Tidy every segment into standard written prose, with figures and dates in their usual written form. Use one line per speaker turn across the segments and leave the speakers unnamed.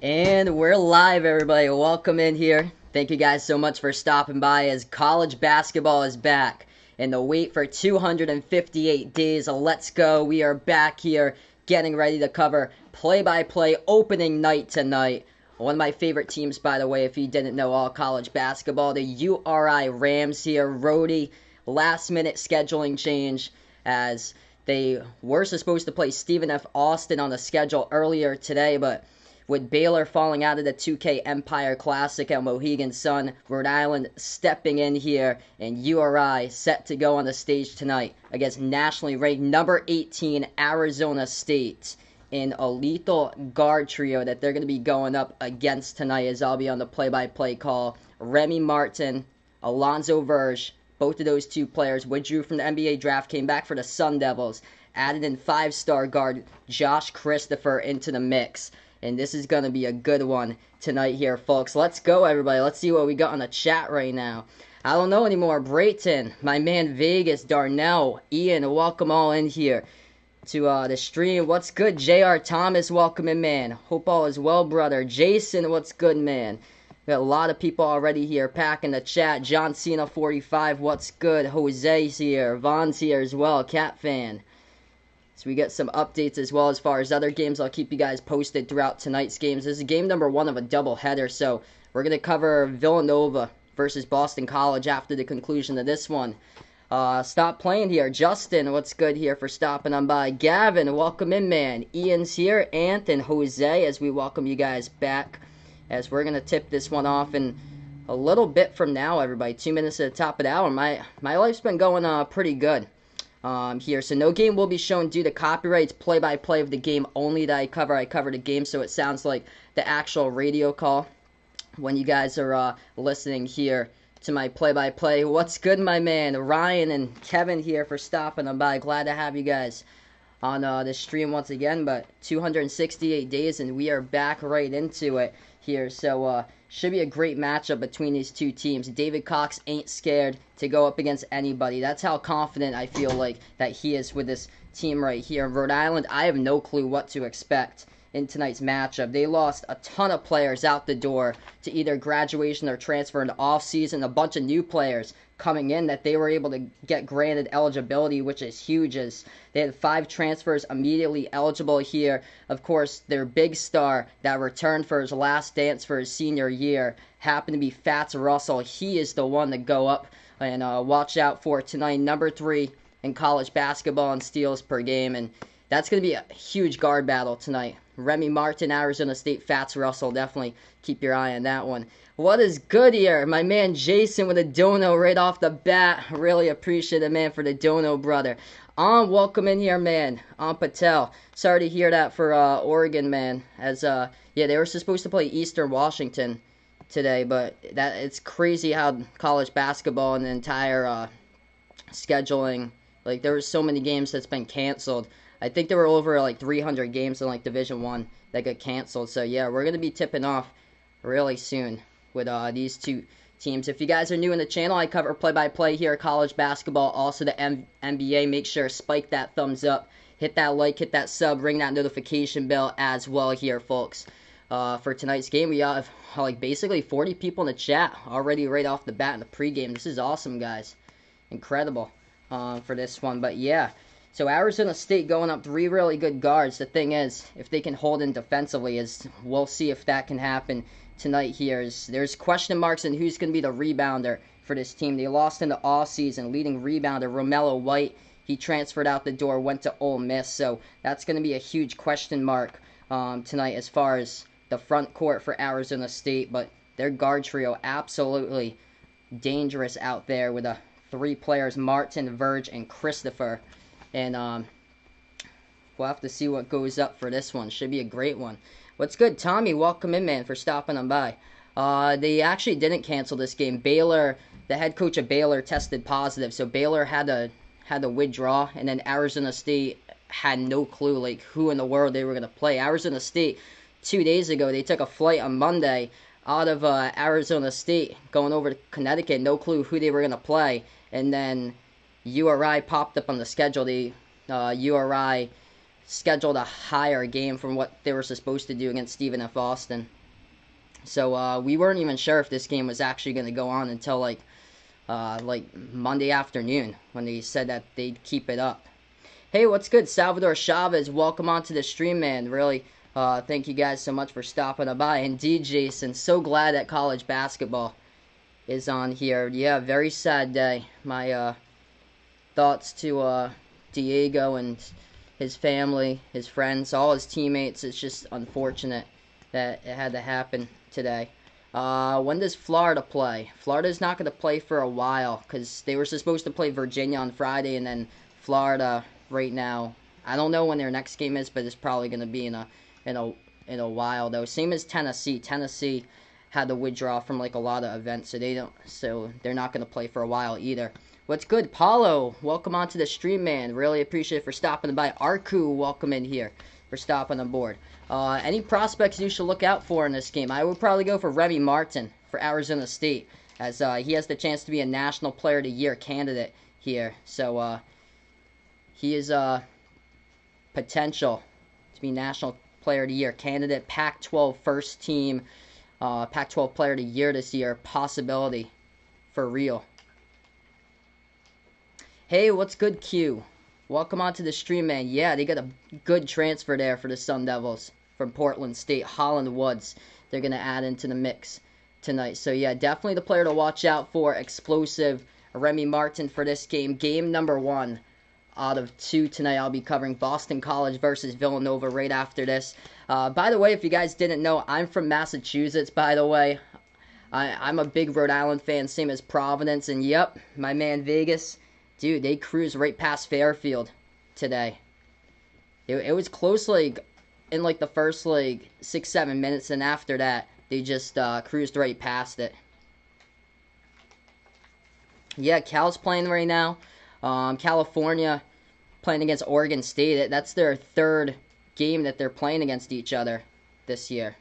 And we're live, everybody. Welcome in here. Thank you guys so much for stopping by as college basketball is back. And the wait for 258 days, let's go. We are back here getting ready to cover play-by-play opening night tonight. One of my favorite teams, by the way, if you didn't know all college basketball, the URI Rams here. Rhode, last-minute scheduling change as they were supposed to play Stephen F. Austin on the schedule earlier today, but with Baylor falling out of the 2K Empire Classic at Mohegan Sun, Rhode Island stepping in here, and URI set to go on the stage tonight against nationally ranked number 18 Arizona State in a lethal guard trio that they're going to be going up against tonight, as I'll be on the play-by-play call. Remy Martin, Alonzo Verge, both of those two players withdrew from the NBA draft, came back for the Sun Devils, added in five-star guard Josh Christopher into the mix. And this is going to be a good one tonight here, folks. Let's go, everybody. Let's see what we got on the chat right now. I don't know anymore. Brayton, my man Vegas, Darnell, Ian, welcome all in here to the stream. What's good? J.R. Thomas, welcome in, man. Hope all is well, brother. Jason, what's good, man? We got a lot of people already here packing the chat. John Cena 45, what's good? Jose's here. Von's here as well. Cat fan. So we get some updates as well as far as other games. I'll keep you guys posted throughout tonight's games. This is game number 1 of a doubleheader, so we're going to cover Villanova versus Boston College after the conclusion of this one. Stop playing here. Justin, what's good here for stopping on by? Gavin, welcome in, man. Ian's here. Ant and Jose, as we welcome you guys back, as we're going to tip this one off in a little bit from now, everybody. 2 minutes at the top of the hour. My life's been going pretty good. Here. So no game will be shown due to copyrights. Play-by-play of the game only that I cover the game, so it sounds like the actual radio call when you guys are listening here to my play-by-play. What's good, my man? Ryan and Kevin here for stopping by. Glad to have you guys on the stream once again, but 268 days and we are back right into it here. So should be a great matchup between these two teams. David Cox ain't scared to go up against anybody. That's how confident I feel like that he is with this team right here. Rhode Island, I have no clue what to expect in tonight's matchup. They lost a ton of players out the door to either graduation or transfer in the offseason. A bunch of new players coming in that they were able to get granted eligibility, which is huge, as they had 5 transfers immediately eligible here. Of course, their big star that returned for his last dance for his senior year happened to be Fats Russell. He is the one to go up and watch out for tonight. Number 3 in college basketball in steals per game, and that's going to be a huge guard battle tonight. Remy Martin, Arizona State, Fats Russell. Definitely keep your eye on that one. What is good here? My man Jason with a dono right off the bat. Really appreciate it, man, for the dono, brother. Welcome in here, man. Patel. Sorry to hear that for Oregon, man. As yeah, they were supposed to play Eastern Washington today, but it's crazy how college basketball and the entire scheduling, like there were so many games that's been canceled. I think there were over like 300 games in like Division 1 that got canceled. So yeah, we're going to be tipping off really soon with these two teams. If you guys are new in the channel, I cover play-by-play here, college basketball, also the NBA. Make sure to spike that thumbs up, hit that like, hit that sub, ring that notification bell as well here, folks. For tonight's game, we have like basically 40 people in the chat already right off the bat in the pregame. This is awesome, guys. Incredible for this one. But yeah, so Arizona State going up 3 really good guards. The thing is, if they can hold in defensively, we'll see if that can happen tonight here. There's question marks on who's going to be the rebounder for this team. They lost in the offseason. Leading rebounder, Romello White, he transferred out the door, went to Ole Miss. So that's going to be a huge question mark tonight as far as the front court for Arizona State. But their guard trio absolutely dangerous out there with 3 players, Martin, Verge, and Christopher. And we'll have to see what goes up for this one. Should be a great one. What's good, Tommy? Welcome in, man, for stopping on by. They actually didn't cancel this game. Baylor, the head coach of Baylor, tested positive, so Baylor had to withdraw, and then Arizona State had no clue like who in the world they were going to play. Arizona State, 2 days ago, they took a flight on Monday out of Arizona State going over to Connecticut. No clue who they were going to play, and then URI popped up on the schedule. URI scheduled a higher game from what they were supposed to do against Stephen F. Austin. So we weren't even sure if this game was actually going to go on until like Monday afternoon when they said that they'd keep it up. Hey, what's good? Salvador Chavez, welcome onto the stream, man. Really, thank you guys so much for stopping by. Indeed, Jason, so glad that college basketball is on here. Yeah, very sad day. My thoughts to Diego and his family, his friends, all his teammates. It's just unfortunate that it had to happen today. When does Florida play? Florida's not going to play for a while because they were supposed to play Virginia on Friday, and then Florida right now. I don't know when their next game is, but it's probably going to be in a while though. Same as Tennessee. Tennessee had to withdraw from like a lot of events, so they're not going to play for a while either. What's good, Paulo? Welcome onto the stream, man. Really appreciate it for stopping by. Arku, welcome in here for stopping on board. Any prospects you should look out for in this game? I would probably go for Remy Martin for Arizona State, as he has the chance to be a National Player of the Year candidate here. So he is potential to be National Player of the Year candidate, Pac-12 first team, Pac-12 Player of the Year this year, possibility for real. Hey, what's good, Q? Welcome onto the stream, man. Yeah, they got a good transfer there for the Sun Devils from Portland State, Holland Woods. They're going to add into the mix tonight. So, yeah, definitely the player to watch out for. Explosive Remy Martin for this game. Game number 1 out of 2 tonight. I'll be covering Boston College versus Villanova right after this. By the way, if you guys didn't know, I'm from Massachusetts, by the way. I'm a big Rhode Island fan, same as Providence. And, yep, my man Vegas. Dude, they cruised right past Fairfield today. It was close, like, in, like, the first, like, 6-7 minutes, and after that, they just cruised right past it. Yeah, Cal's playing right now. California playing against Oregon State. That's their 3rd game that they're playing against each other this year.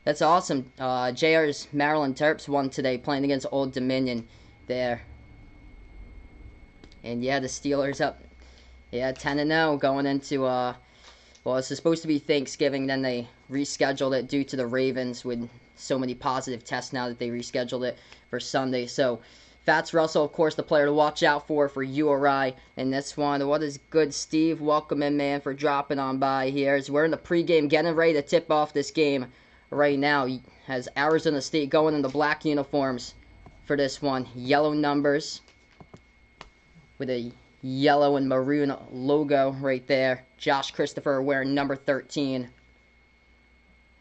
That's awesome. JR's Maryland Terps won today, playing against Old Dominion there. And yeah, the Steelers up, 10-0 going into, well, it's supposed to be Thanksgiving, then they rescheduled it due to the Ravens with so many positive tests now that they rescheduled it for Sunday. So, Fats Russell, of course, the player to watch out for URI in this one. What is good, Steve? Welcome in, man, for dropping on by here. As we're in the pregame, getting ready to tip off this game right now. Has Arizona State going in the black uniforms for this one. Yellow numbers with a yellow and maroon logo right there. Josh Christopher wearing number 13.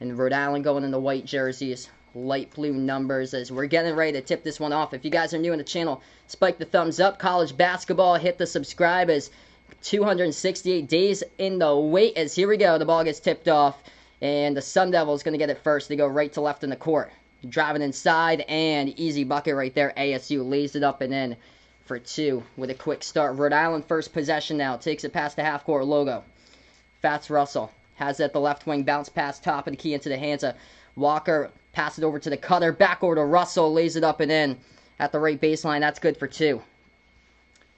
And Rhode Island going in the white jerseys. Light blue numbers as we're getting ready to tip this one off. If you guys are new in the channel, spike the thumbs up. College basketball, hit the subscribe as 268 days in the wait. As here we go, the ball gets tipped off. And the Sun Devils going to get it first. They go right to left in the court. Driving inside, and easy bucket right there. ASU lays it up and in for 2 with a quick start. Rhode Island first possession now. Takes it past the half-court logo. Fats Russell has it at the left wing. Bounce pass top of the key into the hands of Walker. Pass it over to the cutter. Back over to Russell. Lays it up and in at the right baseline. That's good for 2.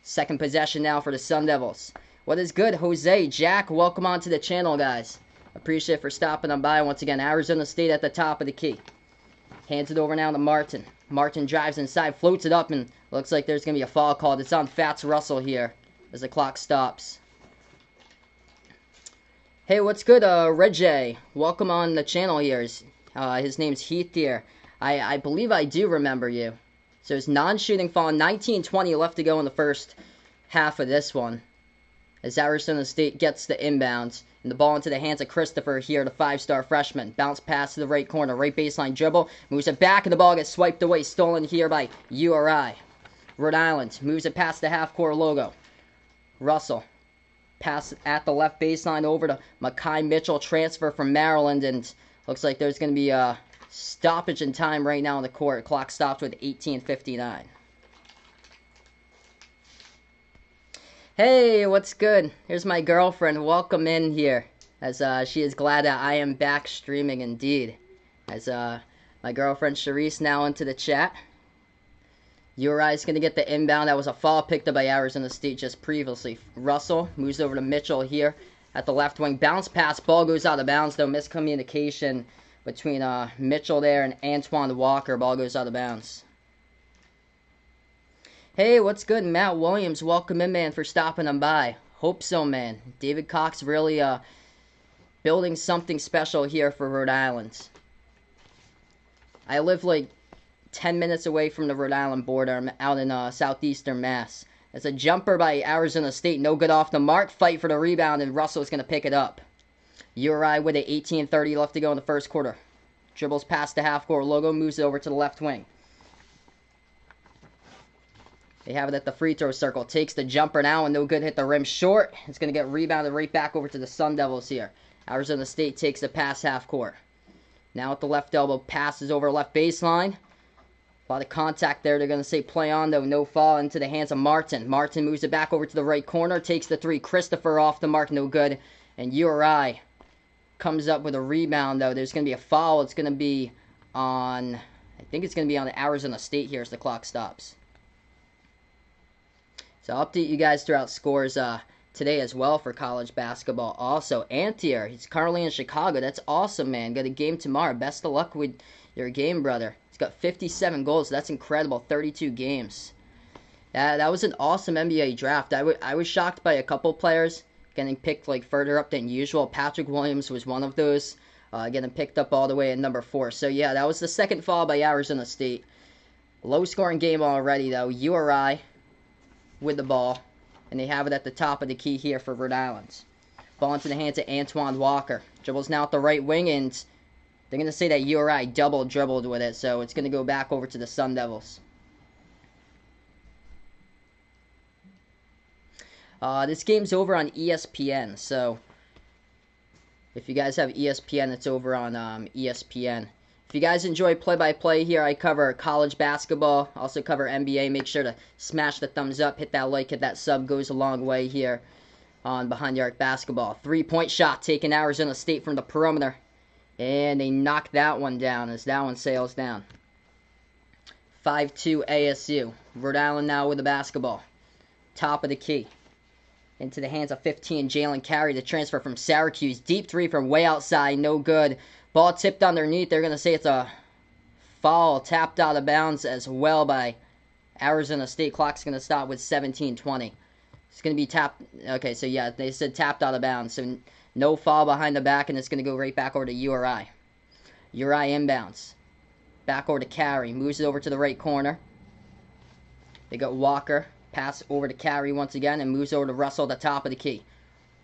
Second possession now for the Sun Devils. What is good, Jose? Jack, welcome onto the channel, guys. Appreciate it for stopping on by. Once again, Arizona State at the top of the key. Hands it over now to Martin. Martin drives inside, floats it up, and looks like there's going to be a foul called. It's on Fats Russell here as the clock stops. Hey, what's good, Reggie? Welcome on the channel here. His name's Heath here. I believe I do remember you. So it's non-shooting foul. 19-20 left to go in the first half of this one. As Arizona State gets the inbounds. And the ball into the hands of Christopher here, the 5-star freshman. Bounce pass to the right corner, right baseline dribble. Moves it back, and the ball gets swiped away. Stolen here by URI. Rhode Island moves it past the half-court logo. Russell. Pass at the left baseline over to Makai Mitchell. Transfer from Maryland. And looks like there's going to be a stoppage in time right now on the court. Clock stopped with 18:59. Hey, what's good? Here's my girlfriend. Welcome in here. As she is glad that I am back streaming indeed. As my girlfriend Charisse now into the chat. URI is going to get the inbound. That was a foul picked up by Arizona State just previously. Russell moves over to Mitchell here at the left wing. Bounce pass. Ball goes out of bounds, though. Miscommunication between Mitchell there and Antoine Walker. Ball goes out of bounds. Hey, what's good? Matt Williams, welcome in, man, for stopping on by. Hope so, man. David Cox really building something special here for Rhode Island. I live like 10 minutes away from the Rhode Island border. I'm out in southeastern Mass. It's a jumper by Arizona State. No good off the mark. Fight for the rebound, and Russell's going to pick it up. URI with it. 18:30 left to go in the first quarter. Dribbles past the half-court logo. Moves it over to the left wing. They have it at the free throw circle. Takes the jumper now, and no good. Hit the rim short. It's going to get rebounded right back over to the Sun Devils here. Arizona State takes the pass half court. Now at the left elbow. Passes over left baseline. A lot of contact there. They're going to say play on, though. No fall into the hands of Martin. Martin moves it back over to the right corner. Takes the three. Christopher off the mark. No good. And URI comes up with a rebound, though. There's going to be a foul. It's going to be on, I think it's going to be on the Arizona State here as the clock stops. So I'll update you guys throughout scores today as well for college basketball. Also, Antier, he's currently in Chicago. That's awesome, man. Got a game tomorrow. Best of luck with your game, brother. He's got 57 goals. That's incredible. 32 games. That was an awesome NBA draft. I was shocked by a couple players getting picked like further up than usual. Patrick Williams was one of those, getting picked up all the way at number 4. So yeah, that was the second foul by Arizona State. Low-scoring game already, though. URI with the ball, and they have it at the top of the key here for Rhode Island. Ball into the hands of Antoine Walker. Dribbles now at the right wing, and they're going to say that URI double dribbled with it, so it's going to go back over to the Sun Devils. This game's over on ESPN, so if you guys have ESPN, it's over on ESPN. If you guys enjoy play-by-play here, I cover college basketball, also cover NBA. Make sure to smash the thumbs up, hit that like, hit that sub. Goes a long way here on Behind the Arc Basketball. Three-point shot taken Arizona State from the perimeter. And they knock that one down as that one sails down. 5-2 ASU. Rhode Island now with the basketball. Top of the key. Into the hands of 15, Jalen Carey, the transfer from Syracuse. Deep three from way outside, no good. Ball tipped underneath. They're going to say it's a foul, tapped out of bounds as well by Arizona State. Clock's going to stop with 17:20. It's going to be tapped. Okay, so yeah, they said tapped out of bounds. So no foul behind the back, and it's going to go right back over to URI. URI inbounds. Back over to Carey. Moves it over to the right corner. They got Walker. Pass over to Carey once again, and moves over to Russell at the top of the key.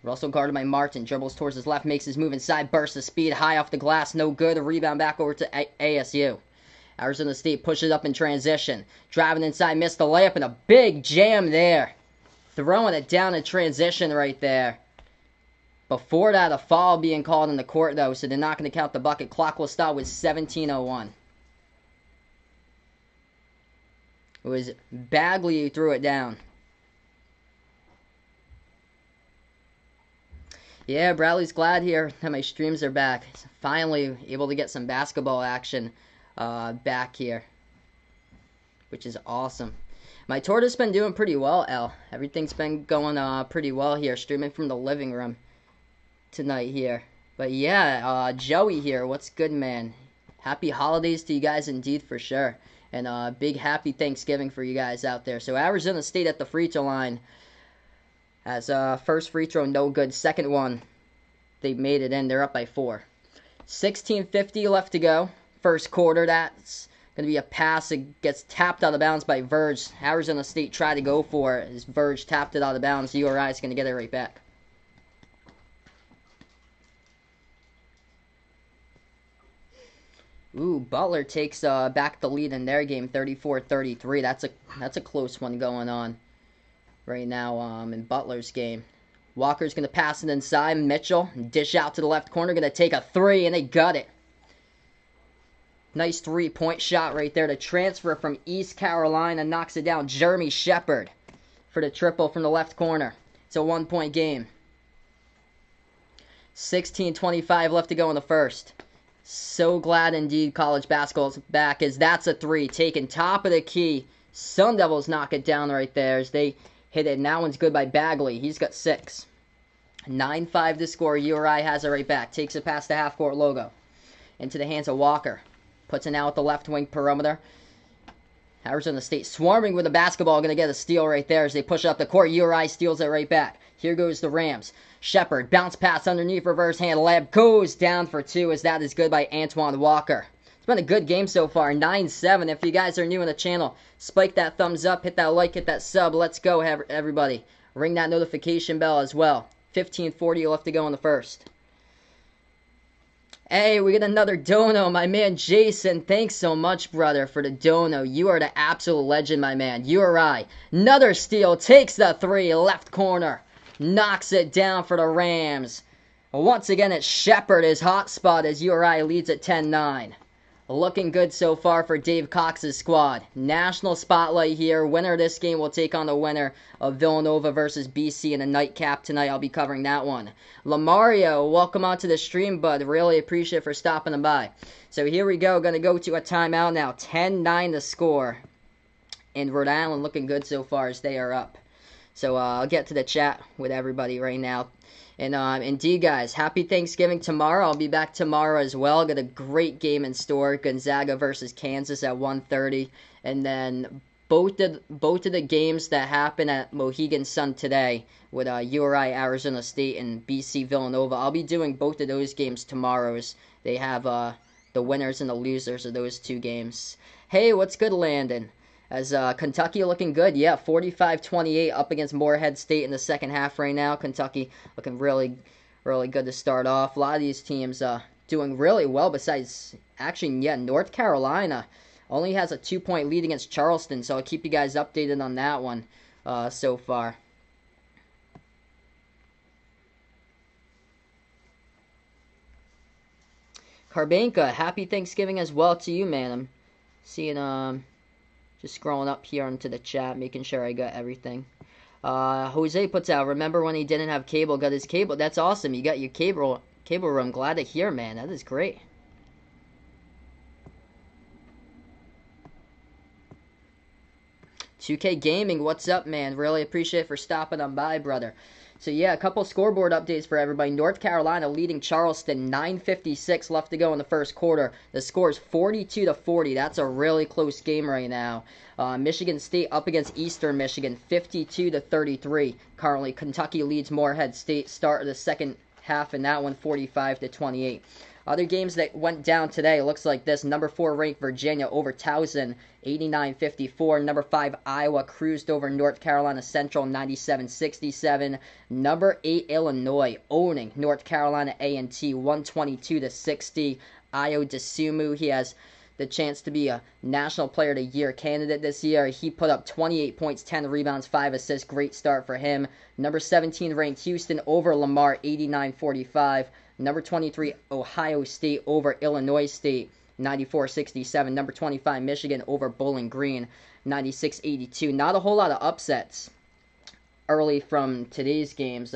Russell guarded by Martin. Dribbles towards his left, makes his move inside, bursts of speed, high off the glass, no good. A rebound back over to ASU. Arizona State pushes up in transition. Driving inside, missed the layup, and a big jam there. Throwing it down in transition right there. Before that, a foul being called in the court, though, so they're not going to count the bucket. Clock will start with 17:01. It was Bagley who threw it down. Yeah, Bradley's glad here that my streams are back. Finally able to get some basketball action back here, which is awesome. My tortoise been doing pretty well, El. Everything's been going pretty well here, streaming from the living room tonight here. But yeah, Joey here, what's good, man? Happy holidays to you guys indeed, for sure. And big happy Thanksgiving for you guys out there. So Arizona State at the free throw line. As first free throw, no good. Second one, they made it in. They're up by 4. 16:50 left to go. First quarter, that's going to be a pass. It gets tapped out of bounds by Verge. Arizona State tried to go for it as Verge tapped it out of bounds. URI is going to get it right back. Ooh, Butler takes back the lead in their game, 34-33. That's a close one going on right now in Butler's game. Walker's going to pass it inside. Mitchell, dish out to the left corner, going to take a 3, and they got it. Nice 3-point shot right there. The transfer from East Carolina knocks it down. Jeremy Shepard for the triple from the left corner. It's a 1-point game. 16:25 left to go in the first. So glad indeed college basketball's back, as that's a 3 taken top of the key Sun Devils knock it down right there as they hit it. And that one's good by Bagley. He's got 6. 9-5 to score. URI has it right back. Takes it past the half-court logo. Into the hands of Walker. Puts it now at the left wing perimeter. Arizona State swarming with the basketball. Going to get a steal right there as they push it up the court. URI steals it right back. Here goes the Rams. Shepard. Bounce pass underneath. Reverse hand. Lab goes down for 2 as that is good by Antoine Walker. It's been a good game so far. 9-7. If you guys are new on the channel, spike that thumbs up. Hit that like. Hit that sub. Let's go, everybody. Ring that notification bell as well. 15:40 left to go in the first. Hey, we get another dono. My man Jason, thanks so much, brother, for the dono. You are the absolute legend, my man. URI. Another steal. Takes the 3. Left corner. Knocks it down for the Rams. Once again, it's Shepard, his hot spot, as URI leads at 10-9. Looking good so far for Dave Cox's squad. National spotlight here. Winner of this game will take on the winner of Villanova versus BC in a nightcap tonight. I'll be covering that one. Lamario, welcome onto the stream, bud. Really appreciate it for stopping by. So here we go. Going to go to a timeout now. 10-9 to score. And Rhode Island looking good so far as they are up. So I'll get to the chat with everybody right now. And indeed, guys, happy Thanksgiving tomorrow. I'll be back tomorrow as well. Got a great game in store. Gonzaga versus Kansas at 1:30. And then both of the games that happen at Mohegan Sun today with URI, Arizona State, and BC Villanova. I'll be doing both of those games tomorrow's. They have the winners and the losers of those 2 games. Hey, what's good, Landon? As Kentucky looking good, yeah, 45-28 up against Morehead State in the second half right now. Kentucky looking really, really good to start off. A lot of these teams doing really well besides, actually, yeah, North Carolina only has a 2-point lead against Charleston, so I'll keep you guys updated on that one so far. Karbanka, happy Thanksgiving as well to you, man. I'm seeing, just scrolling up here into the chat, making sure I got everything. Jose puts out, remember when he didn't have cable, got his cable. That's awesome. You got your cable room. Glad to hear, man. That is great. $2K Gaming, what's up, man? Really appreciate it for stopping on by, brother. So, yeah, a couple scoreboard updates for everybody. North Carolina leading Charleston, 9:56 left to go in the first quarter. The score is 42-40. That's a really close game right now. Michigan State up against Eastern Michigan, 52-33. Currently, Kentucky leads Morehead State. Start of the second half in that one, 45-28. Other games that went down today looks like this. Number 4 ranked Virginia over Towson, 89-54. Number 5 Iowa cruised over North Carolina Central, 97-67. Number 8 Illinois owning North Carolina A&T, 122-60. Ayo Dosunmu, he has the chance to be a National Player of the Year candidate this year. He put up 28 points, 10 rebounds, 5 assists. Great start for him. Number 17 ranked Houston over Lamar, 89-45. Number 23, Ohio State over Illinois State, 94-67. Number 25, Michigan over Bowling Green, 96-82. Not a whole lot of upsets early from today's games.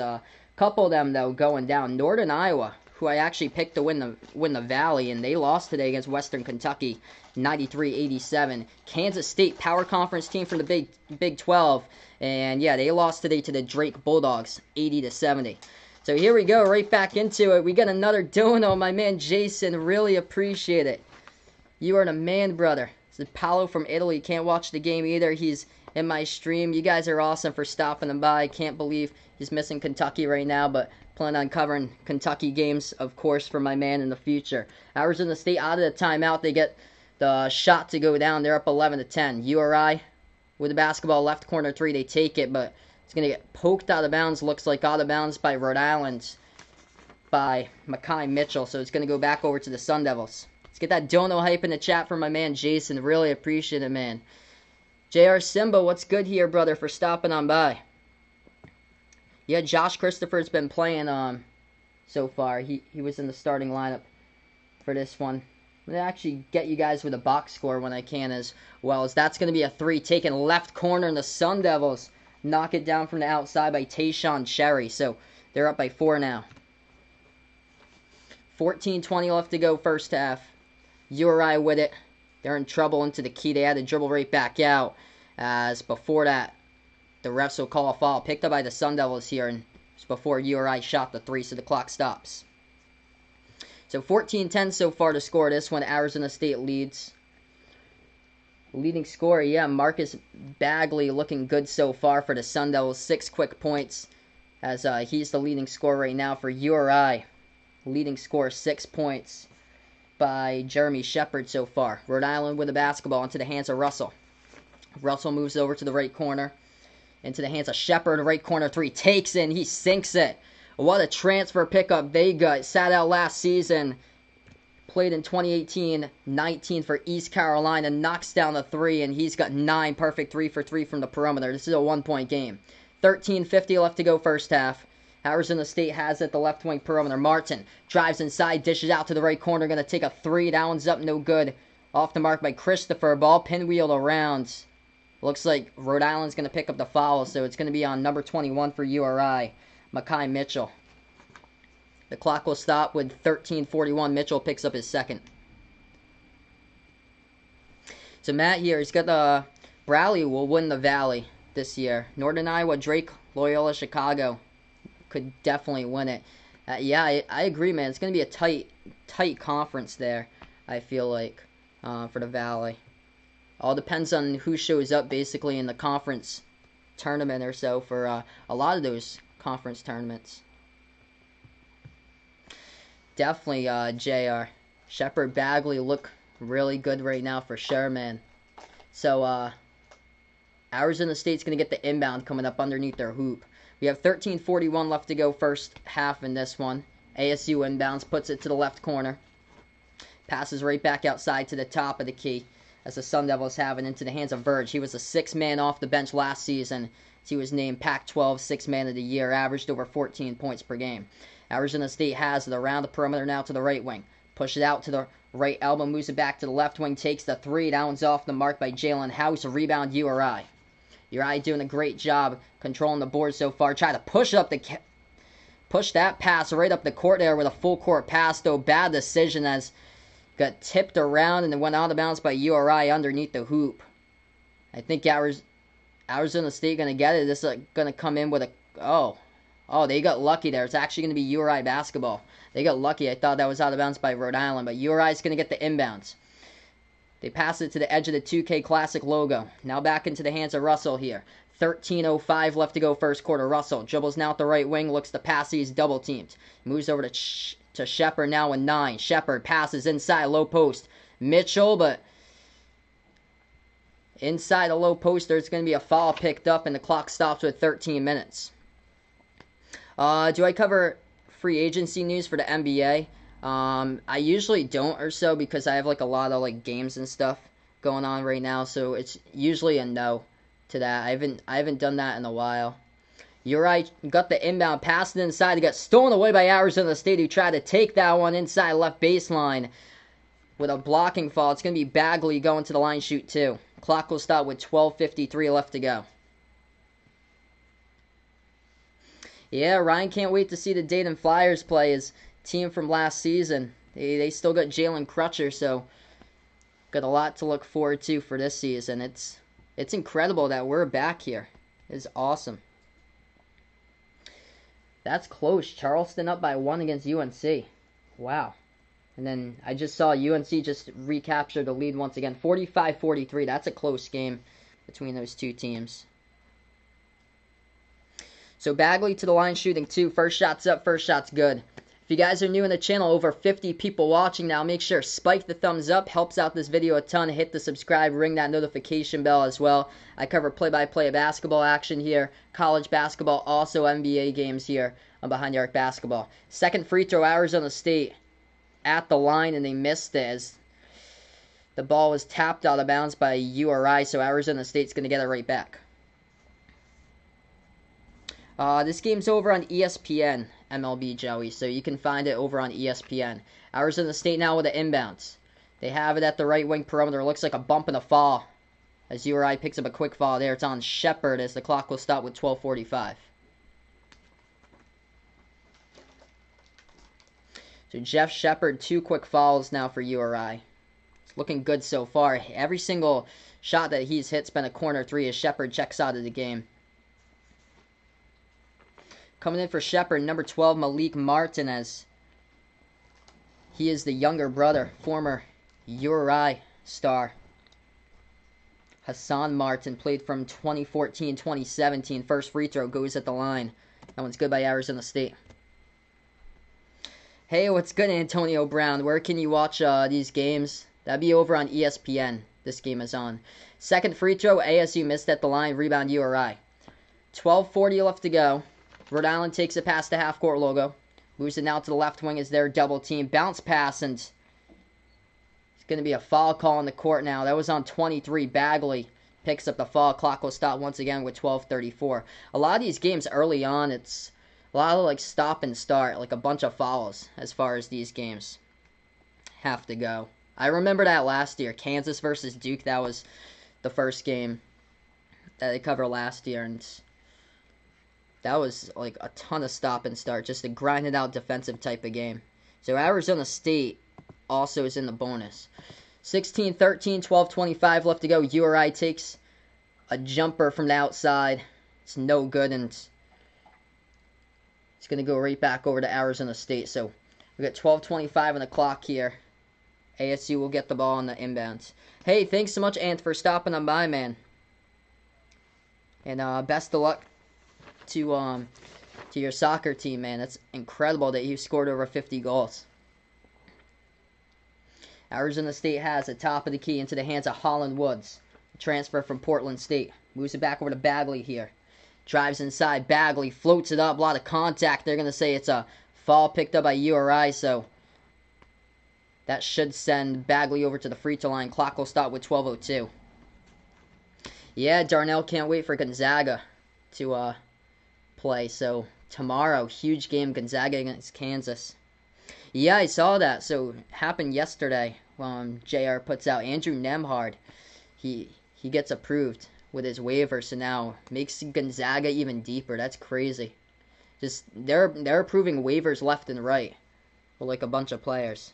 Couple of them, though, going down. Northern Iowa, who I actually picked to win the Valley, and they lost today against Western Kentucky, 93-87. Kansas State, power conference team from the Big 12, and yeah, they lost today to the Drake Bulldogs, 80-70. So here we go, right back into it. We got another dono, my man Jason. Really appreciate it. You are the man, brother. This is Paolo from Italy. Can't watch the game either. He's in my stream. You guys are awesome for stopping him by. Can't believe he's missing Kentucky right now, but plan on covering Kentucky games, of course, for my man in the future. Arizona State out of the timeout. They get the shot to go down. They're up 11-10. URI with the basketball, left corner 3. They take it, but it's going to get poked out of bounds. Looks like out of bounds by Rhode Island by Makai Mitchell. So it's going to go back over to the Sun Devils. Let's get that dono hype in the chat for my man Jason. Really appreciate it, man. JR Simba, what's good here, brother, for stopping on by? Yeah, Josh Christopher's been playing so far. He was in the starting lineup for this one. I'm going to actually get you guys with a box score when I can as well. As that's going to be a 3 taken left corner, and the Sun Devils knock it down from the outside by Tayshaun Cherry. So they're up by 4 now. 14-20 left to go first half. URI with it. They're in trouble into the key. They had to dribble right back out. as before that, the refs will call a foul. Picked up by the Sun Devils here, and it's before URI shot the 3, so the clock stops. So 14-10 so far to score this one. Arizona State leads. Leading scorer, yeah, Marcus Bagley looking good so far for the Sun Devils. 6 quick points as he's the leading scorer right now for URI. Leading scorer, 6 points by Jeremy Shepard so far. Rhode Island with the basketball into the hands of Russell. Russell moves over to the right corner. Into the hands of Shepard, right corner 3. Takes in, he sinks it. What a transfer pickup they got. Sat out last season. Played in 2018-19 for East Carolina. Knocks down the 3, and he's got 9 perfect 3 for 3 from the perimeter. This is a 1-point game. 13:50 left to go first half. Arizona State has it, the left wing perimeter. Martin drives inside, dishes out to the right corner. Going to take a 3. That one's up, no good. Off the mark by Christopher. Ball pinwheeled around. Looks like Rhode Island's going to pick up the foul, so it's going to be on number 21 for URI, Makai Mitchell. The clock will stop with 13:41. Mitchell picks up his second. So Matt here, he's got the Bradley will win the Valley this year. Northern Iowa, Drake, Loyola, Chicago could definitely win it. Yeah, I agree, man. It's going to be a tight conference there, I feel like, for the Valley. All depends on who shows up, basically, in the conference tournament or so for a lot of those conference tournaments. Definitely, JR. Shepard, Bagley look really good right now for sure, man. So, Arizona State's going to get the inbound coming up underneath their hoop. We have 13:41 left to go first half in this one. ASU inbounds, puts it to the left corner. Passes right back outside to the top of the key as the Sun Devils have it into the hands of Verge. He was a 6th man off the bench last season. He was named Pac-12 6th man of the year, averaged over 14 points per game. Arizona State has it around the perimeter now to the right wing. Pushes out to the right elbow, moves it back to the left wing, takes the 3. That one's off the mark by Jalen House. Rebound URI. URI doing a great job controlling the board so far. Try to push that pass right up the court there with a full court pass, though. Bad decision as got tipped around and then went out of bounds by URI underneath the hoop. I think Arizona State going to get it. This is going to come in with a... Oh, they got lucky there. It's actually going to be URI basketball. They got lucky. I thought that was out of bounds by Rhode Island, but URI is going to get the inbounds. They pass it to the edge of the 2K Classic logo. Now back into the hands of Russell here. 13:05 left to go first quarter. Russell dribbles now at the right wing, looks to pass. He's double teamed. Moves over to Shepard now with 9. Shepard passes inside, low post. Mitchell, but inside the low post, there's going to be a foul picked up, and the clock stops with 13 minutes. Do I cover free agency news for the NBA? I usually don't or so because I have like a lot of like games and stuff going on right now, so it's usually a no to that. I haven't done that in a while. You're right. Got the inbound, passed it inside. It got stolen away by Arizona State, who tried to take that one inside left baseline with a blocking foul. It's going to be Bagley going to the line, shoot 2. Clock will stop with 12:53 left to go. Yeah, Ryan can't wait to see the Dayton Flyers play his team from last season. They still got Jalen Crutcher, so got a lot to look forward to for this season. It's incredible that we're back here. It's awesome. That's close. Charleston up by 1 against UNC. Wow. And then I just saw UNC just recapture the lead once again. 45-43. That's a close game between those two teams. So Bagley to the line shooting 2. First shot's up, first shot's good. If you guys are new in the channel, over 50 people watching now, make sure spike the thumbs up. Helps out this video a ton. Hit the subscribe, ring that notification bell as well. I cover play-by-play basketball action here, college basketball, also NBA games here on Behind the Arc Basketball. Second free throw, Arizona State at the line, and they missed it as the ball was tapped out of bounds by URI, so Arizona State's going to get it right back. This game's over on ESPN, MLB Joey, so you can find it over on ESPN. Arizona State now with the inbounds. They have it at the right wing perimeter. Looks like a bump and a fall as URI picks up a quick fall there. It's on Shepard as the clock will stop with 12:45. So Jeff Shepard, 2 quick fouls now for URI. looking good so far. Every single shot that he's hit's been a corner three as Shepard checks out of the game. Coming in for Shepard, number 12, Malik Martinez. He is the younger brother, former URI star. Hassan Martin played from 2014-2017. First free throw goes at the line. That one's good by Arizona State. Hey, what's good, Antonio Brown? Where can you watch these games? That'd be over on ESPN. This game is on. Second free throw, ASU missed at the line. Rebound, URI. 12:40 left to go. Rhode Island takes it past the half-court logo. Moves it now to the left wing as their double team. Bounce pass, and it's going to be a foul call on the court now. That was on 23. Bagley picks up the foul. Clock will stop once again with 12:34. A lot of these games early on, it's a lot of like stop and start, like a bunch of fouls as far as these games have to go. I remember that last year. Kansas versus Duke, that was the first game that they covered last year, and that was like a ton of stop and start, just a grinded out defensive type of game. So Arizona State also is in the bonus. 16-13, 12:25 left to go. URI takes a jumper from the outside. It's no good, and it's going to go right back over to Arizona State. So we got 12:25 on the clock here. ASU will get the ball on the inbounds. Hey, thanks so much, Ant, for stopping on by, man. And best of luck to your soccer team, man. That's incredible that you scored over 50 goals. Arizona State has a top of the key into the hands of Holland Woods. Transfer from Portland State. Moves it back over to Bagley here. Drives inside. Bagley floats it up. A lot of contact. They're going to say it's a foul picked up by URI, so that should send Bagley over to the free throw line. Clock will stop with 12:02. Yeah, Darnell can't wait for Gonzaga to play. So tomorrow, huge game, Gonzaga against Kansas. Yeah, I saw that. So it happened yesterday. JR puts out Andrew Nemhard. He gets approved with his waiver, so now makes Gonzaga even deeper. That's crazy. Just they're approving waivers left and right for like a bunch of players.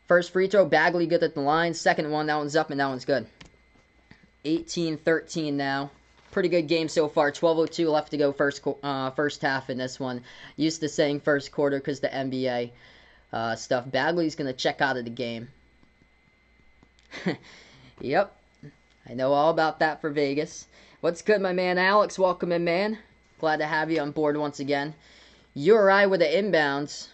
First free throw, Bagley good at the line. Second one, that one's up and that one's good. 18-13 now. Pretty good game so far. 12:02 left to go first half in this one. Used to saying first quarter because the NBA stuff. Bagley's going to check out of the game. Yep. I know all about that for Vegas. What's good, my man Alex? Welcome in, man. Glad to have you on board once again. URI with the inbounds.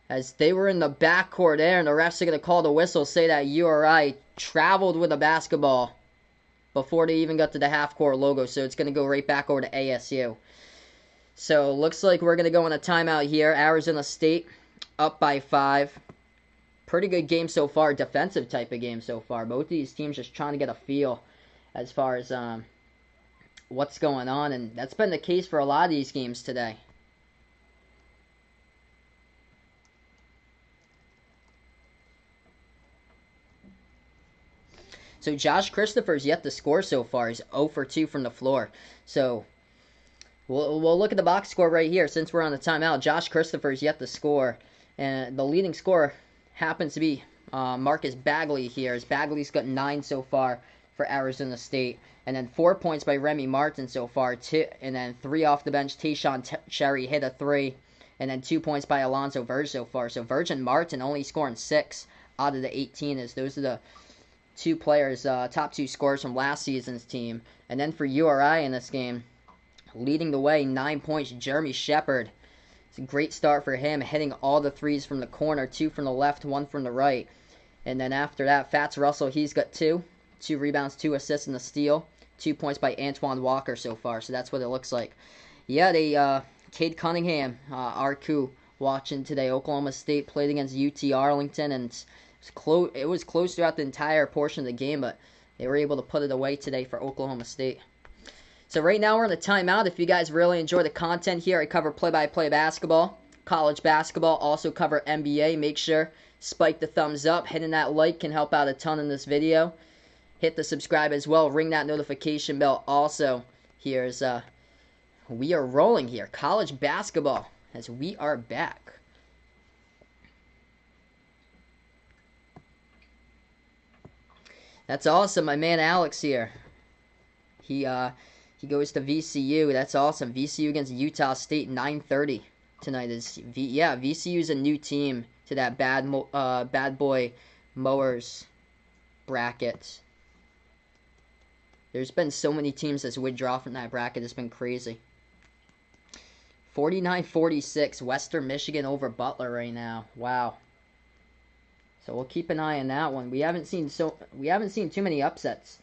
As they were in the backcourt there, and the refs are going to call the whistle, say that URI traveled with the basketball before they even got to the half-court logo, so it's going to go right back over to ASU. So, looks like we're going to go on a timeout here. Arizona State up by 5. Pretty good game so far, defensive type of game so far. Both of these teams just trying to get a feel as far as what's going on, and that's been the case for a lot of these games today. So Josh Christopher's yet to score so far. He's 0 for 2 from the floor. So we'll look at the box score right here. Since we're on the timeout, Josh Christopher's yet to score. And the leading scorer happens to be Marcus Bagley here. As Bagley's got 9 so far for Arizona State. And then 4 points by Remy Martin so far. And then 3 off the bench. Tayshawn Cherry hit a 3. And then 2 points by Alonzo Verge so far. So Verge and Martin only scoring 6 out of the 18. As those are the two players, top 2 scorers from last season's team. And then for URI in this game, leading the way, 9 points, Jeremy Shepard. It's a great start for him, hitting all the 3s from the corner, 2 from the left, 1 from the right. And then after that, Fats Russell, he's got 2 rebounds, 2 assists, and a steal. 2 points by Antoine Walker so far, so that's what it looks like. Yeah, Cade Cunningham, Arku, watching today. Oklahoma State played against UT Arlington, and it was close throughout the entire portion of the game, but they were able to put it away today for Oklahoma State. So right now we're in the timeout. If you guys really enjoy the content here, I cover play-by-play basketball, college basketball, also cover NBA. Make sure spike the thumbs up. Hitting that like can help out a ton in this video. Hit the subscribe as well. Ring that notification bell also. Here's we are rolling here. College basketball as we are back. That's awesome. My man Alex here. He goes to VCU. That's awesome. VCU against Utah State, 9:30 tonight. VCU's a new team to that bad boy mowers bracket. There's been so many teams that's withdraw from that bracket. It's been crazy. 49-46, Western Michigan over Butler right now. Wow. So we'll keep an eye on that one. We haven't seen too many upsets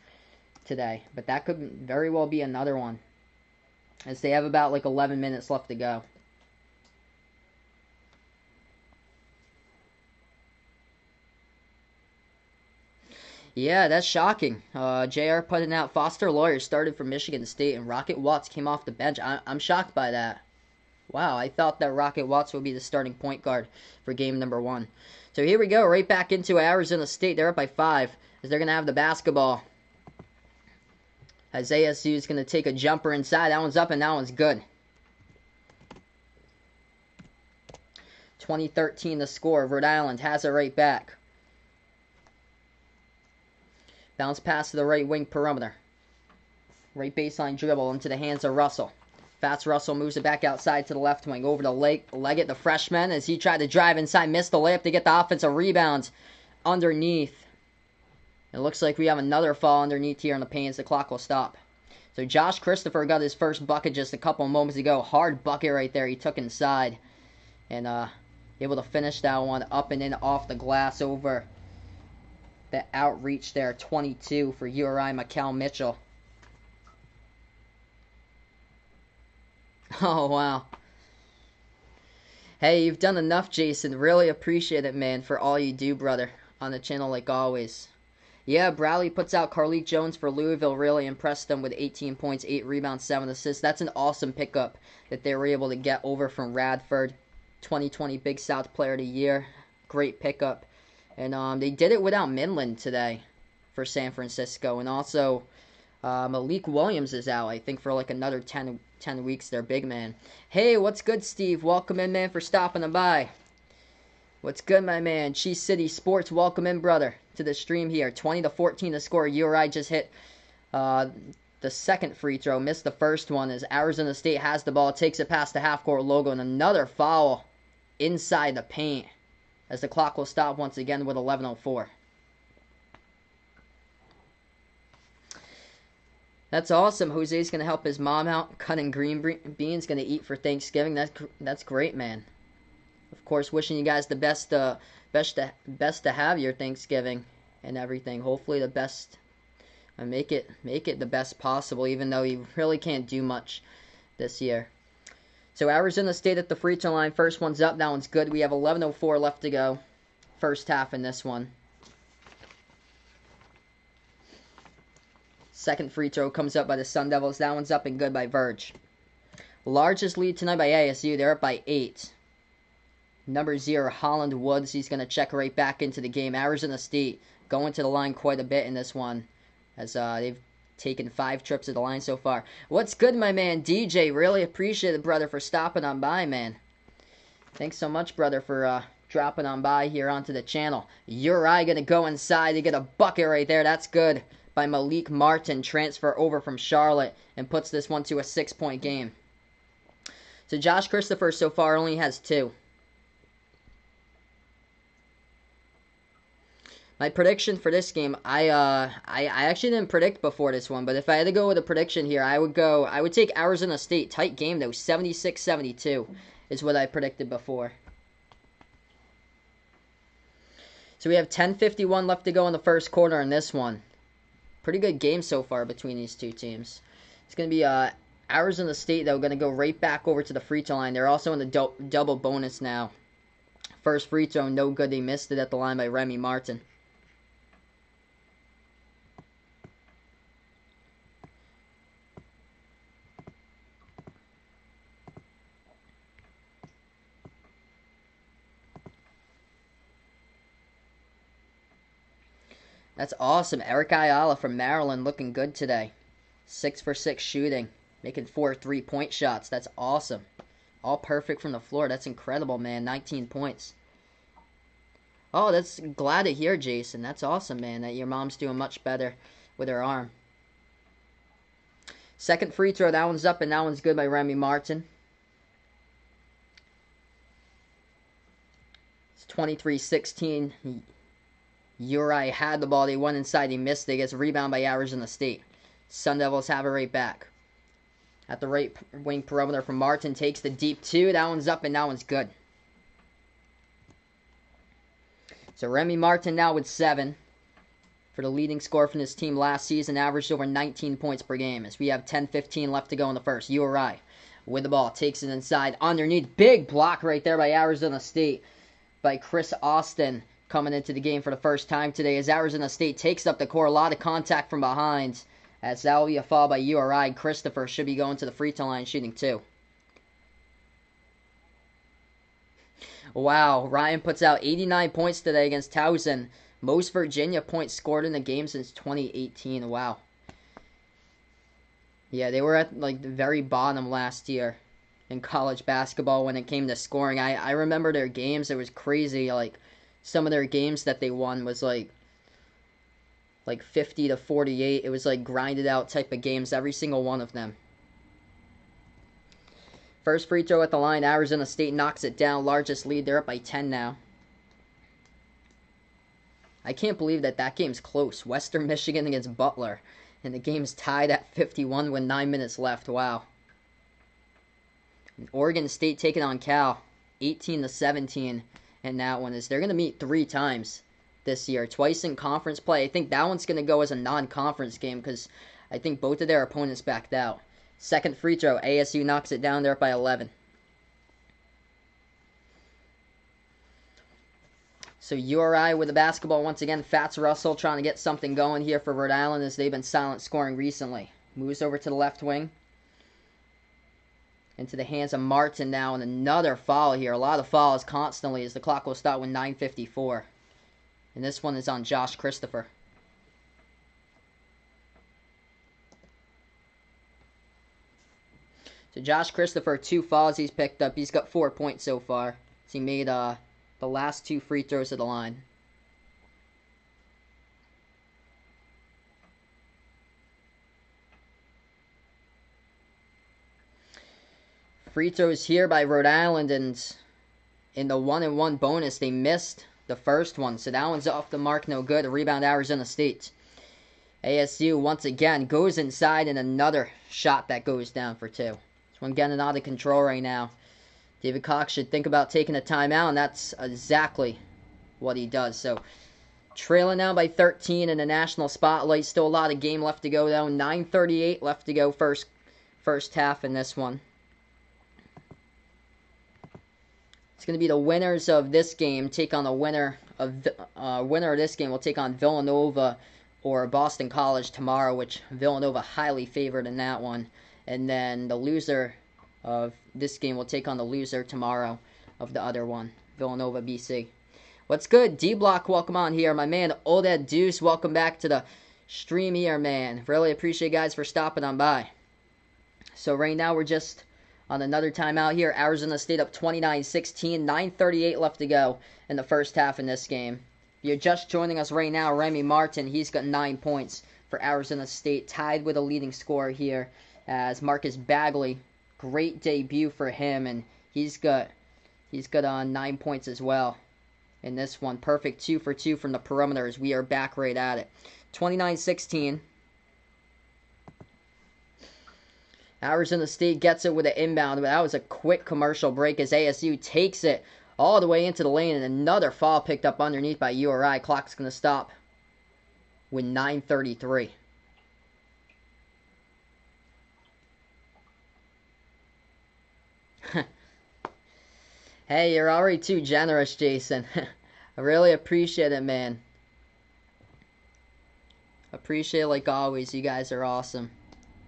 today, but that could very well be another one, as they have about like 11 minutes left to go. Yeah, that's shocking. JR putting out Foster Lawyers started for Michigan State, and Rocket Watts came off the bench. I'm shocked by that. Wow, I thought that Rocket Watts would be the starting point guard for game number 1. So here we go, right back into Arizona State. They're up by 5, as they're going to have the basketball. As ASU is going to take a jumper inside. That one's up and that one's good. 20-13 the score. Rhode Island has it right back. Bounce pass to the right wing perimeter. Right baseline dribble into the hands of Russell. Fats Russell moves it back outside to the left wing. Over to Leggett, the freshman, as he tried to drive inside. Missed the layup to get the offensive rebound underneath. It looks like we have another fall underneath here in the paint as the clock will stop. So Josh Christopher got his first bucket just a couple moments ago. Hard bucket right there. He took inside. And able to finish that one up and in off the glass over the outreach there. 22 for Uri Mikal Mitchell. Oh, wow. Hey, you've done enough, Jason. Really appreciate it, man, for all you do, brother, on the channel like always. Yeah, Bradley puts out Carlik Jones for Louisville. Really impressed them with 18 points, 8 rebounds, 7 assists. That's an awesome pickup that they were able to get over from Radford. 2020 Big South Player of the Year. Great pickup. And they did it without Minland today for San Francisco. And also, Malik Williams is out, I think, for like another 10 weeks. Their big man. Hey, what's good, Steve? Welcome in, man, for stopping by. What's good, my man? Cheese City Sports, welcome in, brother, to the stream here. 20-14 to score. Uri just hit the second free throw. Missed the first one as Arizona State has the ball. Takes it past the half-court logo. And another foul inside the paint as the clock will stop once again with 11:04. That's awesome. Jose's going to help his mom out cutting green beans. Going to eat for Thanksgiving. That's great, man. Of course, wishing you guys the best to have your Thanksgiving and everything. Hopefully the best, and make it the best possible, even though you really can't do much this year. So Arizona State at the free throw line. First one's up. That one's good. We have 11:04 left to go. First half in this one. Second free throw comes up by the Sun Devils. That one's up and good by Verge. Largest lead tonight by ASU. They're up by 8. Number 0, Holland Woods. He's going to check right back into the game. Arizona State going to the line quite a bit in this one, as they've taken 5 trips to the line so far. What's good, my man? DJ, really appreciate it, brother, for stopping on by, man. Thanks so much, brother, for dropping on by here onto the channel. Uri going to go inside to get a bucket right there. That's good by Malik Martin. Transfer over from Charlotte and puts this one to a 6-point game. So Josh Christopher so far only has 2. My prediction for this game, I actually didn't predict before this one, but if I had to go with a prediction here, I would take Arizona State. Tight game though, 76-72 is what I predicted before. So we have 10:51 left to go in the first quarter in this one. Pretty good game so far between these two teams. It's going to be Arizona State, though, going to go right back over to the free throw line. They're also in the double bonus now. First free throw, no good. They missed it at the line by Remy Martin. That's awesome. Eric Ayala from Maryland looking good today. 6 for 6 shooting. Making 4 3-point shots. That's awesome. All perfect from the floor. That's incredible, man. 19 points. Oh, that's glad to hear, Jason. That's awesome, man, that your mom's doing much better with her arm. Second free throw, that one's up, and that one's good by Remy Martin. It's 23-16. Uri had the ball. They went inside. He missed. They gets a rebound by Arizona State. Sun Devils have it right back. At the right wing perimeter from Martin. Takes the deep two. That one's up, and that one's good. So Remy Martin now with 7. For the leading scorer from his team last season, averaged over 19 points per game. As we have 10-15 left to go in the first. Uri with the ball. Takes it inside. Underneath. Big block right there by Arizona State. By Chris Austin coming into the game for the first time today. As Arizona State takes up the court. A lot of contact from behind. As that will be a foul by Uri. Christopher should be going to the free throw line shooting 2. Wow, Ryan puts out 89 points today against Towson. Most Virginia points scored in the game since 2018. Wow. Yeah, they were at like the very bottom last year in college basketball when it came to scoring. I remember their games. It was crazy. Like some of their games that they won was like 50-48. It was like grinded out type of games, every single one of them. First free throw at the line. Arizona State knocks it down. Largest lead. They're up by 10 now. I can't believe that game's close. Western Michigan against Butler. And the game's tied at 51 with 9 minutes left. Wow. Oregon State taking on Cal. 18-17 in that one. They're going to meet 3 times this year. Twice in conference play. I think that one's going to go as a non-conference game because I think both of their opponents backed out. Second free throw. ASU knocks it down. They're up by 11. So URI with the basketball once again. Fats Russell trying to get something going here for Rhode Island as they've been silent scoring recently. Moves over to the left wing. Into the hands of Martin now. And another foul here. A lot of fouls constantly as the clock will start with 9:54. And this one is on Josh Christopher. So Josh Christopher, 2 fouls he's picked up. He's got 4 points so far. So he made the last 2 free throws at the line. Free throws here by Rhode Island, and in the 1-and-1 bonus, they missed the first one. So that one's off the mark, no good. A rebound, Arizona State. ASU once again goes inside, and another shot that goes down for 2. This one getting out of control right now. David Cox should think about taking a timeout, and that's exactly what he does. So, trailing now by 13 in the national spotlight. Still a lot of game left to go, though. 9:38 left to go first half in this one. It's going to be the winners of this game take on the winner of this game will take on Villanova or Boston College tomorrow, which Villanova highly favored in that one. And then the loser of this game will take on the loser tomorrow of the other one, Villanova BC. What's good? D-Block, welcome on here. My man, Old Ed Deuce, welcome back to the stream here, man. Really appreciate you guys for stopping on by. So right now we're just on another timeout here. Arizona State up 29-16, 9:38 left to go in the first half in this game. If you're just joining us right now, Remy Martin, he's got 9 points for Arizona State, tied with a leading scorer here as Marcus Bagley. Great debut for him, and he's got 9 points as well in this one. Perfect 2 for 2 from the perimeter as we are back right at it. 29-16. Arizona State gets it with an inbound, but that was a quick commercial break as ASU takes it all the way into the lane, and another foul picked up underneath by URI. Clock's going to stop with 9:33. Hey, you're already too generous, Jason. I really appreciate it, man. Appreciate it like always. You guys are awesome.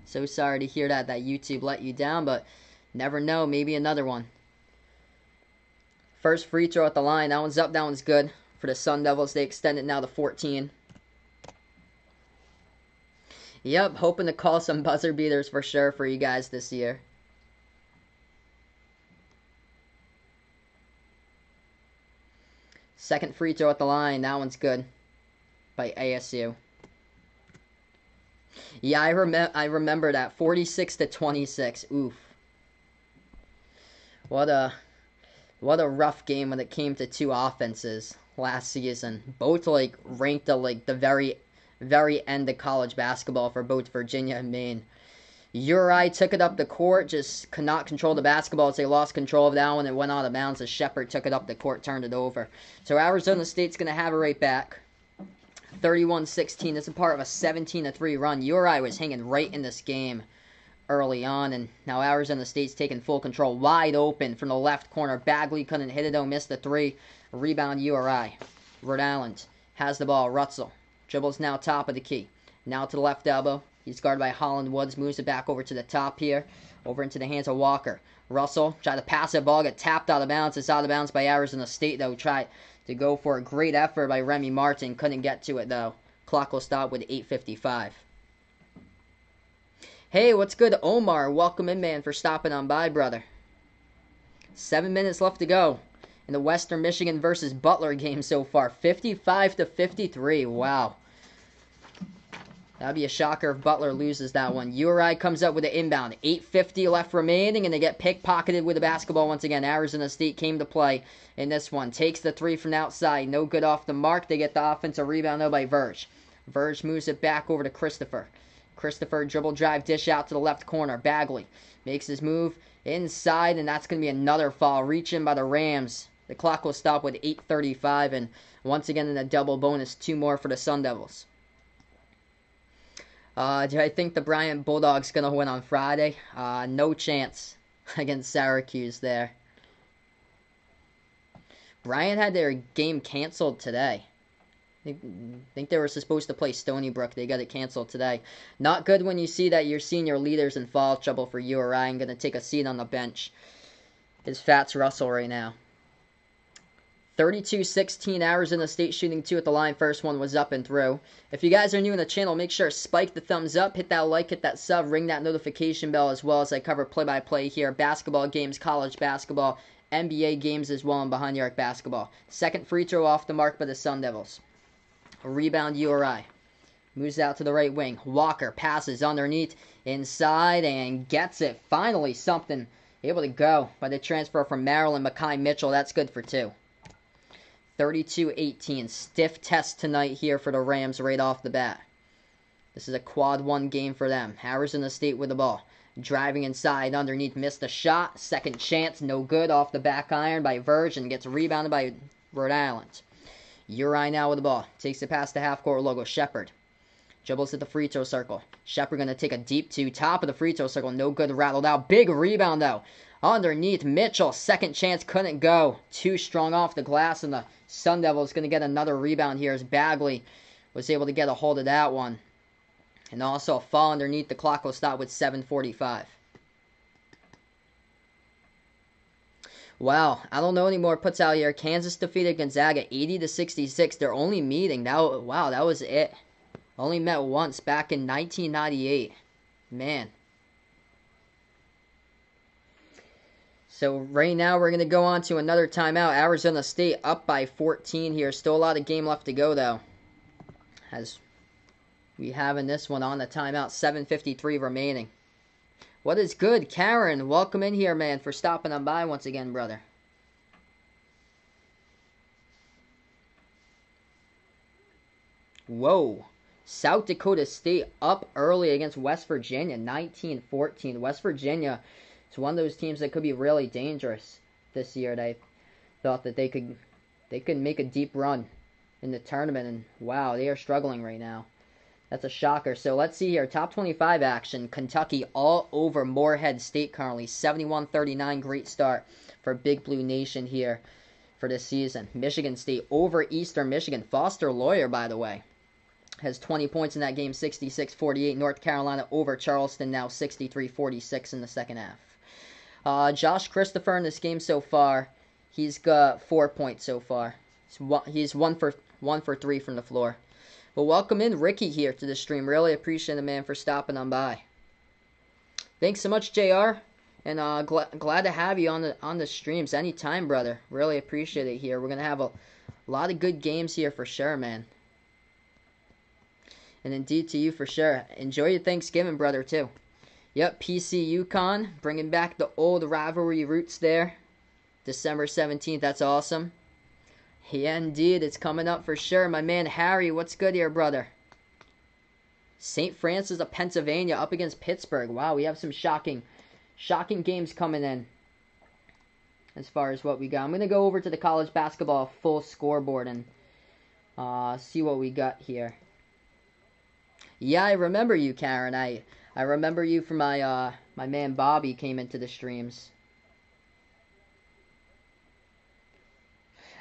So sorry to hear that YouTube let you down, but never know. Maybe another one. First free throw at the line. That one's up. That one's good for the Sun Devils. They extend it now to 14. Yep, hoping to call some buzzer beaters for sure for you guys this year. Second free throw at the line. That one's good by ASU. Yeah, I remember that. 46-26. Oof. What a rough game when it came to two offenses last season. Both like ranked at like the very end of college basketball for both Virginia and Maine. Uri took it up the court, just could not control the basketball as they lost control of that one and went out of bounds as Shepard took it up the court, turned it over. So Arizona State's going to have it right back. 31-16. This is part of a 17-3 run. Uri was hanging right in this game early on, and now Arizona State's taking full control. Wide open from the left corner. Bagley couldn't hit it, though, missed the three. Rebound Uri. Rhode Island has the ball. Rutzel dribbles now top of the key. Now to the left elbow. He's guarded by Holland Woods. Moves it back over to the top here. Over into the hands of Walker. Russell tried to pass that ball. Get tapped out of bounds. It's out of bounds by Arizona State, though. Tried to go for a great effort by Remy Martin. Couldn't get to it, though. Clock will stop with 8:55. Hey, what's good, Omar? Welcome in, man, for stopping on by, brother. 7 minutes left to go in the Western Michigan versus Butler game so far. 55-53. Wow. That'd be a shocker if Butler loses that one. Uri comes up with an inbound. 8:50 left remaining, and they get pickpocketed with the basketball once again. Arizona State came to play in this one. Takes the three from the outside. No good off the mark. They get the offensive rebound, though, by Verge. Verge moves it back over to Christopher. Christopher dribble drive dish out to the left corner. Bagley makes his move inside, and that's going to be another foul. Reach in by the Rams. The clock will stop with 8:35, and once again in a double bonus, 2 more for the Sun Devils. Do I think the Bryant Bulldogs going to win on Friday? No chance against Syracuse there. Bryant had their game canceled today. I think they were supposed to play Stony Brook. They got it canceled today. Not good when you see that your senior leader's in foul trouble for URI and going to take a seat on the bench. Is Fats Russell right now. 32-16, Arizona State shooting 2 at the line. First one was up and through. If you guys are new in the channel, make sure to spike the thumbs up, hit that like, hit that sub, ring that notification bell as well as I cover play-by-play here. Basketball games, college basketball, NBA games as well, and behind the arc basketball. Second free throw off the mark by the Sun Devils. A rebound URI. Moves out to the right wing. Walker passes underneath, inside, and gets it. Finally something able to go by the transfer from Maryland, Mekhi Mitchell. That's good for 2. 32-18. Stiff test tonight here for the Rams right off the bat. This is a quad 1 game for them. Arizona State with the ball. Driving inside underneath. Missed the shot. Second chance. No good. Off the back iron by Verge and gets rebounded by Rhode Island. Uri now with the ball. Takes it past the half-court logo. Shepard. Dribbles at the free throw circle. Shepard going to take a deep 2. Top of the free throw circle. No good. Rattled out. Big rebound though. Underneath Mitchell. Second chance. Couldn't go. Too strong off the glass. And the Sun Devils going to get another rebound here as Bagley was able to get a hold of that one. And also a foul underneath. The clock will stop with 7:45. Wow, I don't know anymore. Puts out here. Kansas defeated Gonzaga 80-66. Their only meeting. Wow, that was it. Only met once back in 1998. Man. So right now we're going to go on to another timeout. Arizona State up by 14 here. Still a lot of game left to go though. As we have in this one on the timeout. 7:53 remaining. What is good, Karen? Welcome in here, man, for stopping on by once again, brother. Whoa. South Dakota State up early against West Virginia, 19-14. West Virginia is one of those teams that could be really dangerous this year. They thought that they could make a deep run in the tournament, and wow, they are struggling right now. That's a shocker. So let's see here. Top 25 action. Kentucky all over Morehead State currently. 71-39. Great start for Big Blue Nation here for this season. Michigan State over Eastern Michigan. Foster Lawyer, by the way, has 20 points in that game. 66-48. North Carolina over Charleston now. 63-46 in the second half. Josh Christopher in this game so far. He's got 4 points so far. He's one for 3 from the floor. Well, welcome in Ricky here to the stream. Really appreciate it, man, for stopping on by. Thanks so much, JR. And glad to have you on the streams anytime, brother. Really appreciate it here. We're going to have A lot of good games here for sure, man. And indeed to you for sure. Enjoy your Thanksgiving, brother, too. Yep, PC Yukon, bringing back the old rivalry roots there. December 17th, that's awesome. Yeah, indeed, it's coming up for sure. My man Harry, what's good here, brother? St. Francis of Pennsylvania up against Pittsburgh. Wow, we have some shocking games coming in as far as what we got. I'm going to go over to the college basketball full scoreboard and see what we got here. Yeah, I remember you, Karen. I remember you from my my man Bobby came into the streams.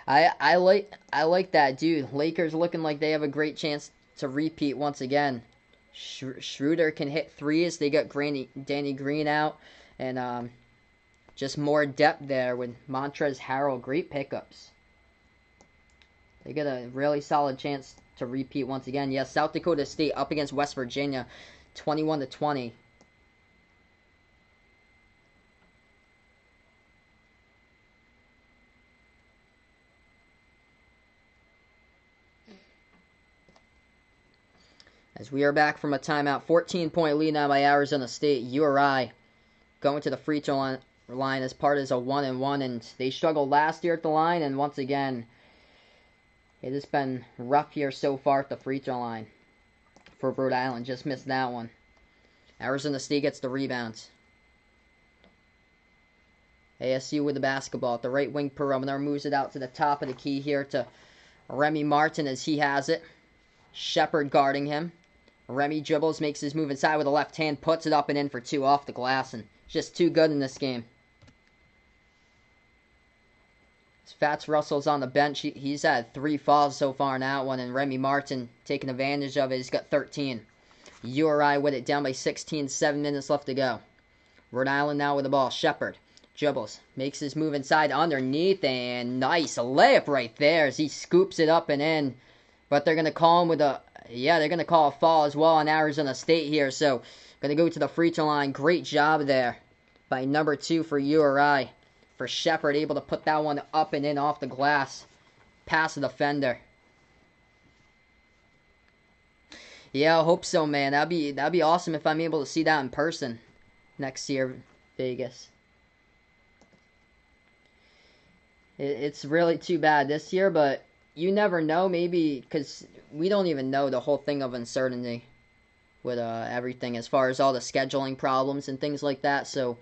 I like that, dude. Lakers looking like they have a great chance to repeat once again. Schroeder can hit threes. They got Danny Green out, and just more depth there with Montrezl Harrell. Great pickups. They got a really solid chance to repeat once again. Yes, South Dakota State up against West Virginia, 21-20. As we are back from a timeout, 14-point lead now by Arizona State. URI going to the free throw line as part as a 1-1, and they struggled last year at the line, and once again, it has been rough here so far at the free throw line for Rhode Island. Just missed that one. Arizona State gets the rebounds. ASU with the basketball at the right wing perimeter. Moves it out to the top of the key here to Remy Martin as he has it. Shepard guarding him. Remy dribbles, makes his move inside with the left hand, puts it up and in for two off the glass, and just too good in this game. Fats Russell's on the bench. He's had 3 fouls so far in that one, and Remy Martin taking advantage of it. He's got 13. URI with it down by 16, 7 minutes left to go. Rhode Island now with the ball. Shepard dribbles, makes his move inside underneath, and nice layup right there as he scoops it up and in. But they're going to call him with a, they're going to call a foul as well on Arizona State here. So, going to go to the free throw line. Great job there by number 2 for URI. For Shepard, able to put that one up and in off the glass. Past the defender. Yeah, I hope so, man. That'd be awesome if I'm able to see that in person next year, Vegas. It's really too bad this year, but you never know. Maybe because we don't even know the whole thing of uncertainty with everything as far as all the scheduling problems and things like that. So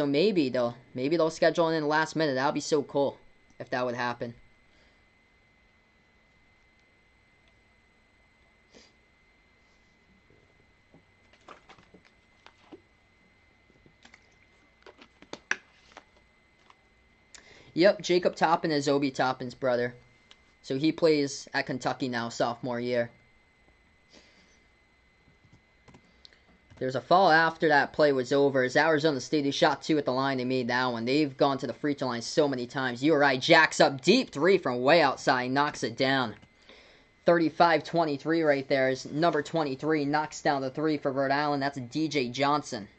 maybe they'll schedule it in the last minute. That would be so cool if that would happen. Yep, Jacob Toppin is Obi Toppin's brother. So he plays at Kentucky now, sophomore year. There's a foul after that play was over. As Arizona State, who shot 2 at the line, they made that one. They've gone to the free throw line so many times. URI jacks up deep 3 from way outside, knocks it down. 35-23 right there as number 23 knocks down the 3 for Rhode Island. That's DJ Johnson.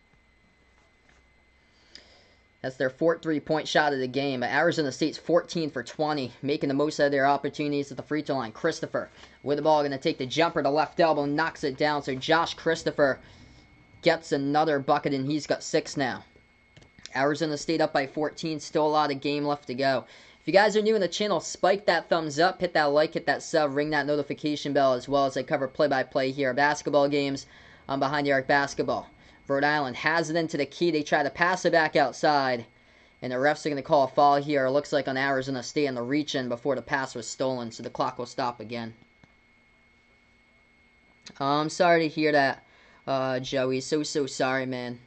That's their 4th three-point shot of the game. Arizona State's 14 for 20, making the most of their opportunities at the free throw line. Christopher with the ball, going to take the jumper to left elbow, knocks it down. So Josh Christopher gets another bucket, and he's got 6 now. Arizona State up by 14, still a lot of game left to go. If you guys are new in the channel, spike that thumbs up, hit that like, hit that sub, ring that notification bell, as well as I cover play-by-play here, basketball games on Behind the Arc Basketball. Rhode Island has it into the key. They try to pass it back outside, and the refs are going to call a foul here. It looks like on Arizona State on the reach-in before the pass was stolen, so the clock will stop again. I'm sorry to hear that, Joey. So sorry, man.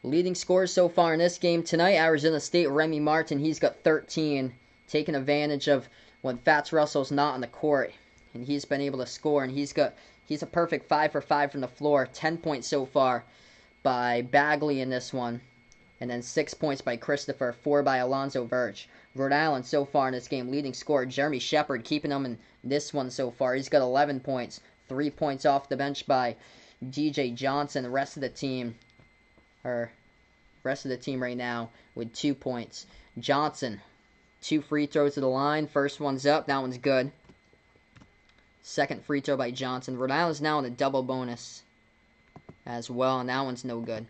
Leading scorers so far in this game tonight, Arizona State, Remy Martin, he's got 13, taking advantage of when Fats Russell's not on the court, and he's been able to score, and he's a perfect 5 for 5 from the floor. 10 points so far by Bagley in this one, and then 6 points by Christopher, 4 by Alonzo Verge. Rhode Island so far in this game, leading scorer Jeremy Shepard, keeping them in this one so far. He's got 11 points, 3 points off the bench by DJ Johnson. The rest of the team are Rest of the team right now with 2 points. Johnson, 2 free throws to the line. First one's up. That one's good. Second free throw by Johnson. Rhode Island's now in a double bonus as well, and that one's no good.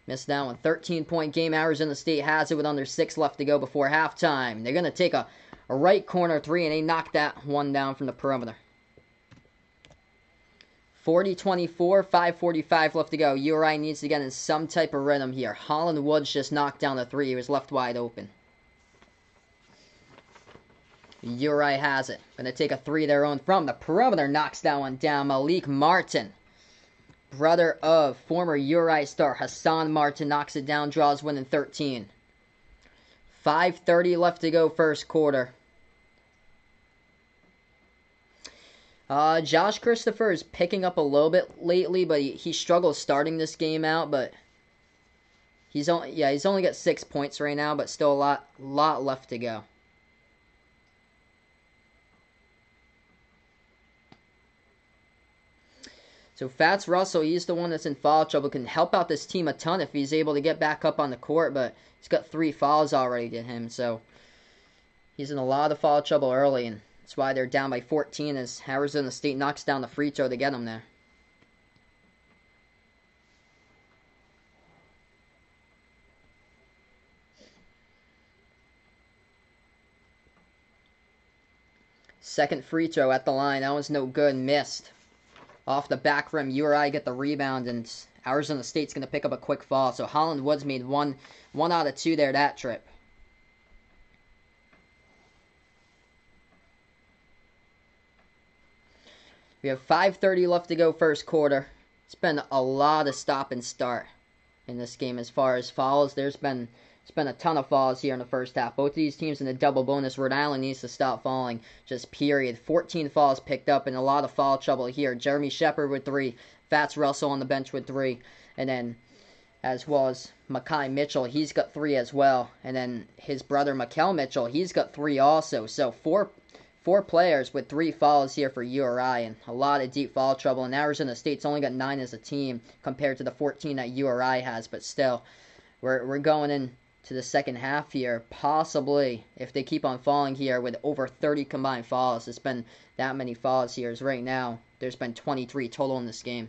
Missed that one. 13-point game. Arizona State has it with under 6 left to go before halftime. They're going to take a right corner 3, and they knock that one down from the perimeter. 40-24, 5:45 left to go. URI needs to get in some type of rhythm here. Holland Woods just knocked down the 3. He was left wide open. URI has it. Going to take a 3 their own from the perimeter. Knocks that one down. Malik Martin, brother of former URI star Hassan Martin, knocks it down. Draws winning 13. 5:30 left to go first quarter. Josh Christopher is picking up a little bit lately, but he struggles starting this game out. But he's only got 6 points right now, but still a lot left to go. So Fats Russell, he's the one that's in foul trouble. Can help out this team a ton if he's able to get back up on the court, but he's got 3 fouls already to him, so he's in a lot of foul trouble early, and that's why they're down by 14 as Arizona State knocks down the free throw to get him there. Second free throw at the line. That was no good. Missed. Off the back rim, URI get the rebound, and Arizona State's going to pick up a quick fall. So Holland Woods made one out of 2 there that trip. We have 5:30 left to go first quarter. It's been a lot of stop and start in this game as far as fouls. There's been a ton of fouls here in the first half. Both of these teams in the double bonus. Rhode Island needs to stop falling. Just period. 14 fouls picked up and a lot of foul trouble here. Jeremy Shepard with 3. Fats Russell on the bench with 3. And then as well as Makai Mitchell, he's got 3 as well. And then his brother Makel Mitchell, he's got 3 also. So four players with 3 fouls here for URI and a lot of deep foul trouble. And Arizona State's only got 9 as a team compared to the 14 that URI has. But still, we're going in to the second half here, possibly, if they keep on falling here with over 30 combined fouls. It's been that many fouls here. As right now, there's been 23 total in this game.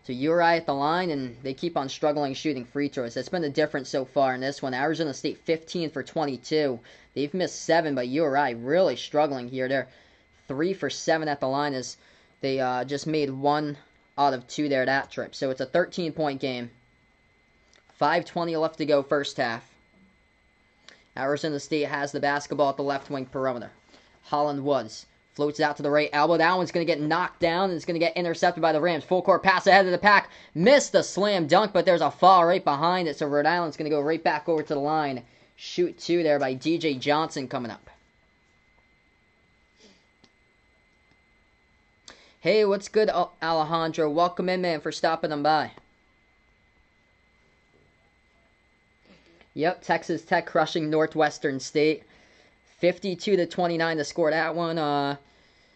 So URI at the line, and they keep on struggling shooting free throws. That's been the difference so far in this one. Arizona State 15 for 22. They've missed 7, but URI really struggling here. They're 3 for 7 at the line as they just made 1 out of 2 there that trip. So it's a 13-point game. 5:20 left to go first half. Arizona State has the basketball at the left wing perimeter. Holland Woods floats out to the right elbow. That one's going to get knocked down and it's going to get intercepted by the Rams. Full court pass ahead of the pack. Missed the slam dunk, but there's a foul right behind it. So Rhode Island's going to go right back over to the line. Shoot 2 there by DJ Johnson coming up. Hey, what's good, Alejandro? Welcome in, man, for stopping them by. Yep, Texas Tech crushing Northwestern State. 52-29 to score that one.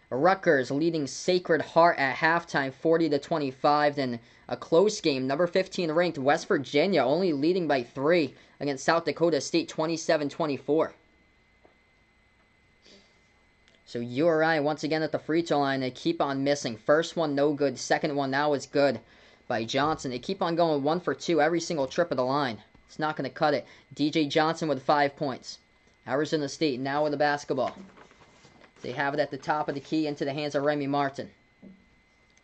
Rutgers leading Sacred Heart at halftime, 40-25. Then a close game. Number 15 ranked West Virginia only leading by 3 against South Dakota State, 27-24. So URI once again at the free throw line. They keep on missing. First one no good. Second one now is good by Johnson. They keep on going 1 for 2 every single trip of the line. It's not going to cut it. DJ Johnson with 5 points. Arizona State now with the basketball. They have it at the top of the key into the hands of Remy Martin.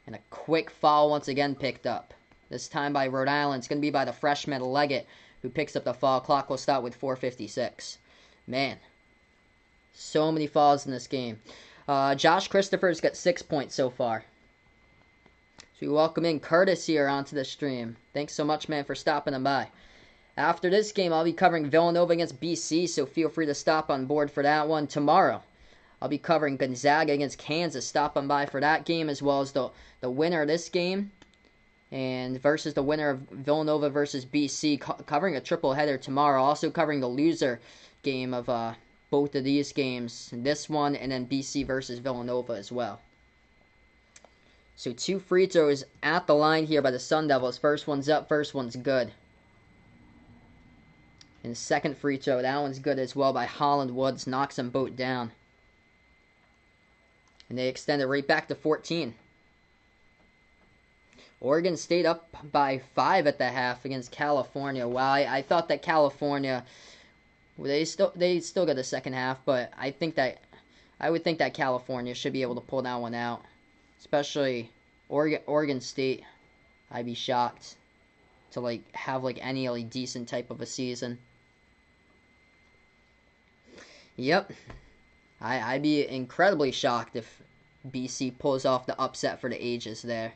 And a quick foul once again picked up. This time by Rhode Island. It's going to be by the freshman Leggett who picks up the foul. Clock will stop with 4:56. Man, so many fouls in this game. Josh Christopher's got 6 points so far. So we welcome in Curtis here onto the stream. Thanks so much, man, for stopping them by. After this game, I'll be covering Villanova against BC, so feel free to stop on board for that one. Tomorrow, I'll be covering Gonzaga against Kansas. Stop on by for that game, as well as the winner of this game and versus the winner of Villanova versus BC. Covering a triple header tomorrow. Also covering the loser game of both of these games. This one and then BC versus Villanova as well. So 2 free throws at the line here by the Sun Devils. First one's up, first one's good. And second free throw, that one's good as well by Holland Woods, knocks them both down. And they extend it right back to 14. Oregon State up by 5 at the half against California. Wow, I thought that California, they still got the second half, but I would think that California should be able to pull that one out. Especially Oregon State, I'd be shocked to have any decent type of a season. Yep, I'd be incredibly shocked if BC pulls off the upset for the ages there.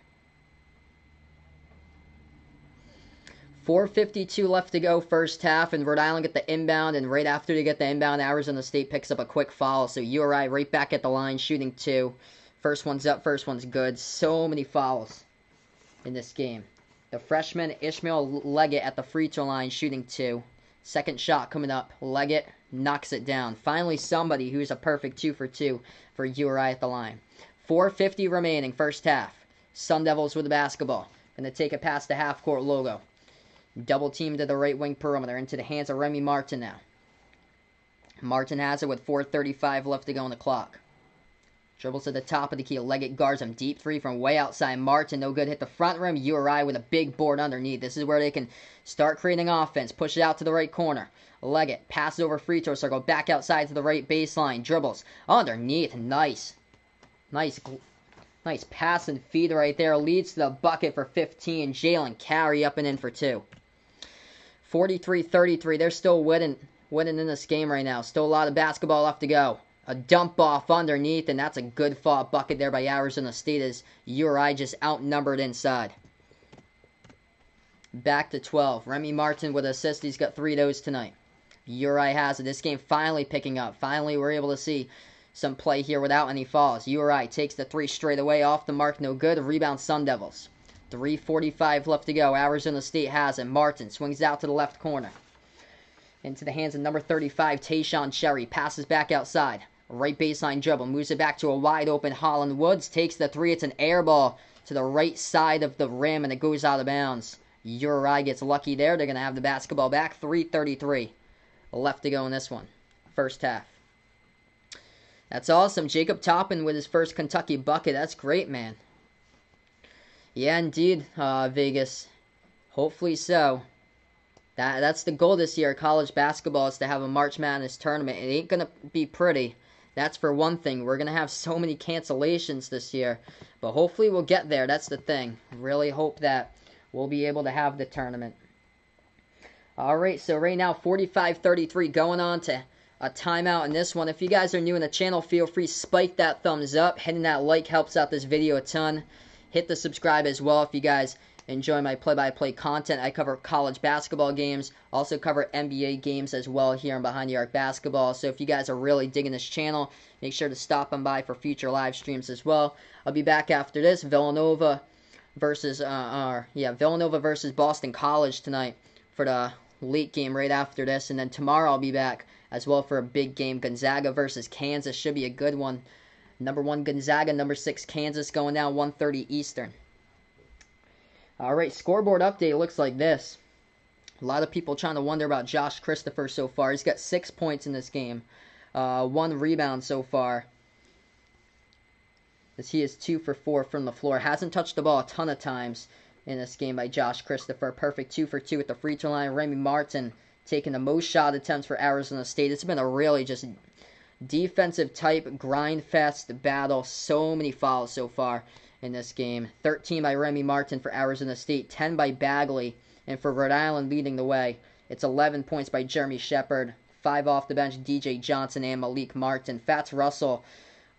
4:52 left to go first half, and Rhode Island get the inbound, and right after they get the inbound, Arizona State picks up a quick foul, so URI right back at the line shooting 2. First one's up, first one's good. So many fouls in this game. The freshman Ishmael Leggett at the free throw line shooting 2. Second shot coming up. Leggett knocks it down. Finally somebody who's a perfect 2 for 2 for URI at the line. 4:50 remaining first half. Sun Devils with the basketball. Going to take it past the half-court logo. Double team to the right wing perimeter into the hands of Remy Martin now. Martin has it with 4:35 left to go on the clock. Dribbles to the top of the key. Leggett guards him. Deep three from way outside. Martin, no good. Hit the front rim. URI with a big board underneath. This is where they can start creating offense. Push it out to the right corner. Leggett passes over free throw circle. Back outside to the right baseline. Dribbles underneath. Nice pass and feed right there. Leads to the bucket for 15. Jalen Carey up and in for 2. 43-33. They're still winning in this game right now. Still a lot of basketball left to go. A dump off underneath, and that's a good fought bucket there by Arizona State as URI just outnumbered inside. Back to 12. Remy Martin with an assist. He's got 3 of those tonight. URI has it. This game finally picking up. Finally, we're able to see some play here without any falls. URI takes the 3 straight away. Off the mark, no good. Rebound Sun Devils. 3:45 left to go. Arizona State has it. Martin swings out to the left corner. Into the hands of number 35, Tayshaun Cherry. Passes back outside. Right baseline dribble. Moves it back to a wide open Holland Woods. Takes the 3. It's an air ball to the right side of the rim, and it goes out of bounds. URI gets lucky there. They're going to have the basketball back. 3:33 left to go in this one. First half. That's awesome. Jacob Toppin with his first Kentucky bucket. That's great, man. Yeah, indeed, Vegas. Hopefully so. That's the goal this year. College basketball is to have a March Madness tournament. It ain't going to be pretty. That's for one thing. We're going to have so many cancellations this year. But hopefully we'll get there. That's the thing. Really hope that we'll be able to have the tournament. Alright, so right now 45-33 going on to a timeout in this one. If you guys are new in the channel, feel free to spike that thumbs up. Hitting that like helps out this video a ton. Hit the subscribe as well if you guys enjoy my play-by-play content. I cover college basketball games, also cover NBA games as well here on Behind the Arc Basketball. So if you guys are really digging this channel, make sure to stop on by for future live streams as well. I'll be back after this. Villanova versus Boston College tonight for the late game right after this. And then tomorrow I'll be back as well for a big game. Gonzaga versus Kansas should be a good one. Number 1 Gonzaga, number 6 Kansas going down 1:30 Eastern. Alright, scoreboard update looks like this. A lot of people trying to wonder about Josh Christopher so far. He's got 6 points in this game. 1 rebound so far. As he is 2 for 4 from the floor. Hasn't touched the ball a ton of times in this game by Josh Christopher. Perfect 2 for 2 at the free throw line. Remy Martin taking the most shot attempts for Arizona State. It's been a really just defensive type, grind fest battle. So many fouls so far in this game. 13 by Remy Martin for Arizona State, 10 by Bagley, and for Rhode Island leading the way, it's 11 points by Jeremy Shepard, 5 off the bench, DJ Johnson and Malik Martin. Fats Russell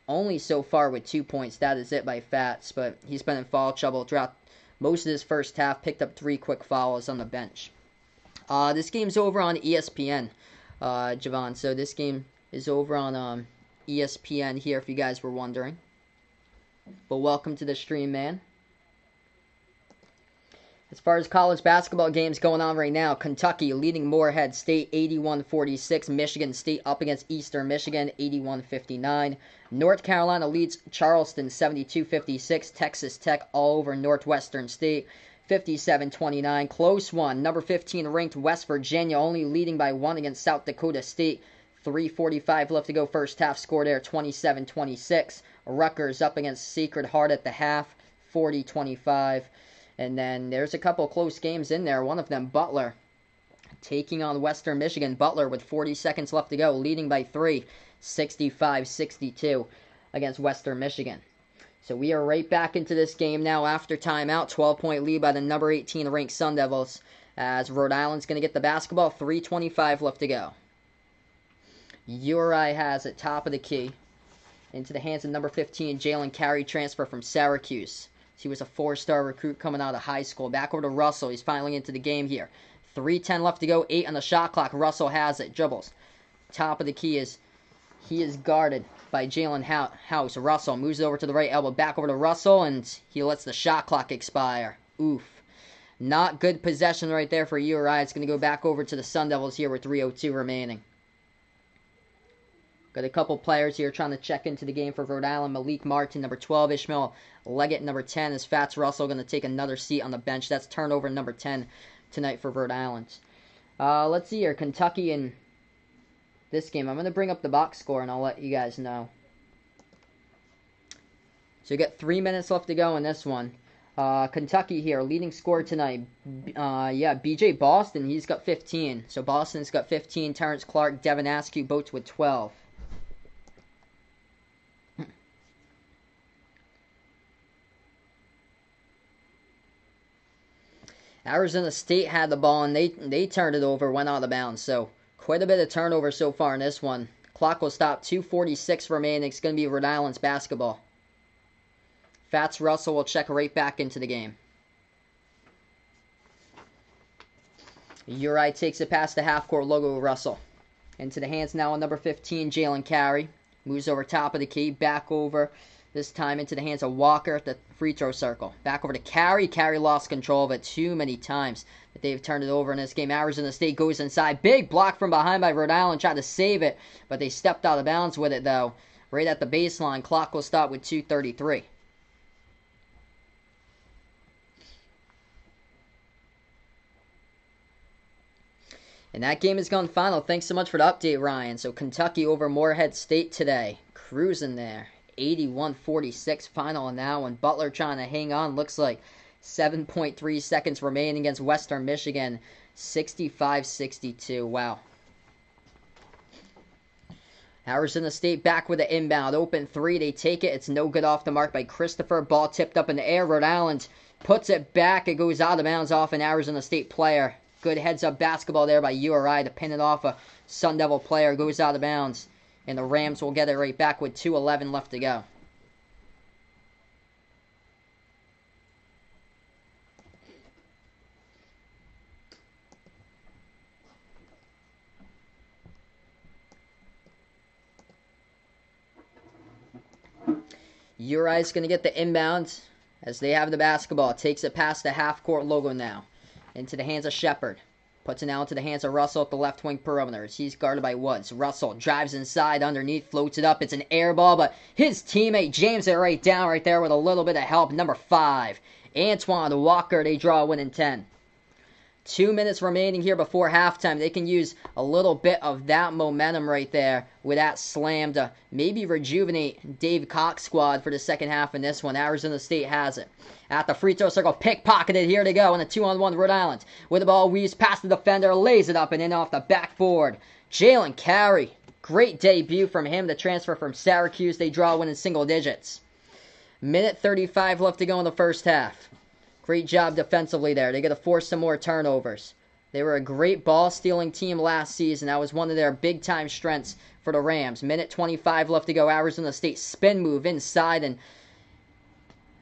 only so far with 2 points. That is it by Fats, but he's been in foul trouble throughout most of his first half, picked up 3 quick fouls on the bench. This game's over on ESPN, Javon, so this game is over on ESPN here if you guys were wondering. But welcome to the stream, man. As far as college basketball games going on right now, Kentucky leading Morehead State 81-46. Michigan State up against Eastern Michigan 81-59. North Carolina leads Charleston 72-56. Texas Tech all over Northwestern State 57-29. Close one. Number 15 ranked West Virginia only leading by 1 against South Dakota State. 3:45 left to go first half. Score there 27-26. Rutgers up against Sacred Heart at the half. 40-25. And then there's a couple close games in there. One of them, Butler, taking on Western Michigan. Butler with 40 seconds left to go, leading by 3, 65-62 against Western Michigan. So we are right back into this game now after timeout. 12-point lead by the number 18 ranked Sun Devils as Rhode Island's going to get the basketball. 3:25 left to go. URI has it, top of the key, into the hands of number 15, Jalen Carey, transfer from Syracuse. He was a 4-star recruit coming out of high school. Back over to Russell. He's finally into the game here. 3:10 left to go. 8 on the shot clock. Russell has it. Dribbles. Top of the key is he is guarded by Jalen House. Russell moves over to the right elbow. Back over to Russell, and he lets the shot clock expire. Oof. Not good possession right there for URI. It's going to go back over to the Sun Devils here with 3:02 remaining. Got a couple players here trying to check into the game for Rhode Island. Malik Martin, number 12. Ishmael Leggett, number 10. Is Fats Russell going to take another seat on the bench? That's turnover number 10 tonight for Rhode Island. Let's see here. Kentucky in this game. I'm going to bring up the box score, and I'll let you guys know. So you got 3 minutes left to go in this one. Kentucky here, leading scorer tonight. BJ Boston, he's got 15. So Boston's got 15. Terrence Clark, Devin Askew, both with 12. Arizona State had the ball, and they turned it over, went out of bounds. So quite a bit of turnover so far in this one. Clock will stop, 2:46 remaining. It's going to be Rhode Island's basketball. Fats Russell will check right back into the game. URI takes it past the half-court logo, Russell. Into the hands now on number 15, Jalen Carey. Moves over top of the key, back over, this time into the hands of Walker at the free throw circle. Back over to Carey. Carey lost control of it too many times that they've turned it over in this game. Arizona State goes inside. Big block from behind by Rhode Island. Tried to save it, but they stepped out of bounds with it, though. Right at the baseline. Clock will stop with 2:33. And that game has gone final. Thanks so much for the update, Ryan. So Kentucky over Morehead State today. Cruising there. 81-46 final on that one. Butler trying to hang on. Looks like 7.3 seconds remaining against Western Michigan. 65-62. Wow. Arizona State back with the inbound. Open three. They take it. It's no good off the mark by Christopher. Ball tipped up in the air. Rhode Island puts it back. It goes out of bounds off an Arizona State player. Good heads-up basketball there by URI to pin it off a Sun Devil player. Goes out of bounds. And the Rams will get it right back with 2:11 left to go. URI is going to get the inbound as they have the basketball. Takes it past the half-court logo now. Into the hands of Shepard. Puts it now into the hands of Russell at the left wing perimeter. He's guarded by Woods. Russell drives inside underneath, floats it up. It's an air ball, but his teammate jams it right down right there with a little bit of help. Number 5, Antoine Walker. They draw a winning 10. 2 minutes remaining here before halftime. They can use a little bit of that momentum right there with that slam to maybe rejuvenate Dave Cox squad for the second half in this one. Arizona State has it. At the free throw circle, pickpocketed here to go. And a 2-on-1 Rhode Island. With the ball, weaves past the defender, lays it up and in off the backboard. Jalen Carey. Great debut from him. The transfer from Syracuse. They draw a win in single digits. Minute 35 left to go in the first half. Great job defensively there. They got to force some more turnovers. They were a great ball-stealing team last season. That was one of their big-time strengths for the Rams. Minute 25 left to go. Arizona State spin move inside, and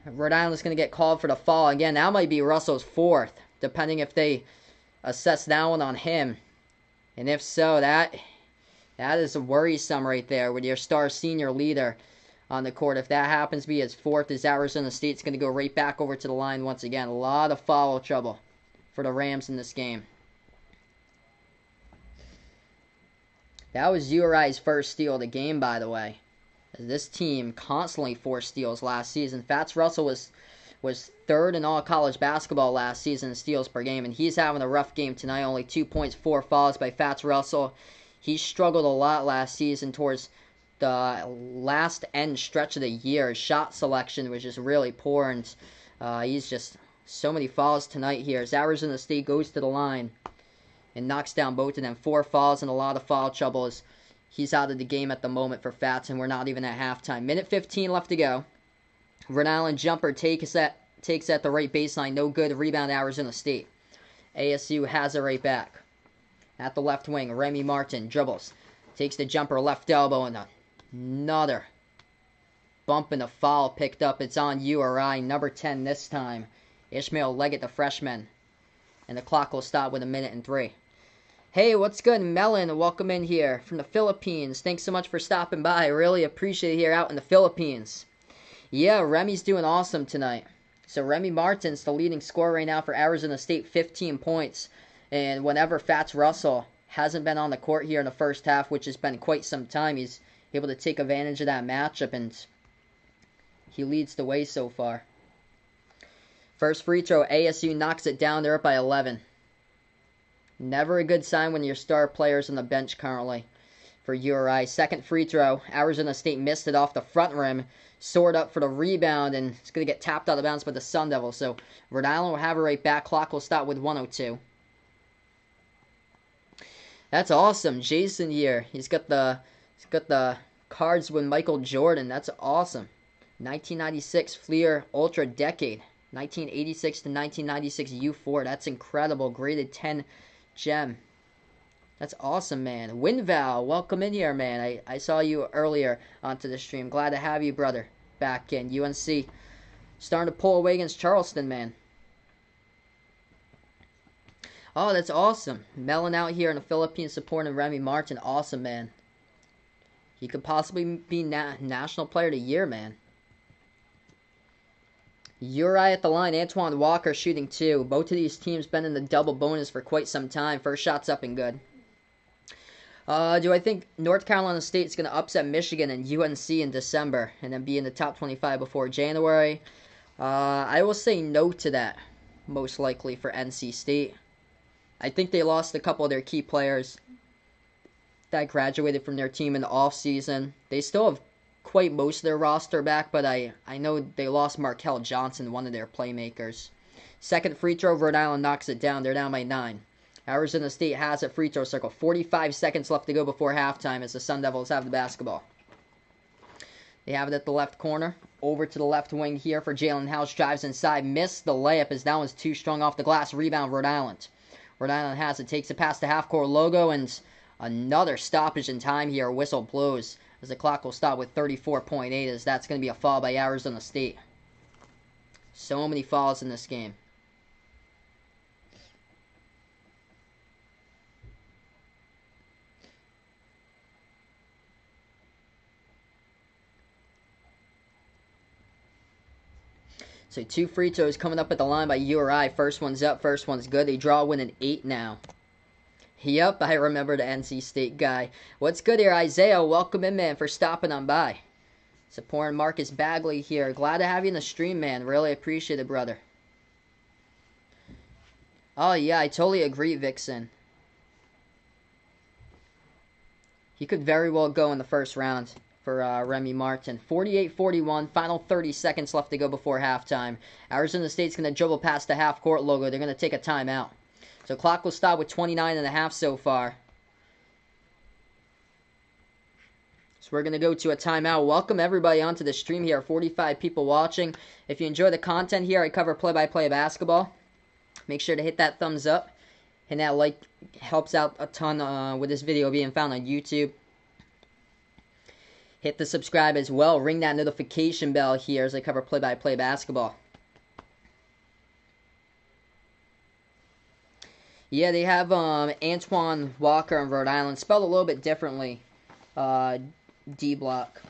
Rhode Island is going to get called for the foul. Again, that might be Russell's 4th, depending if they assess that one on him. And if so, that is worrisome right there with your star senior leader on the court. If that happens to be his 4th, as Arizona State's going to go right back over to the line once again. A lot of foul trouble for the Rams in this game. That was URI's first steal of the game, by the way. This team constantly forced steals last season. Fats Russell was third in all college basketball last season in steals per game, and he's having a rough game tonight. Only 2 points, 4 fouls by Fats Russell. He struggled a lot last season towards the last end stretch of the year. His shot selection was just really poor, and he's just so many fouls tonight here. As Arizona State goes to the line and knocks down both of them. 4 fouls and a lot of foul trouble. He's out of the game at the moment for Fats, and we're not even at halftime. Minute 15 left to go. Rhode Island jumper takes at the right baseline. No good. Rebound Arizona State. ASU has it right back. At the left wing, Remy Martin dribbles. Takes the jumper, left elbow, and another bump and a foul picked up. It's on URI, number 10 this time. Ishmael Leggett, the freshman. And the clock will stop with 1:03. Hey, what's good, Melon? Welcome in here from the Philippines. Thanks so much for stopping by. I really appreciate it here out in the Philippines. Yeah, Remy's doing awesome tonight. So Remy Martin's the leading scorer right now for Arizona State, 15 points. And whenever Fats Russell hasn't been on the court here in the first half, which has been quite some time, he's able to take advantage of that matchup, and he leads the way so far. First free throw, ASU knocks it down. They're up by 11. Never a good sign when your star player's on the bench currently for URI. Second free throw, Arizona State missed it off the front rim. Soared up for the rebound, and it's going to get tapped out of bounds by the Sun Devils. So Rhode Island will have it right back. Clock will stop with 1:02. That's awesome. Jason here. He's got the cards with Michael Jordan. That's awesome. 1996 Fleer Ultra Decade. 1986 to 1996 U4. That's incredible. Graded 10 gem. That's awesome, man. Winval, welcome in here, man. I saw you earlier onto the stream. Glad to have you, brother, back in. UNC starting to pull away against Charleston, man. Oh, that's awesome. Melon out here in the Philippines supporting Remy Martin. Awesome, man. He could possibly be National Player of the Year, man. URI at the line. Antoine Walker shooting 2. Both of these teams been in the double bonus for quite some time. First shot's up and good. Do I think North Carolina State's going to upset Michigan and UNC in December and then be in the top 25 before January? I will say no to that, most likely for NC State. I think they lost a couple of their key players that graduated from their team in the offseason. They still have quite most of their roster back, but I know they lost Markel Johnson, one of their playmakers. Second free throw, Rhode Island knocks it down. They're down by 9. Arizona State has a free throw circle. 45 seconds left to go before halftime as the Sun Devils have the basketball. They have it at the left corner. Over to the left wing here for Jalen House. Drives inside. Missed the layup as that one's too strong off the glass. Rebound, Rhode Island. Rhode Island has it. Takes it past the half-court logo, and another stoppage in time here. Whistle blows as the clock will stop with 34.8 as that's going to be a foul by Arizona State. So many fouls in this game. So 2 free throws coming up at the line by URI. First one's up, first one's good. They draw a win in 8 now. Yep, I remember the NC State guy. What's good here, Isaiah? Welcome in, man, for stopping on by. Supporting Marcus Bagley here. Glad to have you in the stream, man. Really appreciate it, brother. Oh, yeah, I totally agree, Vixen. He could very well go in the first round for Remy Martin. 48-41, final 30 seconds left to go before halftime. Arizona State's going to dribble past the half-court logo. They're going to take a timeout. So clock will stop with 29.5 so far. So we're going to go to a timeout. Welcome everybody onto the stream here. 45 people watching. If you enjoy the content here, I cover play-by-play basketball. Make sure to hit that thumbs up. And that like helps out a ton with this video being found on YouTube. Hit the subscribe as well. Ring that notification bell here as I cover play-by-play basketball. Yeah, they have Antoine Walker in Rhode Island. Spelled a little bit differently. D-block.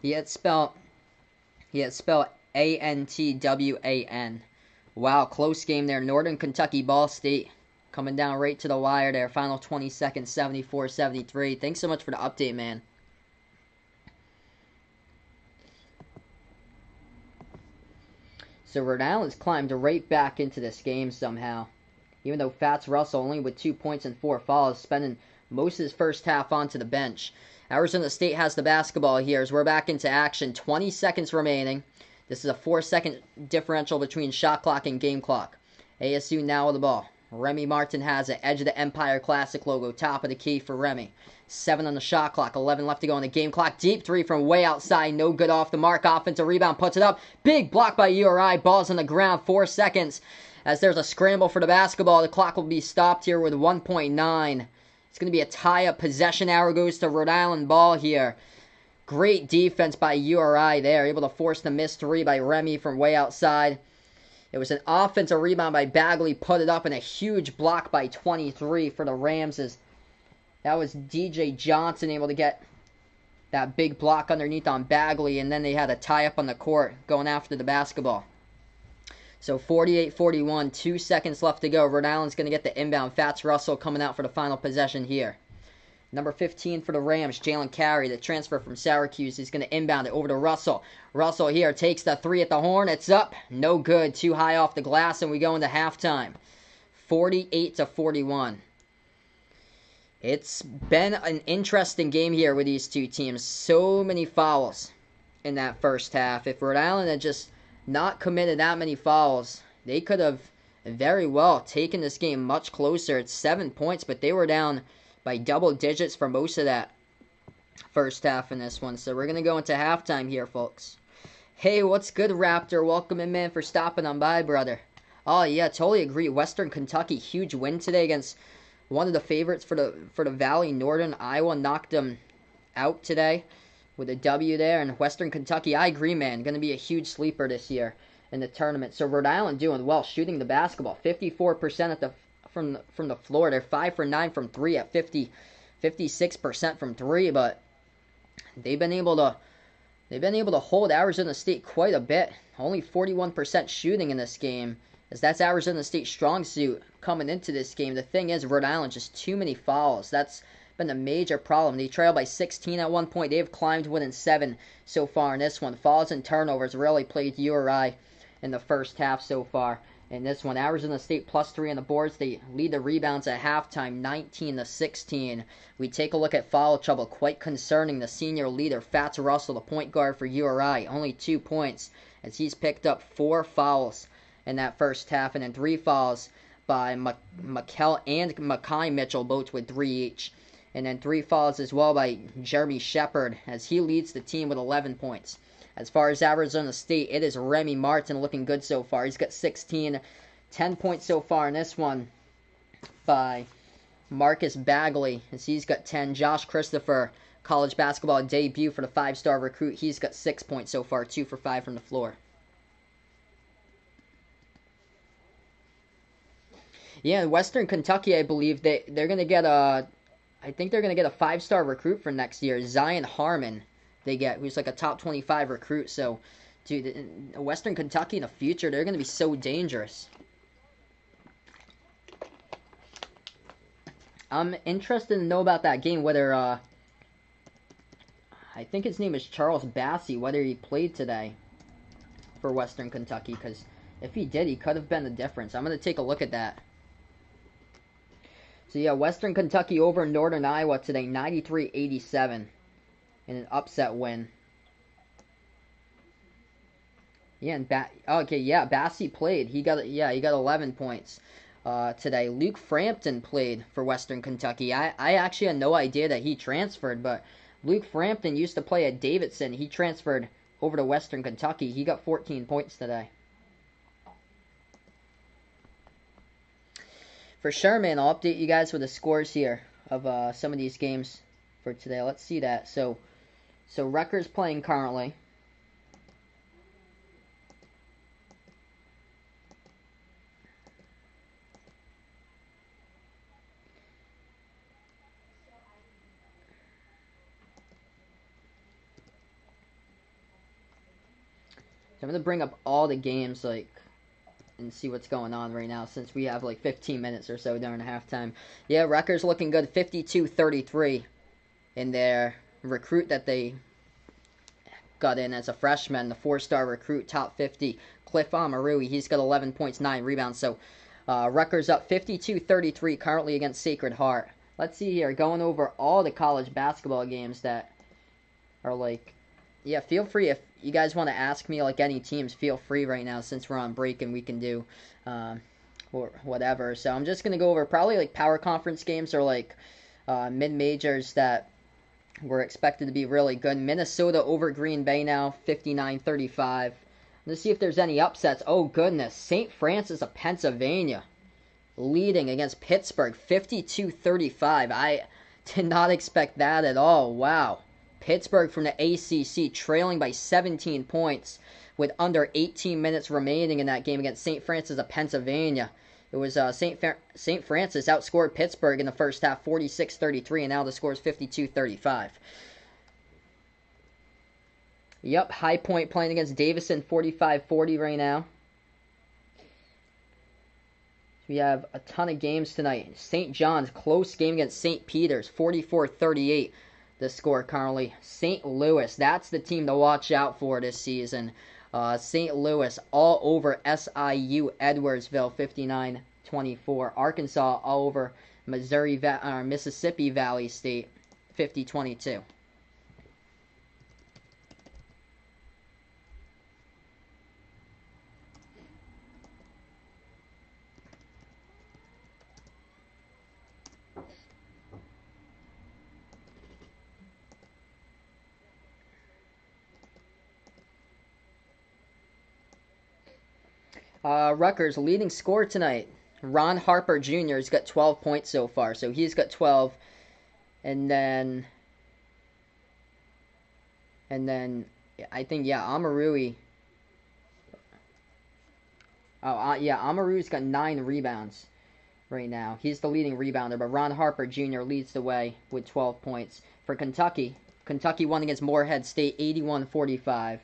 Yeah, it's spelled A-N-T-W-A-N. Wow, close game there. Northern Kentucky, Ball State. Coming down right to the wire there. Final 20 seconds, 74-73. Thanks so much for the update, man. So Rhode Island's climbed right back into this game somehow. Even though Fats Russell, only with 2 points and 4 fouls, spending most of his first half onto the bench. Arizona State has the basketball here as we're back into action. 20 seconds remaining. This is a 4-second differential between shot clock and game clock. ASU now with the ball. Remy Martin has it. Edge of the Empire Classic logo. Top of the key for Remy. 7 on the shot clock. 11 left to go on the game clock. Deep 3 from way outside. No good off the mark. Offensive rebound. Puts it up. Big block by URI. Ball's on the ground. 4 seconds. As there's a scramble for the basketball. The clock will be stopped here with 1.9. It's going to be a tie-up possession. Arrow goes to Rhode Island ball here. Great defense by URI there. Able to force the missed 3 by Remy from way outside. It was an offensive rebound by Bagley. Put it up, and a huge block by 23 for the Rams. That was DJ Johnson able to get that big block underneath on Bagley. And then they had a tie-up on the court going after the basketball. So 48-41, 2 seconds left to go. Rhode Island's going to get the inbound. Fats Russell coming out for the final possession here. Number 15 for the Rams, Jalen Carey, the transfer from Syracuse. He's going to inbound it over to Russell. Russell here takes the 3 at the horn. It's up. No good. Too high off the glass, and we go into halftime. 48-41. It's been an interesting game here with these two teams. So many fouls in that first half. If Rhode Island had just not committed that many fouls, they could have very well taken this game much closer. It's 7 points, but they were down by double digits for most of that first half in this one. So we're going to go into halftime here, folks. Hey, what's good, Raptor? Welcome in, man, for stopping on by, brother. Oh, yeah, totally agree. Western Kentucky, huge win today against one of the favorites for the Valley, Northern Iowa. Knocked them out today with a W there. And Western Kentucky, I agree, man, going to be a huge sleeper this year in the tournament. So Rhode Island doing well, shooting the basketball. 54% at the from the floor. They're 5 for 9 from 3 at 56% from 3, but they've been able to hold Arizona State quite a bit. Only 41% shooting in this game, as that's Arizona State's strong suit coming into this game. The thing is, Rhode Island, just too many fouls. That's been a major problem. They trail by 16 at one point. They've climbed within 7 so far in this one. Fouls and turnovers really played URI in the first half so far. In this one, Arizona State +3 on the boards. They lead the rebounds at halftime, 19-16. We take a look at foul trouble. Quite concerning. The senior leader, Fats Russell, the point guard for URI, only 2 points, as he's picked up 4 fouls in that first half, and then 3 fouls by McKell and Makai Mitchell, both with 3 each. And then 3 fouls as well by Jeremy Shepard, as he leads the team with 11 points. As far as Arizona State, it is Remy Martin looking good so far. He's got 16, 10 points so far in this one by Marcus Bagley, as he's got 10. Josh Christopher, college basketball debut for the 5-star recruit. He's got 6 points so far, 2 for 5 from the floor. Yeah, Western Kentucky, I believe they're going to get I think they're going to get a 5-star recruit for next year, Zion Harmon. Who's like a top 25 recruit. So, dude, Western Kentucky in the future, they're going to be so dangerous. I'm interested to know about that game, whether, I think his name is Charles Bassey, whether he played today for Western Kentucky, because if he did, he could have been the difference. I'm going to take a look at that. So, yeah, Western Kentucky over Northern Iowa today, 93-87. In an upset win. Yeah, and Bassey played. He got 11 points today. Luke Frampton played for Western Kentucky. I actually had no idea that he transferred, but Luke Frampton used to play at Davidson. He transferred over to Western Kentucky. He got 14 points today. For sure, man, I'll update you guys with the scores here of some of these games for today. Let's see that. So Rutgers playing currently. So I'm going to bring up all the games, and see what's going on right now, since we have 15 minutes or so during halftime. Yeah, Rutgers looking good, 52-33 in their recruit that they got in as a freshman, the 4-star recruit, top 50. Cliff Omarui, he's got 11 points, 9 rebounds. So Rutgers up 52-33 currently against Sacred Heart. Let's see here, going over all the college basketball games that are like, yeah, feel free if you guys want to ask me like any teams, feel free right now since we're on break and we can do or whatever. So I'm just going to go over probably like power conference games or like mid-majors that were expected to be really good. Minnesota over Green Bay now, 59-35. Let's see if there's any upsets. Oh, goodness. St. Francis of Pennsylvania leading against Pittsburgh, 52-35. I did not expect that at all. Wow. Pittsburgh from the ACC trailing by 17 points with under 18 minutes remaining in that game against St. Francis of Pennsylvania. It was St. Francis outscored Pittsburgh in the first half 46-33, and now the score is 52-35. Yep, High Point playing against Davison 45-40 right now. We have a ton of games tonight. St. John's, close game against St. Peter's, 44-38. The score currently. St. Louis, that's the team to watch out for this season. St. Louis all over SIU Edwardsville, 59-24. Arkansas all over Mississippi Valley State, 50-22. Rutgers leading scorer tonight. Ron Harper Jr. has got 12 points so far, so he's got 12. And then I think, yeah, Omarui. Amaru's got 9 rebounds right now. He's the leading rebounder, but Ron Harper Jr. leads the way with 12 points. For Kentucky, Kentucky won against Morehead State 81-45.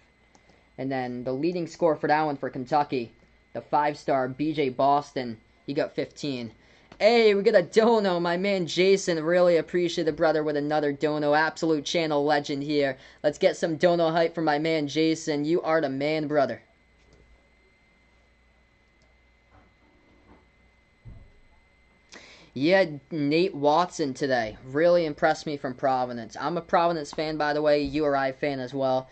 And then the leading scorer for that one for Kentucky, the 5-star BJ Boston, he got 15. Hey, we got a dono. My man Jason, really appreciate the brother with another dono. Absolute channel legend here. Let's get some dono hype from my man Jason. You are the man, brother. Yeah, Nate Watson today. Really impressed me from Providence. I'm a Providence fan, by the way. URI fan as well.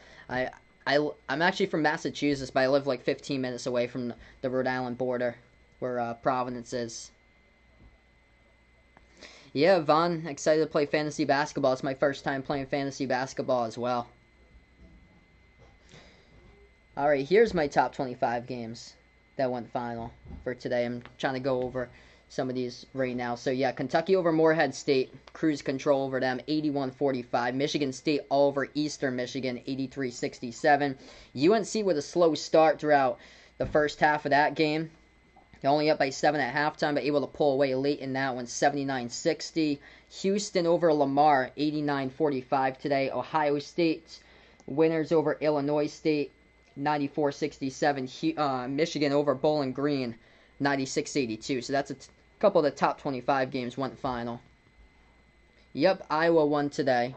I'm actually from Massachusetts, but I live like 15 minutes away from the Rhode Island border, where Providence is. Yeah, Vaughn, excited to play fantasy basketball. It's my first time playing fantasy basketball as well. Alright, here's my top 25 games that went final for today. I'm trying to go over some of these right now. So yeah, Kentucky over Morehead State, cruise control over them, 81-45. Michigan State all over Eastern Michigan, 83-67. UNC with a slow start throughout the first half of that game. They're only up by 7 at halftime, but able to pull away late in that one, 79-60. Houston over Lamar, 89-45 today. Ohio State winners over Illinois State, 94-67. Michigan over Bowling Green, 96-82. So that's a couple of the top 25 games went final. Yep, Iowa won today.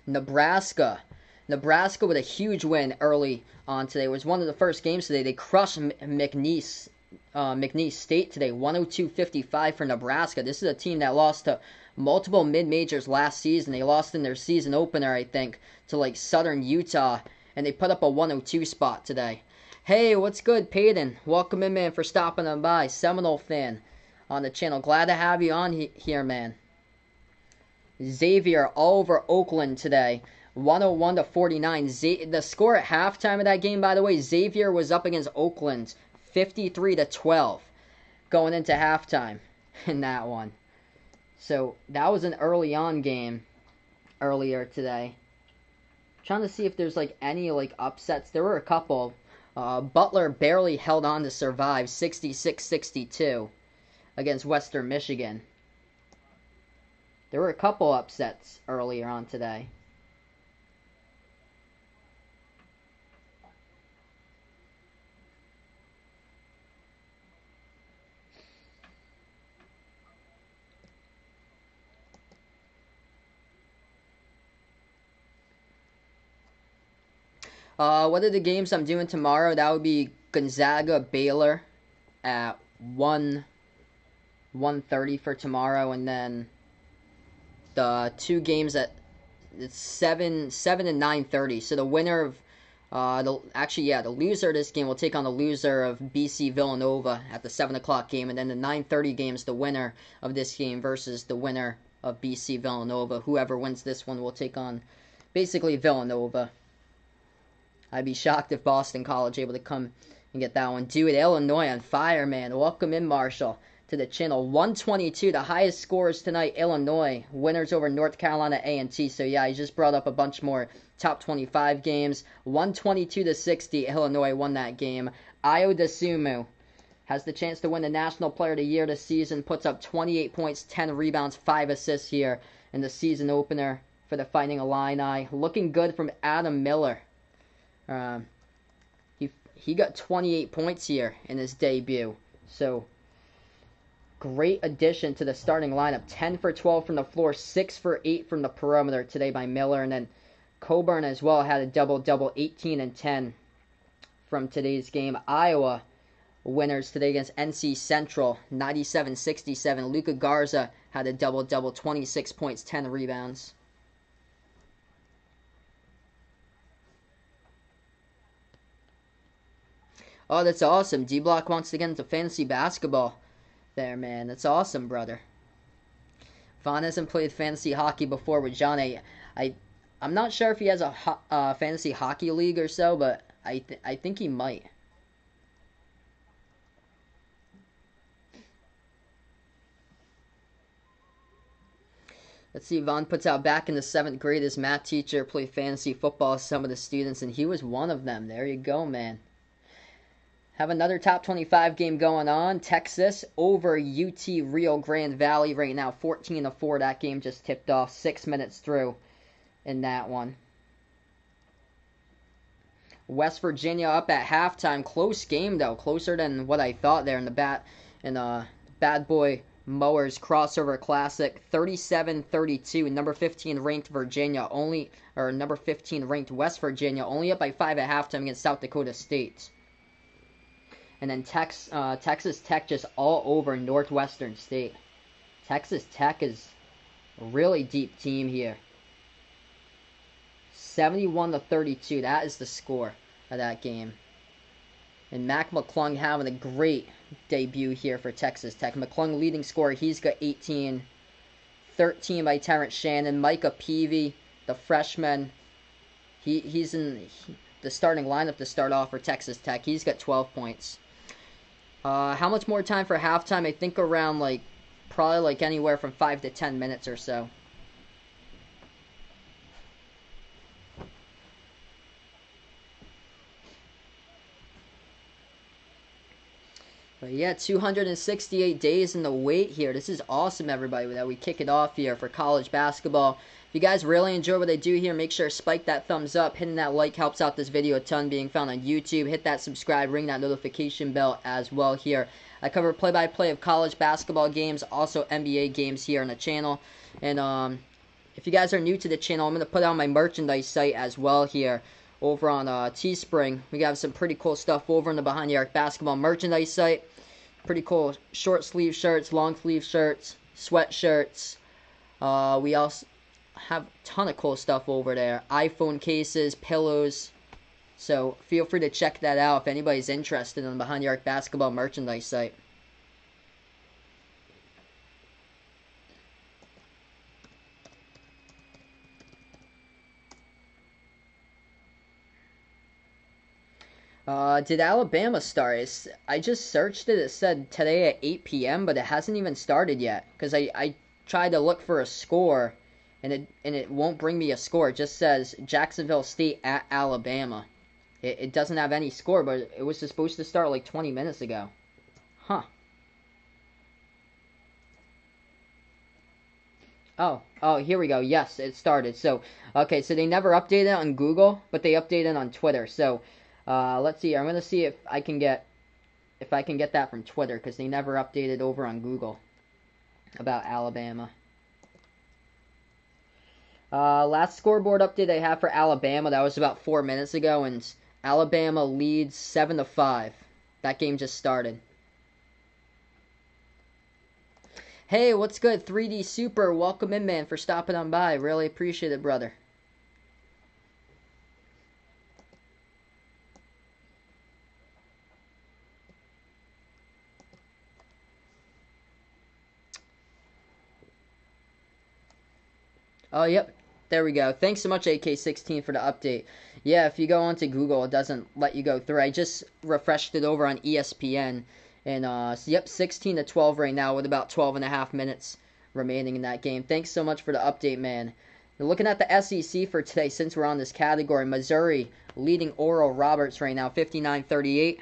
Nebraska with a huge win early on today. It was one of the first games today. They crushed McNeese State today, 102-55 for Nebraska. This is a team that lost to multiple mid-majors last season. They lost in their season opener, I think, to like Southern Utah, and they put up a 102 spot today. Hey, what's good, Peyton? Welcome in, man, for stopping on by. Seminole fan on the channel. Glad to have you on here, man. Xavier all over Oakland today, 101-49. The score at halftime of that game, by the way, Xavier was up against Oakland, 53-12, going into halftime in that one. So that was an early on game earlier today. Trying to see if there's like any like upsets. There were a couple. Butler barely held on to survive, 66-62 against Western Michigan. There were a couple upsets earlier on today. What are the games I'm doing tomorrow? That would be Gonzaga, Baylor at 1:30 for tomorrow, and then the two games at it's 7 and 9:30. So the winner of the loser of this game will take on the loser of BC Villanova at the 7 o'clock game, and then the 9:30 game is the winner of this game versus the winner of BC Villanova. Whoever wins this one will take on basically Villanova. I'd be shocked if Boston College able to come and get that one. Dude, Illinois on fire, man. Welcome in, Marshall, to the channel. 122, the highest scores tonight. Illinois winners over North Carolina A&T. So yeah, he just brought up a bunch more top 25 games. 122-60, Illinois won that game. Ayo Dosunmu has the chance to win the National Player of the Year this season. Puts up 28 points, 10 rebounds, 5 assists here in the season opener for the Fighting Illini. Looking good from Adam Miller. He got 28 points here in his debut. So great addition to the starting lineup. 10 for 12 from the floor, 6 for 8 from the perimeter today by Miller. And then Coburn as well had a double-double, 18 and 10 from today's game. Iowa winners today against NC Central, 97-67. Luka Garza had a double-double, 26 points, 10 rebounds. Oh, that's awesome. D-Block wants to get into fantasy basketball there, man. That's awesome, brother. Vaughn hasn't played fantasy hockey before with John. I'm not sure if he has a fantasy hockey league or so, but I think he might. Let's see, Vaughn puts out back in the 7th grade. His math teacher played fantasy football with some of the students, and he was one of them. There you go, man. Have another top 25 game going on. Texas over UT Rio Grande Valley right now, 14-4. That game just tipped off 6 minutes through in that one. West Virginia up at halftime. Close game, though. Closer than what I thought there in the Bad Boy Mowers Crossover Classic. 37-32. Number 15 ranked number 15 ranked West Virginia only up by 5 at halftime against South Dakota State. And then Texas Tech just all over Northwestern State. Texas Tech is a really deep team here. 71-32. That is the score of that game. And Mac McClung having a great debut here for Texas Tech. McClung leading scorer. He's got 18. 13 by Terrence Shannon. Micah Peavy, the freshman. He's in the starting lineup to start off for Texas Tech. He's got 12 points. How much more time for halftime? I think around probably anywhere from 5 to 10 minutes or so. But yeah, 268 days in the wait here. This is awesome, everybody, that we kick it off here for college basketball. If you guys really enjoy what I do here, make sure to spike that thumbs up. Hitting that like helps out this video a ton, being found on YouTube. Hit that subscribe, ring that notification bell as well here. I cover play-by-play of college basketball games, also NBA games here on the channel. And if you guys are new to the channel, I'm going to put on my merchandise site as well here over on Teespring. We got some pretty cool stuff over on the Behind the Arc basketball merchandise site. Pretty cool short sleeve shirts, long sleeve shirts, sweatshirts. We also have a ton of cool stuff over there. iPhone cases, pillows. So feel free to check that out if anybody's interested in the Behind the Arc basketball merchandise site. Did Alabama start? I just searched it. It said today at 8 p.m., but it hasn't even started yet. Because I tried to look for a score, and it won't bring me a score. It just says Jacksonville State at Alabama. It doesn't have any score, but it was supposed to start like 20 minutes ago. Huh. Oh, here we go. Yes, it started. So, okay, so they never updated it on Google, but they updated it on Twitter. So, let's see. I'm gonna see if I can get that from Twitter, because they never updated over on Google about Alabama. Last scoreboard update I have for Alabama, that was about 4 minutes ago, and Alabama leads 7-5. That game just started. Hey, what's good? 3D Super, welcome in, man, for stopping on by. Really appreciate it, brother. Oh, yep. There we go. Thanks so much, AK16, for the update. Yeah, if you go onto Google, it doesn't let you go through. I just refreshed it over on ESPN. And, so, yep, 16-12 right now with about 12.5 minutes remaining in that game. Thanks so much for the update, man. You're looking at the SEC for today, since we're on this category. Missouri leading Oral Roberts right now, 59-38.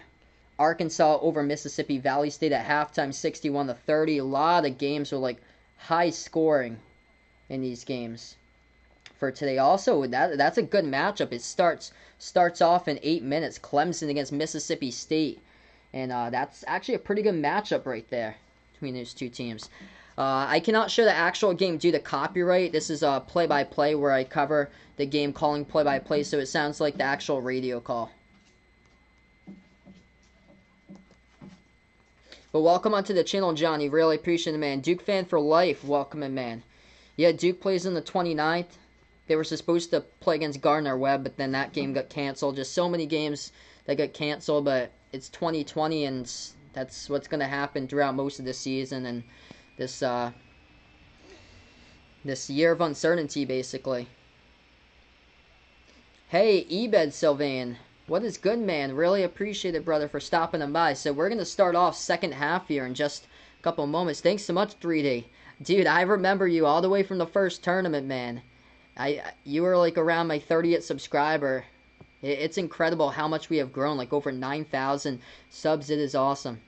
Arkansas over Mississippi Valley State at halftime, 61-30. A lot of games were, like, high scoring in these games for today. Also, that's a good matchup. It starts off in 8 minutes. Clemson against Mississippi State, and that's actually a pretty good matchup right there between those two teams. I cannot show the actual game due to copyright. This is a play-by-play where I cover the game calling play-by-play, so it sounds like the actual radio call. But welcome onto the channel, Johnny. Really appreciate it, man. Duke fan for life. Welcome in, man. Yeah, Duke plays on the 29th. They were supposed to play against Gardner-Webb, but then that game got canceled. Just so many games that got canceled, but it's 2020, and that's what's going to happen throughout most of the season, and this year of uncertainty, basically. Hey, Ebed Sylvain. What is good, man? Really appreciate it, brother, for stopping them by. So we're going to start off second half here in just a couple moments. Thanks so much, 3D. Dude, I remember you all the way from the first tournament, man. You were like around my 30th subscriber. It's incredible how much we have grown, like over 9,000 subs. It is awesome.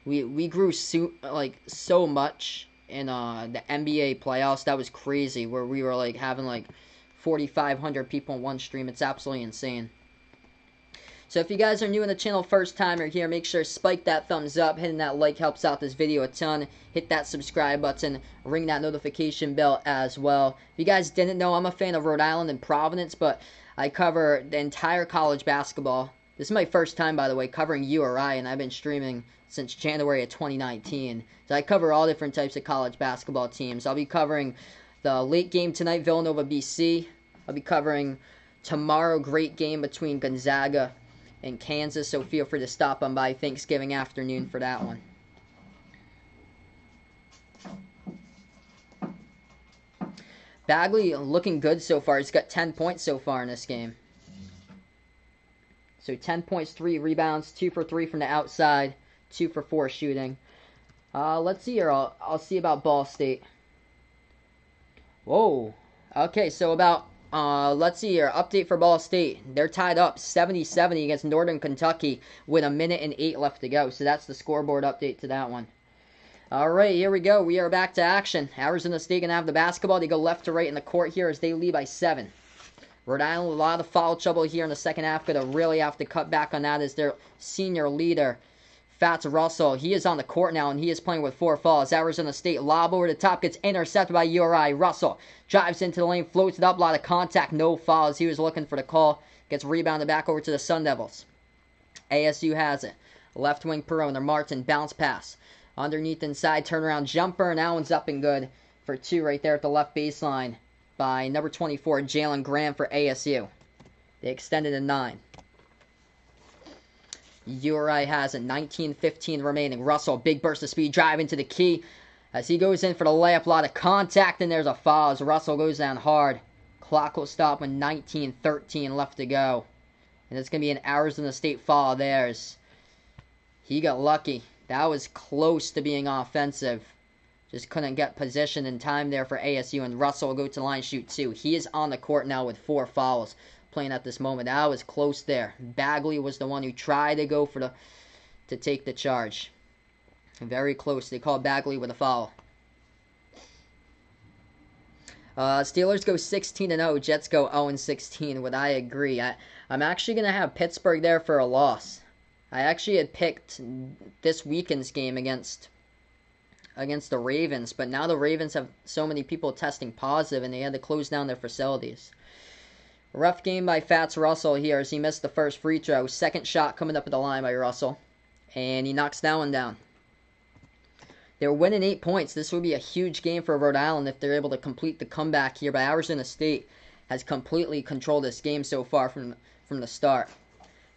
We grew so much in the NBA playoffs. That was crazy, where we were like having like 4,500 people in one stream. It's absolutely insane. So if you guys are new in the channel, first time or here, make sure to spike that thumbs up. Hitting that like helps out this video a ton. Hit that subscribe button. Ring that notification bell as well. If you guys didn't know, I'm a fan of Rhode Island and Providence, but I cover the entire college basketball. This is my first time, by the way, covering URI, and I've been streaming since January of 2019. So I cover all different types of college basketball teams. I'll be covering the late game tonight, Villanova, BC. I'll be covering tomorrow, great game between Gonzaga in Kansas, so feel free to stop on by Thanksgiving afternoon for that one. Bagley looking good so far. He's got 10 points so far in this game. So 10 points, 3 rebounds, 2 for 3 from the outside, 2 for 4 shooting. Let's see here. I'll see about Ball State. Whoa. Okay, so about let's see here. Update for Ball State. They're tied up 70-70 against Northern Kentucky with 1:08 left to go. So that's the scoreboard update to that one. All right, here we go. We are back to action. Arizona State going to have the basketball. They go left to right in the court here as they lead by 7. Rhode Island, a lot of foul trouble here in the second half. Going to really have to cut back on that as their senior leader, Fats Russell. He is on the court now, and he is playing with 4 fouls. Arizona State lob over the top, gets intercepted by URI. Russell drives into the lane, floats it up, a lot of contact, no fouls. He was looking for the call. Gets rebounded back over to the Sun Devils. ASU has it. Left wing perimeter, Martin, bounce pass. Underneath inside, turnaround jumper, and that one's up and good for 2 right there at the left baseline by number 24, Jalen Graham for ASU. They extended to 9. URI has it. 19-15 remaining. Russell, big burst of speed, drive into the key. As he goes in for the layup, a lot of contact, and there's a foul as Russell goes down hard. Clock will stop with 19-13 left to go. And it's going to be an Arizona State foul there. He got lucky. That was close to being offensive. Just couldn't get position in time there for ASU, and Russell will go to the line, shoot 2. He is on the court now with 4 fouls playing at this moment. That was close there. Bagley was the one who tried to go for to take the charge. Very close. They called Bagley with a foul. Steelers go 16-0. Jets go 0-16. Would I agree? I'm actually going to have Pittsburgh there for a loss. I actually had picked this weekend's game against against the Ravens, but now the Ravens have so many people testing positive, and they had to close down their facilities. Rough game by Fats Russell here as he missed the first free throw. Second shot coming up at the line by Russell, and he knocks that one down. They're winning 8 points. This would be a huge game for Rhode Island if they're able to complete the comeback here, but Arizona State has completely controlled this game so far from the start.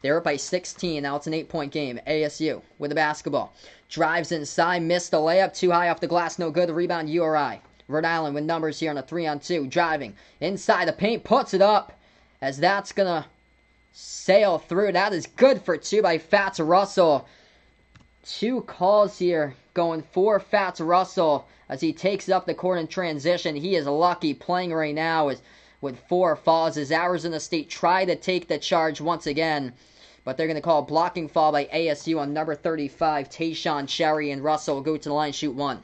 They're up by 16. Now it's an 8-point game. ASU with the basketball. Drives inside. Missed the layup. Too high off the glass. No good. The rebound, URI. Rhode Island with numbers here on a 3-on-2. Driving inside the paint. Puts it up as that's going to sail through. That is good for 2 by Fats Russell. 2 calls here going for Fats Russell as he takes up the court in transition. He is lucky playing right now with 4 fouls as Arizona State try to take the charge once again. But they're going to call a blocking foul by ASU on number 35, Tayshaun Cherry, and Russell will go to the line, shoot 1.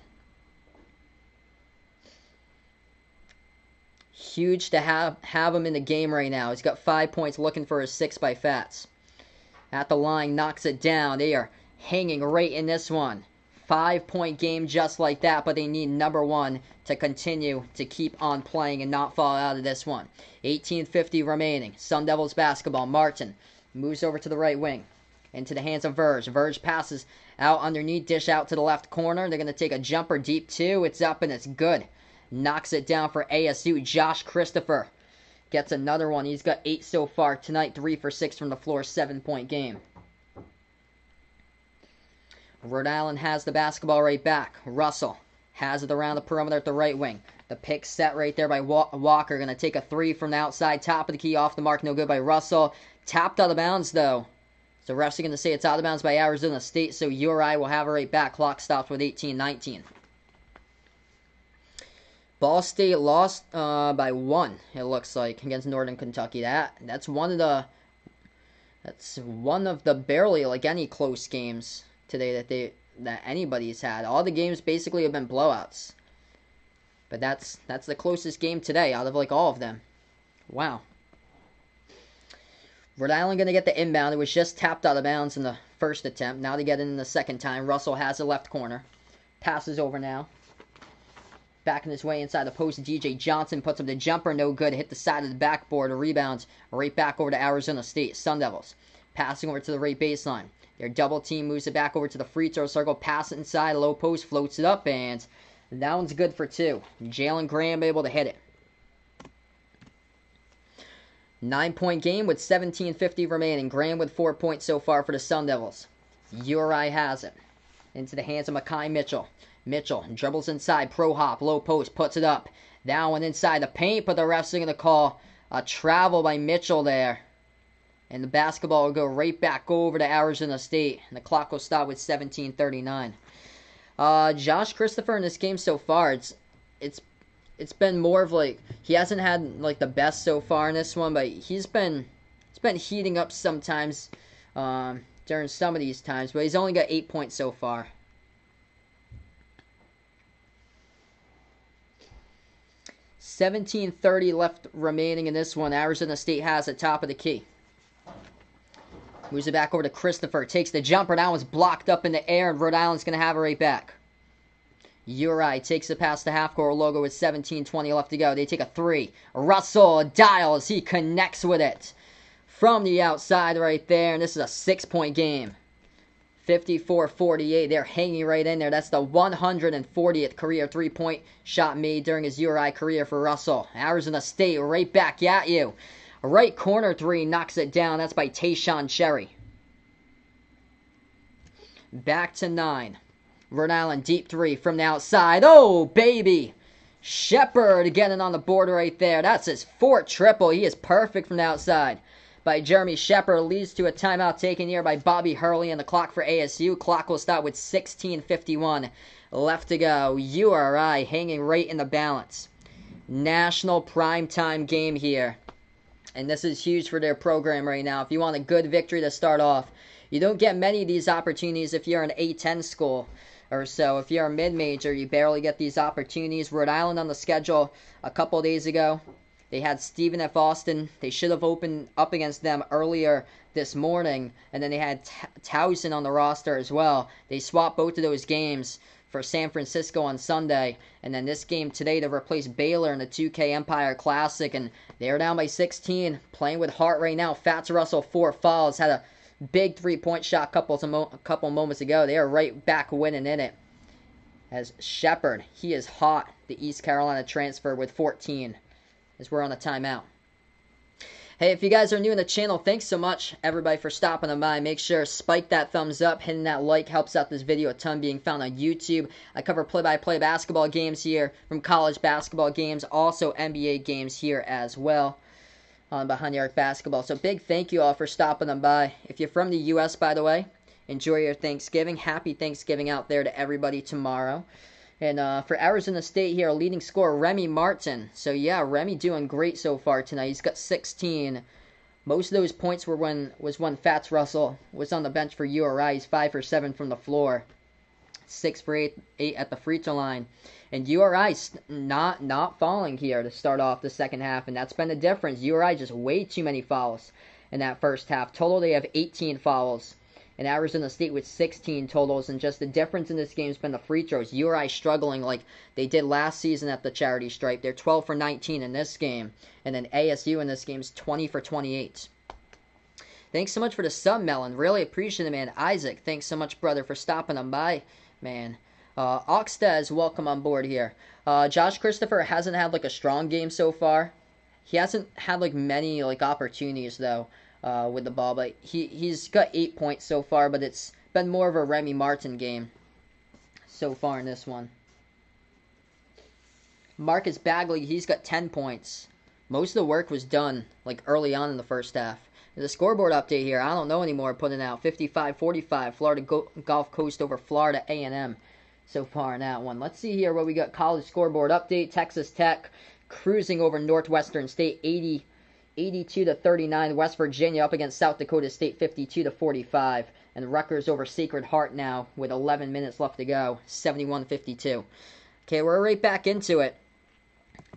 Huge to have him in the game right now. He's got 5 points, looking for a 6 by Fats. At the line, knocks it down. They are hanging right in this one. 5-point game just like that, but they need number 1 to continue to keep on playing and not fall out of this one. 18:50 remaining. Sun Devils basketball. Martin moves over to the right wing. Into the hands of Verge. Verge passes out underneath, dish out to the left corner. They're going to take a jumper deep 2. It's up and it's good. Knocks it down for ASU. Josh Christopher gets another one. He's got 8 so far tonight. 3 for 6 from the floor. 7-point game. Rhode Island has the basketball right back. Russell has it around the perimeter at the right wing. The pick set right there by Walker. Going to take a 3 from the outside. Top of the key, off the mark. No good by Russell. Tapped out of bounds, though. So refs are going to say it's out of bounds by Arizona State. So URI will have it right back. Clock stops with 18:19. Ball State lost by 1, it looks like, against Northern Kentucky. That's one of the barely like any close games today that anybody's had. All the games basically have been blowouts. But that's the closest game today out of like all of them. Wow. Rhode Island going to get the inbound. It was just tapped out of bounds in the first attempt. Now they get it in the second time. Russell has the left corner. Passes over now. Backing his way inside the post. DJ Johnson puts up the jumper. No good. Hit the side of the backboard. A rebound right back over to Arizona State. Sun Devils passing over to the right baseline. Their double team moves it back over to the free throw circle. Pass it inside. Low post. Floats it up. And that one's good for 2. Jalen Graham able to hit it. 9-point game with 17:50 remaining. Graham with 4 points so far for the Sun Devils. URI has it. Into the hands of Mekhi Mitchell. Mitchell dribbles inside. Pro hop. Low post. Puts it up. That one inside the paint. But the refs are going to call a travel by Mitchell there. And the basketball will go right back over to Arizona State. And the clock will stop with 17:39. Josh Christopher in this game so far, it's been more of like, he hasn't had like the best so far in this one, but he's been heating up sometimes during some of these times, but he's only got 8 points so far. $17:30 left remaining in this one. Arizona State has it, top of the key. Moves it back over to Christopher. Takes the jumper. That one's blocked up in the air, and Rhode Island's going to have it right back. URI takes it past the half-court logo with 17:20 left to go. They take a 3. Russell dials. He connects with it from the outside right there, and this is a 6-point game. 54-48. They're hanging right in there. That's the 140th career 3-point shot made during his URI career for Russell. Arizona State right back at you. Right corner 3 knocks it down. That's by Tayshaun Cherry. Back to 9. Rhode Island deep 3 from the outside. Oh, baby. Shepard getting on the board right there. That's his 4th triple. He is perfect from the outside. By Jeremy Shepard leads to a timeout taken here by Bobby Hurley, and the clock for ASU. Clock will start with 16:51 left to go. URI hanging right in the balance. National primetime game here. And this is huge for their program right now. If you want a good victory to start off, you don't get many of these opportunities if you're an A10 school or so. If you're a mid-major, you barely get these opportunities. Rhode Island on the schedule a couple days ago. They had Stephen F. Austin. They should have opened up against them earlier this morning. And then they had Towson on the roster as well. They swapped both of those games for San Francisco on Sunday. And then this game today to replace Baylor in the 2K Empire Classic. And they're down by 16, playing with heart right now. Fats Russell, 4 fouls, had a big three-point shot a couple moments ago. They are right back winning in it. As Shepard, he is hot, the East Carolina transfer with 14, as we're on a timeout. Hey, if you guys are new in the channel, thanks so much, everybody, for stopping on by. Make sure to spike that thumbs up. Hitting that like helps out this video a ton, being found on YouTube. I cover play-by-play basketball games here, from college basketball games, also NBA games here as well on Behind the Arc Basketball. So big thank you all for stopping on by. If you're from the U.S., by the way, enjoy your Thanksgiving. Happy Thanksgiving out there to everybody tomorrow. And for Arizona State here, leading scorer Remy Martin. So yeah, Remy doing great so far tonight. He's got 16. Most of those points were when Fats Russell was on the bench for URI. He's 5 for 7 from the floor, 6 for 8 at the free throw line. And URI's not falling here to start off the second half, and that's been the difference. URI just way too many fouls in that first half. Total, they have 18 fouls. And Arizona State with 16 totals, and just the difference in this game has been the free throws. URI struggling like they did last season at the charity stripe. They're 12 for 19 in this game. And then ASU in this game is 20 for 28. Thanks so much for the sub, Melon. Really appreciate it, man. Isaac, thanks so much, brother, for stopping on by, man. Oxtez, welcome on board here. Josh Christopher hasn't had like a strong game so far. He hasn't had like many like opportunities though. With the ball, but he's got 8 points so far, but it's been more of a Remy Martin game so far in this one. Marcus Bagley, he's got 10 points. Most of the work was done like early on in the first half. There's a scoreboard update here. I don't know anymore. Putting out 55-45, Florida Gulf Coast over Florida A&M so far in that one. Let's see here what we got. College scoreboard update. Texas Tech cruising over Northwestern State, 82-39. West Virginia up against South Dakota State, 52-45. And Rutgers over Sacred Heart now with 11 minutes left to go, 71-52. Okay, we're right back into it.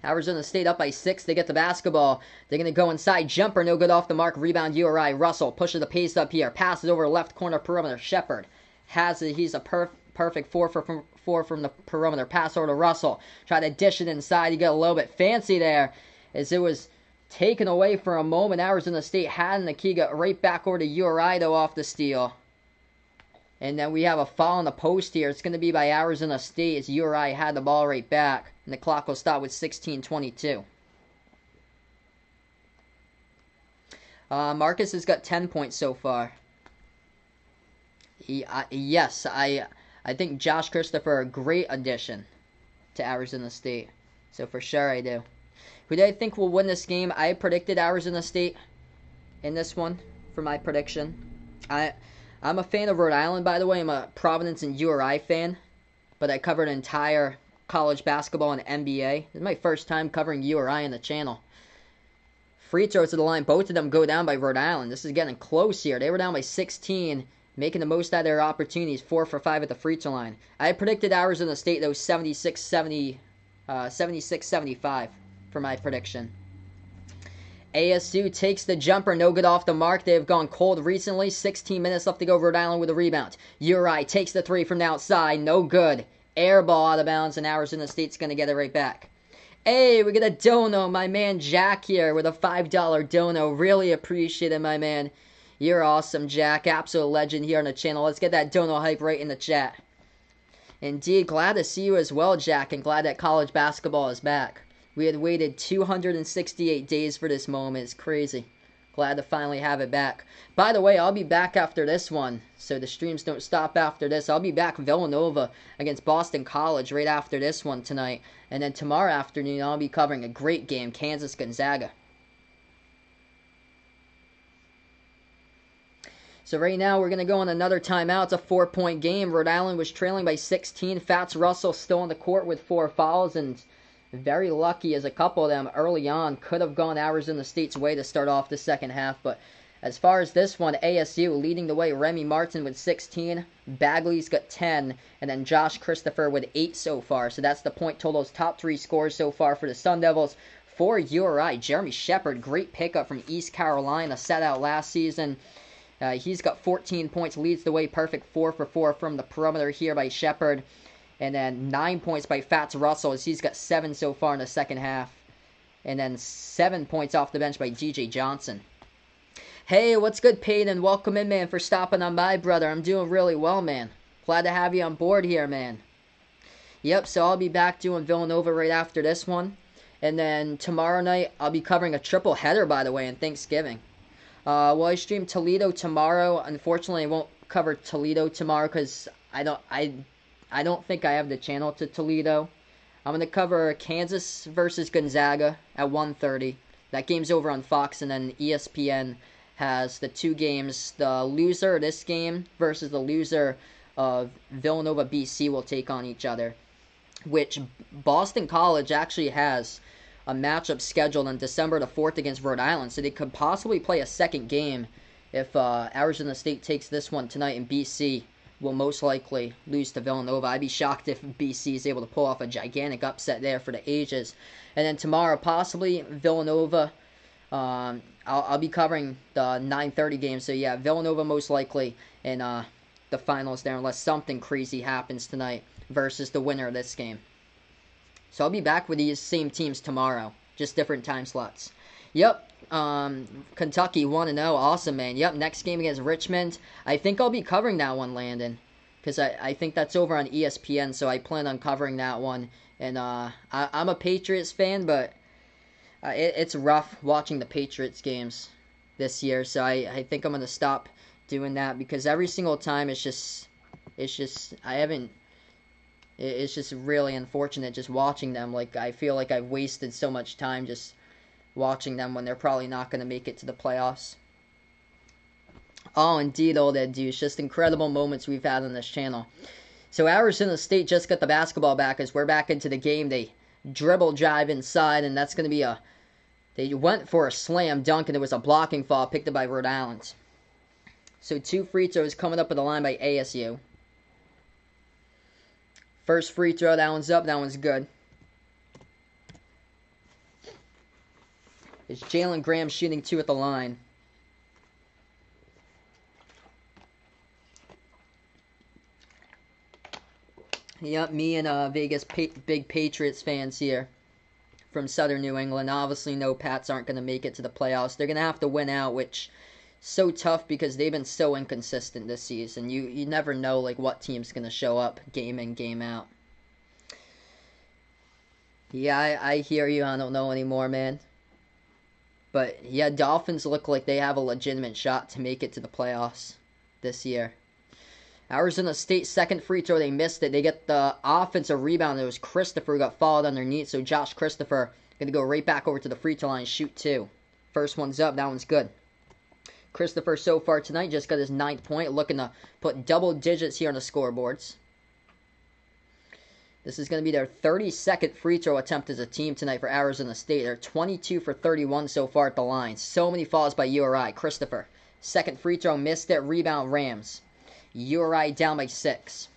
Arizona State up by 6. They get the basketball. They're going to go inside. Jumper, no good off the mark. Rebound, URI. Russell pushes the pace up here. Passes over left corner perimeter. Shepard has it. He's a perfect 4 from the perimeter. Pass over to Russell. Try to dish it inside. He got a little bit fancy there as it was taken away for a moment. Arizona State had in the key, got right back over to URI though off the steal. And then we have a foul on the post here. It's going to be by Arizona State as URI had the ball right back. And the clock will stop with 16:22. Marcus has got 10 points so far. Yes, I think Josh Christopher a great addition to Arizona State. So for sure I do. Who do I think will win this game? I predicted Arizona State in this one for my prediction. I'm a fan of Rhode Island, by the way. I'm a Providence and URI fan. But I covered entire college basketball and NBA. This is my first time covering URI on the channel. Free throws to the line. Both of them go down by Rhode Island. This is getting close here. They were down by 16, making the most out of their opportunities. 4 for 5 at the free throw line. I predicted Arizona State, though, 76-75 for my prediction. ASU takes the jumper, no good off the mark. They have gone cold recently. 16 minutes left to go. Rhode Island with a rebound. URI takes the 3 from the outside, no good. Air ball out of bounds, and Arizona State's going to get it right back. Hey, we get a dono. My man Jack here with a $5 dono. Really appreciate it, my man. You're awesome, Jack. Absolute legend here on the channel. Let's get that dono hype right in the chat. Indeed, glad to see you as well, Jack, and glad that college basketball is back. We had waited 268 days for this moment. It's crazy. Glad to finally have it back. By the way, I'll be back after this one, so the streams don't stop after this. I'll be back Villanova against Boston College right after this one tonight. And then tomorrow afternoon, I'll be covering a great game, Kansas-Gonzaga. So right now, we're going to go on another timeout. It's a 4-point game. Rhode Island was trailing by 16. Fats Russell still on the court with 4 fouls, and very lucky as a couple of them early on could have gone Arizona State's way to start off the second half. But as far as this one, ASU leading the way. Remy Martin with 16. Bagley's got 10. And then Josh Christopher with 8 so far. So that's the point totals. Top 3 scores so far for the Sun Devils. For URI, Jeremy Shepard, great pickup from East Carolina. Sat out last season. He's got 14 points. Leads the way. Perfect 4 for 4 from the perimeter here by Shepard. And then 9 points by Fats Russell, as he's got 7 so far in the second half. And then 7 points off the bench by DJ Johnson. Hey, what's good, Peyton? Welcome in, man, for stopping on by, brother. I'm doing really well, man. Glad to have you on board here, man. Yep, so I'll be back doing Villanova right after this one. And then tomorrow night, I'll be covering a triple header, by the way, on Thanksgiving. Will I stream Toledo tomorrow? Unfortunately, I won't cover Toledo tomorrow because I don't think I have the channel to Toledo. I'm going to cover Kansas versus Gonzaga at 1:30. That game's over on Fox, and then ESPN has the 2 games. The loser of this game versus the loser of Villanova BC will take on each other, which Boston College actually has a matchup scheduled on December the 4th against Rhode Island, so they could possibly play a second game if Arizona State takes this one tonight, and BC will most likely lose to Villanova. I'd be shocked if BC is able to pull off a gigantic upset there for the ages. And then tomorrow, possibly Villanova. I'll be covering the 9:30 game, so yeah, Villanova most likely in the finals there, unless something crazy happens tonight versus the winner of this game. So I'll be back with these same teams tomorrow, just different time slots. Yep, Kentucky 1-0, awesome, man. Yep, next game against Richmond. I think I'll be covering that one, Landon, because I think that's over on ESPN, so I plan on covering that one. And I'm a Patriots fan, but it's rough watching the Patriots games this year, so I think I'm going to stop doing that, because every single time it's just really unfortunate just watching them. Like, I feel like I've wasted so much time just watching them when they're probably not going to make it to the playoffs. Oh, indeed, old Ed Douche. Just incredible moments we've had on this channel. So Arizona State just got the basketball back as we're back into the game. They dribble drive inside, and that's going to be they went for a slam dunk, and it was a blocking foul picked up by Rhode Island. So 2 free throws coming up at the line by ASU. First free throw, that one's up, that one's good. It's Jalen Graham shooting 2 at the line. Yep, me and Vegas big Patriots fans here from Southern New England. Obviously, no, Pats aren't going to make it to the playoffs. They're going to have to win out, which so tough because they've been so inconsistent this season. You never know like what team's going to show up game in, game out. Yeah, I hear you. I don't know anymore, man. But yeah, Dolphins look like they have a legitimate shot to make it to the playoffs this year. Arizona State second free throw, they missed it. They get the offensive rebound. It was Christopher who got fouled underneath, so Josh Christopher going to go right back over to the free throw line and shoot 2. First one's up, that one's good. Christopher so far tonight just got his 9th point, looking to put double digits here on the scoreboards. This is going to be their 32nd free throw attempt as a team tonight for Arizona State. They're 22 for 31 so far at the line. So many fouls by URI. Christopher, second free throw, missed it. Rebound, Rams. URI down by 6.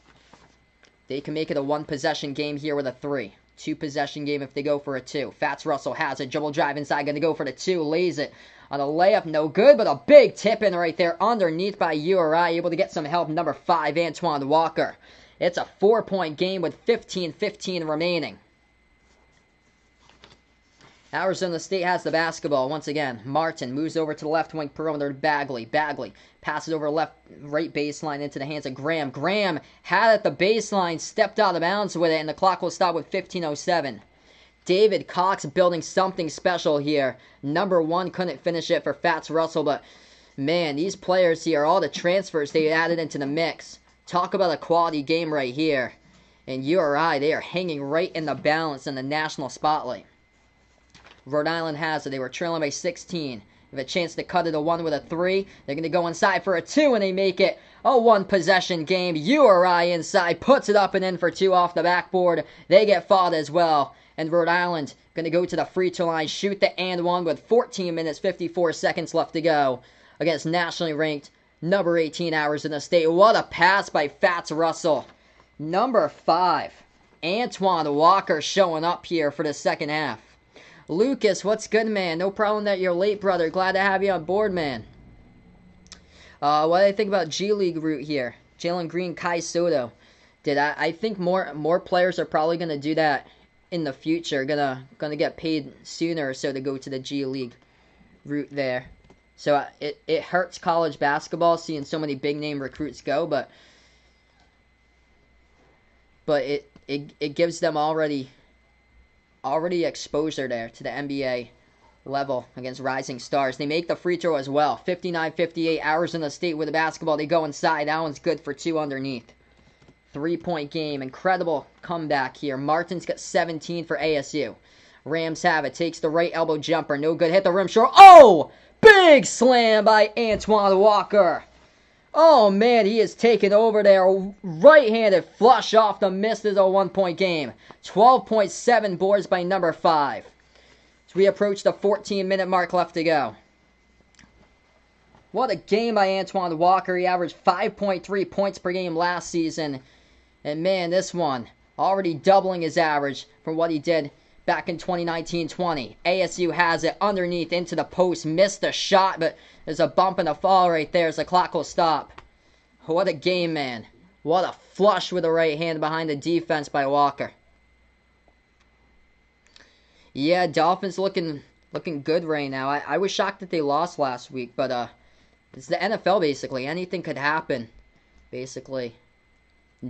They can make it a 1-possession game here with a 3. 2-possession game if they go for a 2. Fats Russell has a dribble drive inside. Going to go for the 2. Lays it on a layup. No good, but a big tip in right there underneath by URI. Able to get some help. Number 5, Antoine Walker. It's a 4-point game with 15:15 remaining. Arizona State has the basketball once again. Martin moves over to the left wing perimeter to Bagley. Bagley passes over right baseline into the hands of Graham. Graham had it at the baseline, stepped out of bounds with it, and the clock will stop with 15:07. David Cox building something special here. Number 1 couldn't finish it for Fats Russell, but man, these players here, all the transfers they added into the mix. Talk about a quality game right here. And URI, they are hanging right in the balance in the national spotlight. Rhode Island has it. They were trailing by 16. They have a chance to cut it a 1 with a 3. They're going to go inside for a 2, and they make it a 1-possession game. URI inside, puts it up and in for 2 off the backboard. They get fouled as well. And Rhode Island going to go to the free throw line, shoot the and 1 with 14 minutes, 54 seconds left to go against nationally ranked number 18, Arizona State. What a pass by Fats Russell. Number 5, Antoine Walker showing up here for the second half. Lucas, what's good, man? No problem that you're late, brother. Glad to have you on board, man. What do I think about G League route here? Jalen Green, Kai Soto. I think more players are probably gonna do that in the future. Gonna get paid sooner or so to go to the G League route there. So it hurts college basketball seeing so many big name recruits go, but it gives them already exposure there to the NBA level against rising stars. They make the free throw as well. 59-58, Arizona State with the basketball. They go inside. That one's good for 2 underneath. 3-point game. Incredible comeback here. Martin's got 17 for ASU. Rams have it. Takes the right elbow jumper. No good. Hit the rim short. Oh! Big slam by Antoine Walker. Oh, man, he is taking over there. Right-handed flush off the miss is a 1-point game. 12.7 boards by number 5. As we approach the 14-minute mark left to go. What a game by Antoine Walker. He averaged 5.3 points per game last season. And, man, this one already doubling his average from what he did back in 2019-20. ASU has it underneath into the post. Missed the shot, but there's a bump and a fall right there as the clock will stop. What a game, man. What a flush with the right hand behind the defense by Walker. Yeah, Dolphins looking good right now. I was shocked that they lost last week, but it's the NFL basically. Anything could happen, basically.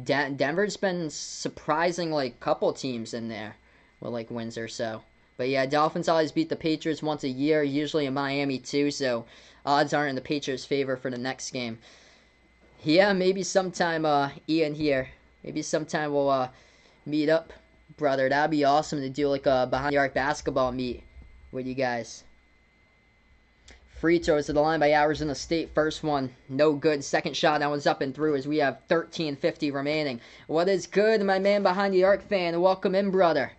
Denver's been surprising like couple teams in there with like wins or so. But yeah, Dolphins always beat the Patriots once a year, usually in Miami too, so odds aren't in the Patriots' favor for the next game. Yeah, maybe sometime Ian here. Maybe sometime we'll meet up, brother. That'd be awesome to do like a behind the arc basketball meet with you guys. Free throws to the line by Arizona State. First one, no good. Second shot, that one's up and through as we have 13:50 remaining. What is good, my man behind the arc fan? Welcome in, brother.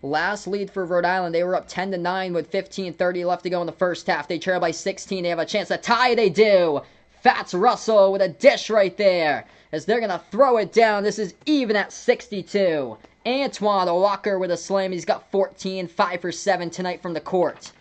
Last lead for Rhode Island. They were up 10-9 with 15:30 left to go in the first half. They trail by 16. They have a chance to tie. They do. Fats Russell with a dish right there as they're going to throw it down. This is even at 62. Antoine Walker with a slam. He's got 14, 5 for 7 tonight from the court.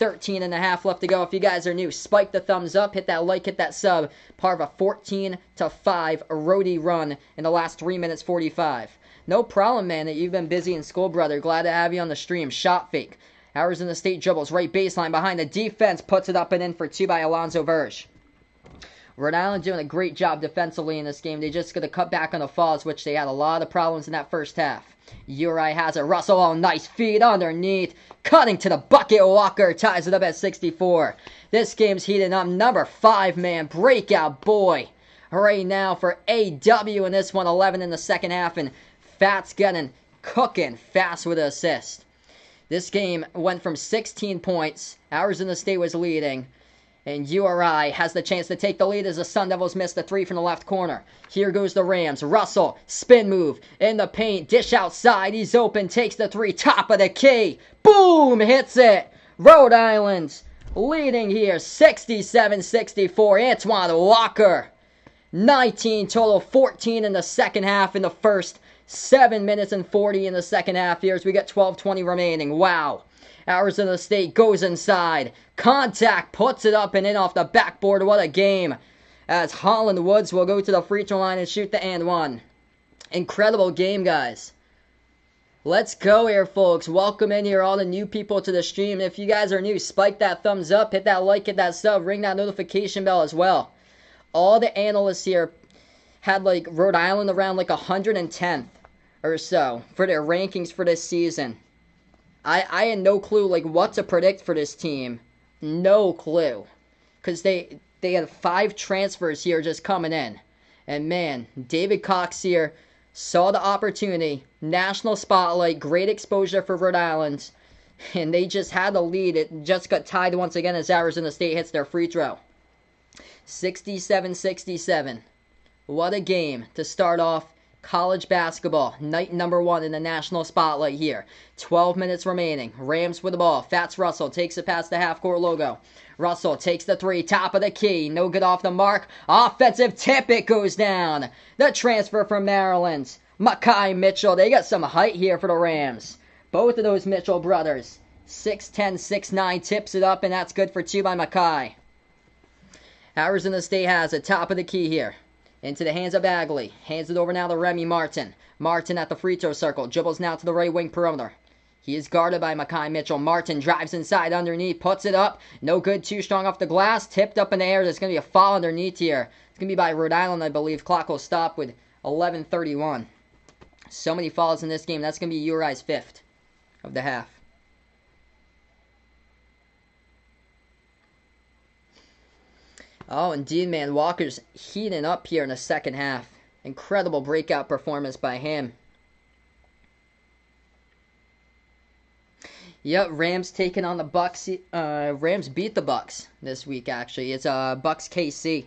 13.5 left to go. If you guys are new, spike the thumbs up, hit that like, hit that sub. Part of a 14-5 Rhode run in the last 3 minutes 45. No problem, man, that you've been busy in school, brother. Glad to have you on the stream. Shot fake. Arizona State dribbles right baseline behind the defense. Puts it up and in for 2 by Alonzo Verge. Rhode Island doing a great job defensively in this game. They just got to cut back on the falls, which they had a lot of problems in that first half. Uri has it. Russell, oh, nice feed underneath. Cutting to the bucket. Walker ties it up at 64. This game's heating up. Number 5, man. Breakout boy. Right now for AW in this one. 11 in the second half. And Fats getting cooking fast with an assist. This game went from 16 points. Arizona State was leading. And URI has the chance to take the lead as the Sun Devils missed the 3 from the left corner. Here goes the Rams. Russell, spin move in the paint. Dish outside. He's open. Takes the 3. Top of the key. Boom! Hits it. Rhode Island's leading here. 67-64. Antoine Walker. 19 total. 14 in the second half in the first. 7 minutes and 40 in the second half here as we get 12:20 remaining. Wow. Arizona State goes inside. Contact, puts it up and in off the backboard. What a game. As Holland Woods will go to the free throw line and shoot the and one. Incredible game, guys. Let's go here, folks. Welcome in here, all the new people to the stream. If you guys are new, spike that thumbs up, hit that like, hit that sub, ring that notification bell as well. All the analysts here had like Rhode Island around like 110th or so for their rankings for this season. I had no clue like what to predict for this team. No clue. Because they had 5 transfers here just coming in. And man, David Cox here saw the opportunity. National spotlight, great exposure for Rhode Island. And they just had the lead. It just got tied once again as Arizona State hits their free throw. 67-67. What a game to start off college basketball. Night number 1 in the national spotlight here. 12 minutes remaining. Rams with the ball. Fats Russell takes it past the half-court logo. Russell takes the 3. Top of the key. No good off the mark. Offensive tip. It goes down. The transfer from Maryland. Makai Mitchell. They got some height here for the Rams. Both of those Mitchell brothers. 6'10", 6'9". Tips it up, and that's good for 2 by Makai. Arizona State has it. Top of the key here. Into the hands of Bagley. Hands it over now to Remy Martin. Martin at the free throw circle. Dribbles now to the right wing perimeter. He is guarded by Makai Mitchell. Martin drives inside underneath. Puts it up. No good. Too strong off the glass. Tipped up in the air. There's going to be a foul underneath here. It's going to be by Rhode Island, I believe. Clock will stop with 11:31. So many fouls in this game. That's going to be URI's 5th of the half. Oh, indeed, man. Walker's heating up here in the second half. Incredible breakout performance by him. Yep, Rams taking on the Bucks. Rams beat the Bucks this week, actually. It's Bucks KC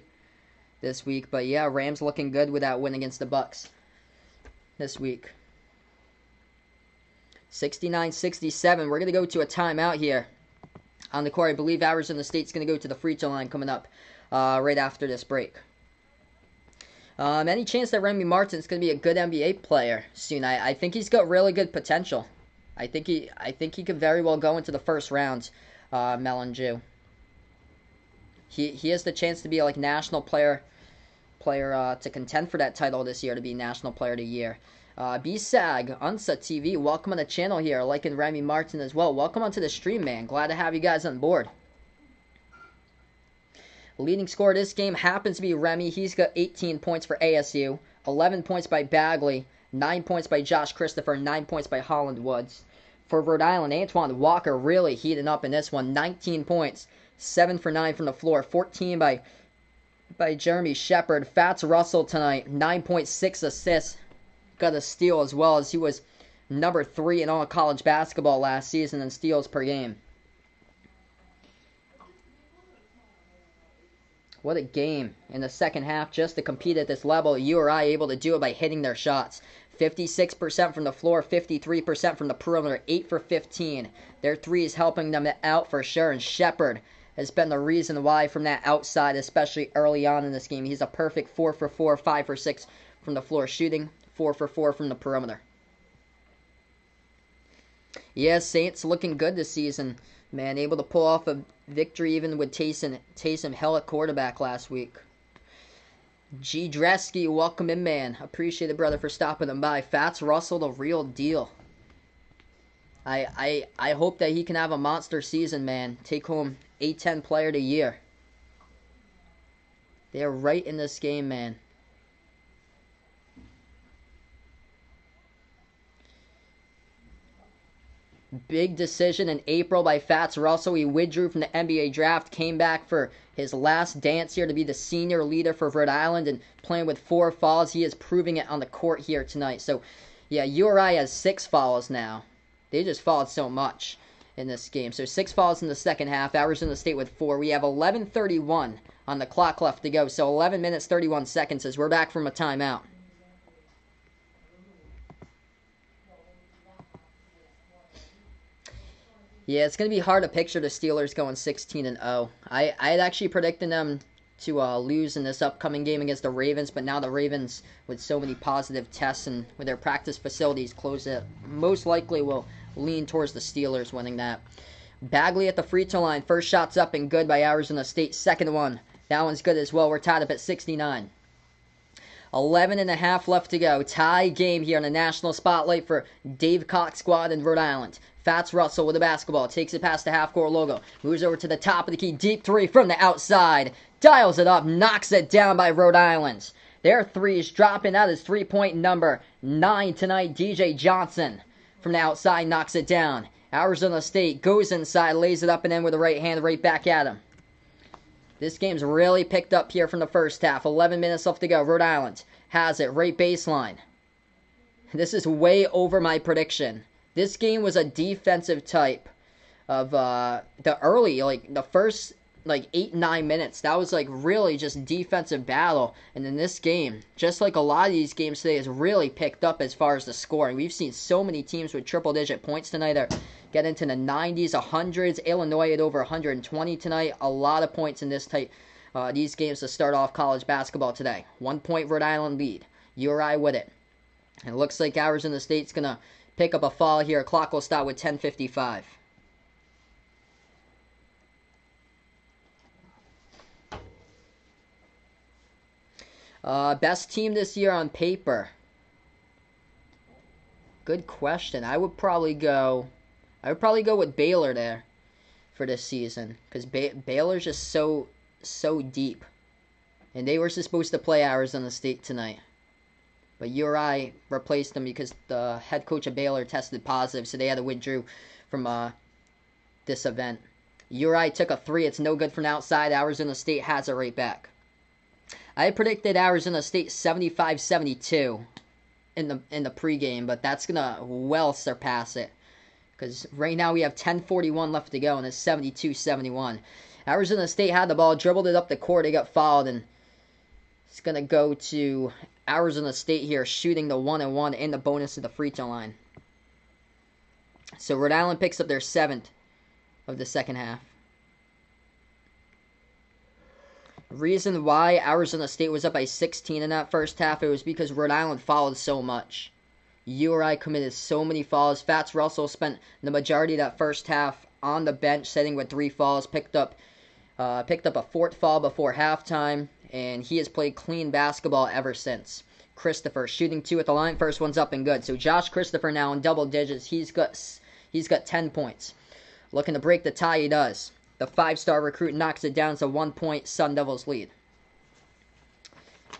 this week. But yeah, Rams looking good with that win against the Bucks this week. 69-67. We're going to go to a timeout here on the court. I believe Arizona State's going to go to the free throw line coming up right after this break. Any chance that Remy Martin's going to be a good NBA player soon? I think he's got really good potential. I think he could very well go into the first round, Melon Jew. He has the chance to be like national player to contend for that title this year, to be National Player of the Year. BSAG, Unsa TV, welcome on the channel here, liking Remy Martin as well. Welcome onto the stream, man. Glad to have you guys on board. Leading scorer of this game happens to be Remy. He's got 18 points for ASU, 11 points by Bagley, 9 points by Josh Christopher, 9 points by Holland Woods. For Rhode Island, Antoine Walker really heating up in this one. 19 points, 7 for 9 from the floor, 14 by Jeremy Shepard. Fats Russell tonight, 9.6 assists. Got a steal as well, as he was number 3 in all college basketball last season in steals per game. What a game in the second half just to compete at this level. URI able to do it by hitting their shots. 56% from the floor, 53% from the perimeter, 8 for 15. Their threes helping them out for sure, and Shepard has been the reason why from that outside, especially early on in this game. He's a perfect 4 for 4, 5 for 6 from the floor shooting, 4 for 4 from the perimeter. Yeah, Saints looking good this season, man. Able to pull off a victory even with Taysom Hill at quarterback last week. G. Dresky, welcome in, man. Appreciate it, brother, for stopping them by. Fats Russell, the real deal. I hope that he can have a monster season, man. Take home A10 player of the year. They're right in this game, man. Big decision in April by Fats Russell. He withdrew from the NBA draft, came back for his last dance here to be the senior leader for Rhode Island, and playing with 4 fouls. He is proving it on the court here tonight. So, yeah, URI has 6 fouls now. They just fouled so much in this game. So 6 fouls in the second half. Arizona State with 4. We have 11:31 on the clock left to go. So 11 minutes, 31 seconds as we're back from a timeout. Yeah, it's going to be hard to picture the Steelers going 16-0. I had actually predicted them to lose in this upcoming game against the Ravens, but now the Ravens, with so many positive tests and with their practice facilities closed, most likely will lean towards the Steelers winning that. Bagley at the free throw line. First shot's up and good by Arizona State. Second one. That one's good as well. We're tied up at 69. 11.5 left to go. Tie game here in the national spotlight for Dave Cox squad in Rhode Island. Fats Russell with the basketball. Takes it past the half-court logo. Moves over to the top of the key. Deep 3 from the outside. Dials it up. Knocks it down by Rhode Island. Their threes dropping. That is 3-point number 9 tonight. DJ Johnson from the outside knocks it down. Arizona State goes inside. Lays it up and in with the right hand right back at him. This game's really picked up here from the first half. 11 minutes left to go. Rhode Island has it right baseline. This is way over my prediction. This game was a defensive type of the early, like the first 8-9 minutes. That was like really just defensive battle. And in this game, just like a lot of these games today, has really picked up as far as the scoring. We've seen so many teams with triple-digit points tonight. They're getting into the 90s, 100s. Illinois at over 120 tonight. A lot of points in this type. These games to start off college basketball today. 1-point Rhode Island lead. URI with it. And it looks like Arizona State's going to pick up a foul here. Clock will start with 10:55. Best team this year on paper. Good question. I would probably go with Baylor there for this season, because Baylor's just so deep, and they were supposed to play Arizona State tonight, but URI replaced them because the head coach of Baylor tested positive, so they had to withdraw from this event. URI took a 3. It's no good from outside. Arizona State has it right back. I predicted Arizona State 75-72 in the pregame, but that's gonna well surpass it, because right now we have 10:41 left to go, and it's 72-71. Arizona State had the ball, dribbled it up the court, they got fouled, and it's gonna go to Arizona State here, shooting the 1-and-1 in the bonus of the free throw line. So Rhode Island picks up their 7th of the second half. Reason why Arizona State was up by 16 in that first half, it was because Rhode Island fouled so much. URI committed so many fouls. Fats Russell spent the majority of that first half on the bench, sitting with 3 fouls. Picked up a 4th foul before halftime, and he has played clean basketball ever since. Christopher shooting 2 at the line. First one's up and good. So Josh Christopher now in double digits. He's got 10 points. Looking to break the tie, he does. The 5-star recruit knocks it down to 1-point Sun Devils lead.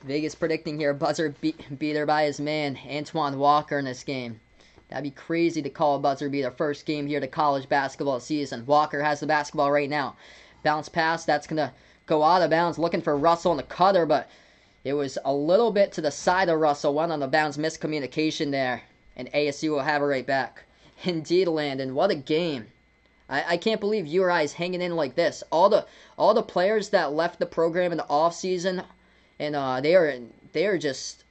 Vegas predicting here, buzzer beater by his man, Antoine Walker, in this game. That'd be crazy to call a buzzer beater first game here to college basketball season. Walker has the basketball right now. Bounce pass, that's going to go out of bounds. Looking for Russell in the cutter, but it was a little bit to the side of Russell. One on the bounds, miscommunication there. And ASU will have it right back. Indeed, Landon, what a game. I can't believe URI is hanging in like this. All the players that left the program in the offseason, and they are just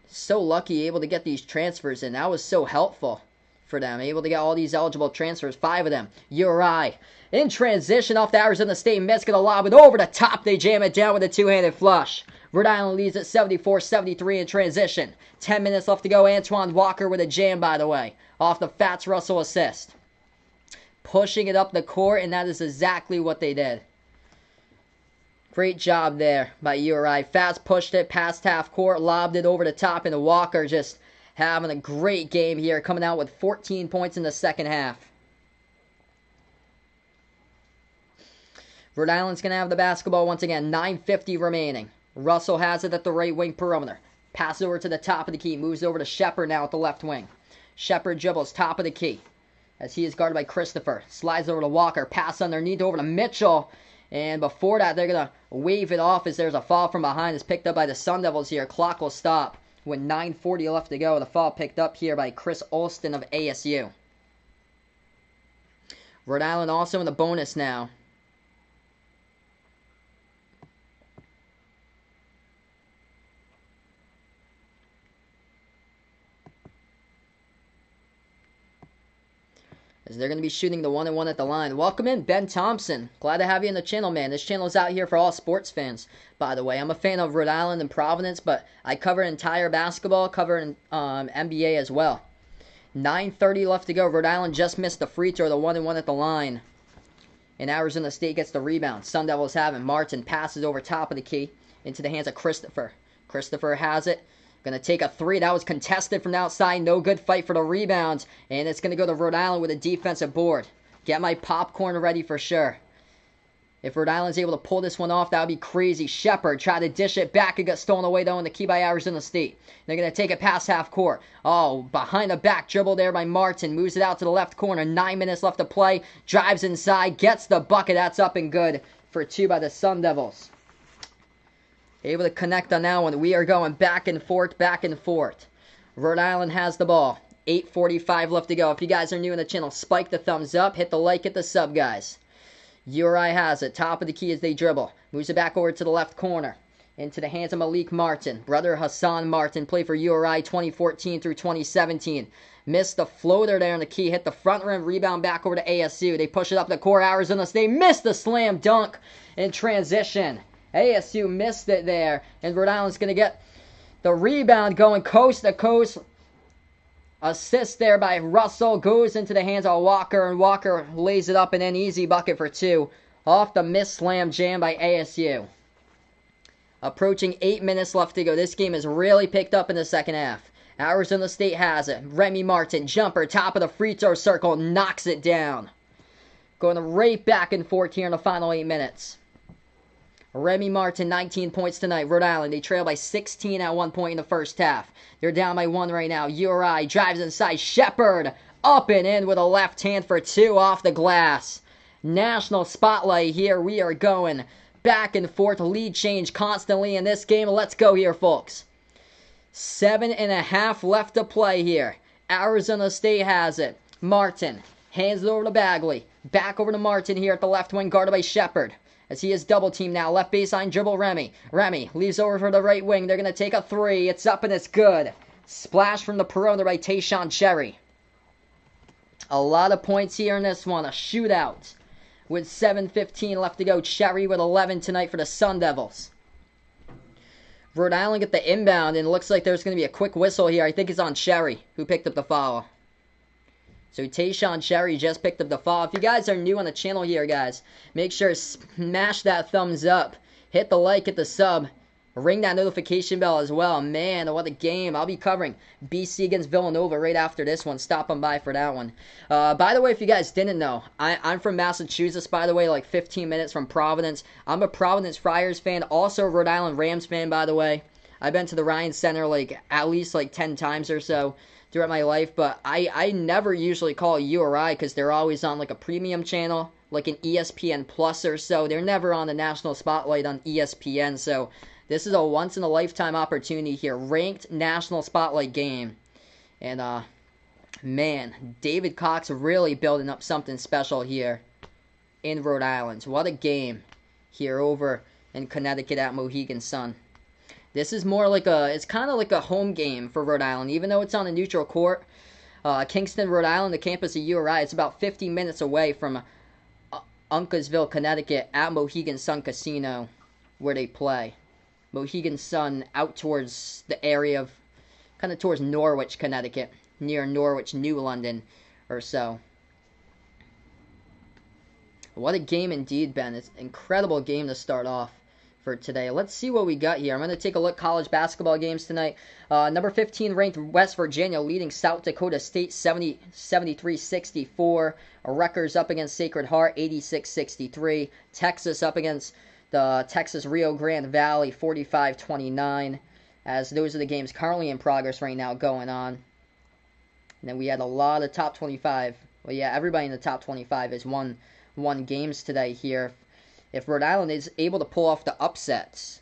so lucky able to get these transfers, and that was so helpful for them. Able to get all these eligible transfers, 5 of them. URI in transition off the Arizona State miss, gonna lob it over the top. They jam it down with a 2-handed flush. Rhode Island leads at 74-73 in transition. 10 minutes left to go. Antoine Walker with a jam, by the way, off the Fats Russell assist. Pushing it up the court, and that is exactly what they did. Great job there by URI. Fats pushed it past half court, lobbed it over the top, and Walker just having a great game here, coming out with 14 points in the second half. Rhode Island's going to have the basketball once again. 9:50 remaining. Russell has it at the right wing perimeter. Pass over to the top of the key. Moves over to Shepard now at the left wing. Shepard dribbles top of the key, as he is guarded by Christopher. Slides over to Walker. Pass underneath over to Mitchell. And before that, they're going to wave it off as there's a foul from behind. It's picked up by the Sun Devils here. Clock will stop with 9:40 left to go. The foul picked up here by Chris Olston of ASU. Rhode Island also in the bonus now. As they're going to be shooting the 1-and-1 at the line. Welcome in, Ben Thompson. Glad to have you in the channel, man. This channel is out here for all sports fans, by the way. I'm a fan of Rhode Island and Providence, but I cover entire basketball, cover NBA as well. 9:30 left to go. Rhode Island just missed the free throw, the 1-and-1 at the line. And Arizona State gets the rebound. Sun Devils have it. Martin passes over top of the key into the hands of Christopher. Christopher has it. Going to take a 3. That was contested from the outside. No good fight for the rebounds. And it's going to go to Rhode Island with a defensive board. Get my popcorn ready for sure. If Rhode Island's able to pull this one off, that would be crazy. Shepard tried to dish it back. It got stolen away, though, in the key by Arizona State. They're going to take it past half court. Oh, behind the back dribble there by Martin. Moves it out to the left corner. 9 minutes left to play. Drives inside. Gets the bucket. That's up and good for 2 by the Sun Devils. Able to connect on that one. We are going back and forth, back and forth. Rhode Island has the ball. 8:45 left to go. If you guys are new in the channel, spike the thumbs up. Hit the like, hit the sub, guys. URI has it. Top of the key as they dribble. Moves it back over to the left corner. Into the hands of Malik Martin. Brother Hassan Martin. Played for URI 2014 through 2017. Missed the floater there in the key. Hit the front rim. Rebound back over to ASU. They push it up the court. Arizona State missed the slam dunk in transition. ASU missed it there, and Rhode Island's going to get the rebound going coast to coast. Assist there by Russell goes into the hands of Walker, and Walker lays it up in an easy bucket for 2 off the missed slam jam by ASU. Approaching 8 minutes left to go. This game has really picked up in the second half. Arizona State has it. Remy Martin, jumper, top of the free throw circle, knocks it down. Going right back and forth here in the final 8 minutes. Remy Martin, 19 points tonight. Rhode Island, they trail by 16 at one point in the first half. They're down by 1 right now. URI drives inside. Shepard up and in with a left hand for 2 off the glass. National spotlight here. We are going back and forth. Lead change constantly in this game. Let's go here, folks. 7.5 left to play here. Arizona State has it. Martin hands it over to Bagley. Back over to Martin here at the left wing, guarded by Shepard. As he is double teamed now. Left baseline dribble Remy. Remy leaves over for the right wing. They're going to take a 3. It's up and it's good. Splash from the perimeter by Tayshaun Cherry. A lot of points here in this one. A shootout. With 7:15 left to go. Cherry with 11 tonight for the Sun Devils. Rhode Island get the inbound, and it looks like there's going to be a quick whistle here. I think it's on Cherry, who picked up the foul. So Tayshaun Cherry just picked up the foul. If you guys are new on the channel here, guys, make sure to smash that thumbs up. Hit the like, hit the sub. Ring that notification bell as well. Man, what a game. I'll be covering BC against Villanova right after this one. Stopping by for that one. By the way, if you guys didn't know, I'm from Massachusetts, by the way, like 15 minutes from Providence. I'm a Providence Friars fan, also a Rhode Island Rams fan, by the way. I've been to the Ryan Center like at least like 10 times or so throughout my life, but I never usually call URI because they're always on like a premium channel, like an ESPN Plus or so. They're never on the national spotlight on ESPN, so this is a once-in-a-lifetime opportunity here. Ranked national spotlight game. And, man, David Cox really building up something special here in Rhode Island. What a game here over in Connecticut at Mohegan Sun. This is more like it's kind of like a home game for Rhode Island, even though it's on a neutral court. Kingston, Rhode Island, the campus of URI, it's about 50 minutes away from Uncasville, Connecticut, at Mohegan Sun Casino, where they play. Mohegan Sun out towards the area of, kind of towards Norwich, Connecticut, near Norwich, New London, or so. What a game indeed, Ben. It's an incredible game to start off for today. Let's see what we got here. I'm going to take a look at college basketball games tonight. Number 15 ranked West Virginia leading South Dakota State 73-64. Rutgers up against Sacred Heart 86-63. Texas up against the Texas Rio Grande Valley 45-29. As those are the games currently in progress right now going on. And then we had a lot of top 25. Well, yeah, everybody in the top 25 has won games today here. If Rhode Island is able to pull off the upsets,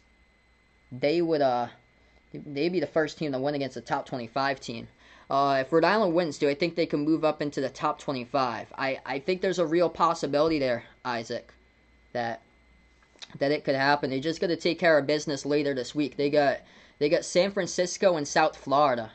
they'd be the first team to win against a top 25 team. If Rhode Island wins, do I think they can move up into the top 25? I think there's a real possibility there, Isaac, that it could happen. They just got to take care of business later this week. They got San Francisco and South Florida.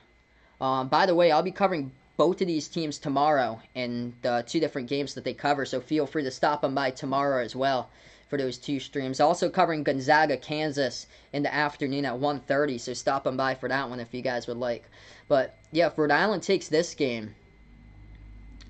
By the way, I'll be covering both of these teams tomorrow in the 2 different games that they cover, so feel free to stop them by tomorrow as well for those 2 streams. Also covering Gonzaga, Kansas in the afternoon at 1:30, so stop them by for that one if you guys would like. But yeah, if Rhode Island takes this game,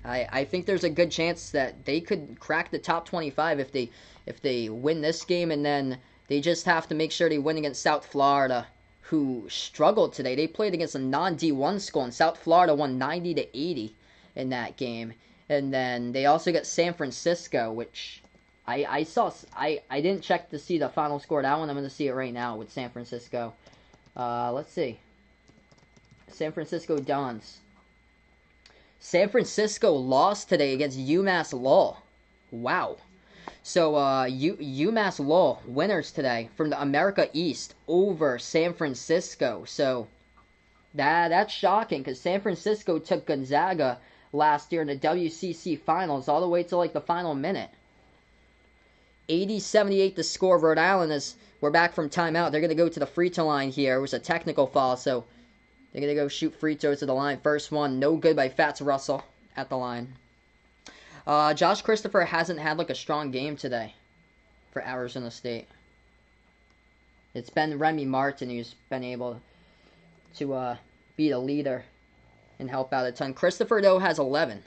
I think there's a good chance that they could crack the top 25 if they win this game, and then they just have to make sure they win against South Florida, who struggled today. They played against a non-D1 school, and South Florida won 90-80 in that game. And then they also got San Francisco, which I saw. I didn't check to see the final score of that one. I'm going to see it right now with San Francisco. Let's see. San Francisco Dons. San Francisco lost today against UMass Lowell. Wow. So, UMass Lowell winners today from the America East over San Francisco. So, that's shocking because San Francisco took Gonzaga last year in the WCC Finals all the way to like the final minute. 80-78 the score of Rhode Island as we're back from timeout. They're going to go to the free throw line here. It was a technical foul, so they're going to go shoot free throws to the line. First one, no good by Fats Russell at the line. Josh Christopher hasn't had like a strong game today for Arizona State. It's been Remy Martin who's been able to be the leader and help out a ton. Christopher, though, has 11.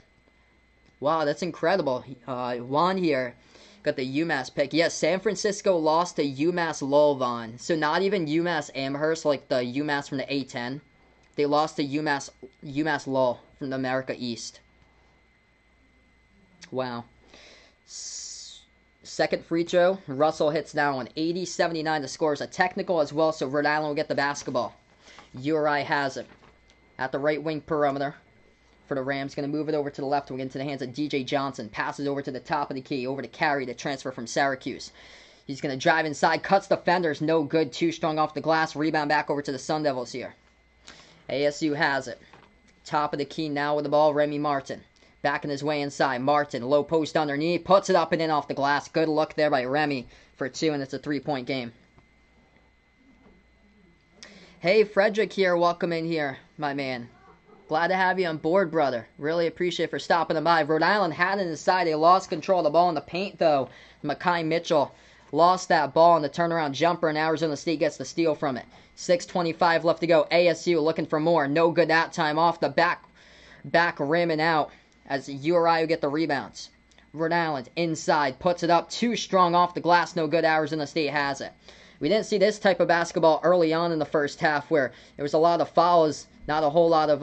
Wow, that's incredible. Juan here Got the UMass pick. Yes, San Francisco lost to UMass Lowell. So not even UMass Amherst, like the UMass from the A10. They lost to UMass Lowell from the America East. Wow. Second free throw. Russell hits that one. 80-79. The score is a technical as well, so Rhode Island will get the basketball. URI has it. At the right wing perimeter for the Rams. Going to move it over to the left wing into the hands of DJ Johnson. Passes over to the top of the key. Over to Carey, the transfer from Syracuse. He's going to drive inside. Cuts defenders. No good. Too strong off the glass. Rebound back over to the Sun Devils here. ASU has it. Top of the key now with the ball. Remy Martin. Backing his way inside. Martin, low post underneath. Puts it up and in off the glass. Good look there by Remy for 2, and it's a 3-point game. Hey, Frederick here. Welcome in here, my man. Glad to have you on board, brother. Really appreciate it for stopping by. Rhode Island had it inside. They lost control of the ball in the paint, though. Mekhi Mitchell lost that ball in the turnaround jumper, and Arizona State gets the steal from it. 6:25 left to go. ASU looking for more. No good that time. Off the back rim and out as URI will get the rebounds. Rhode Island inside. Puts it up. Too strong off the glass. No good. Arizona State has it. We didn't see this type of basketball early on in the first half where there was a lot of fouls, not a whole lot of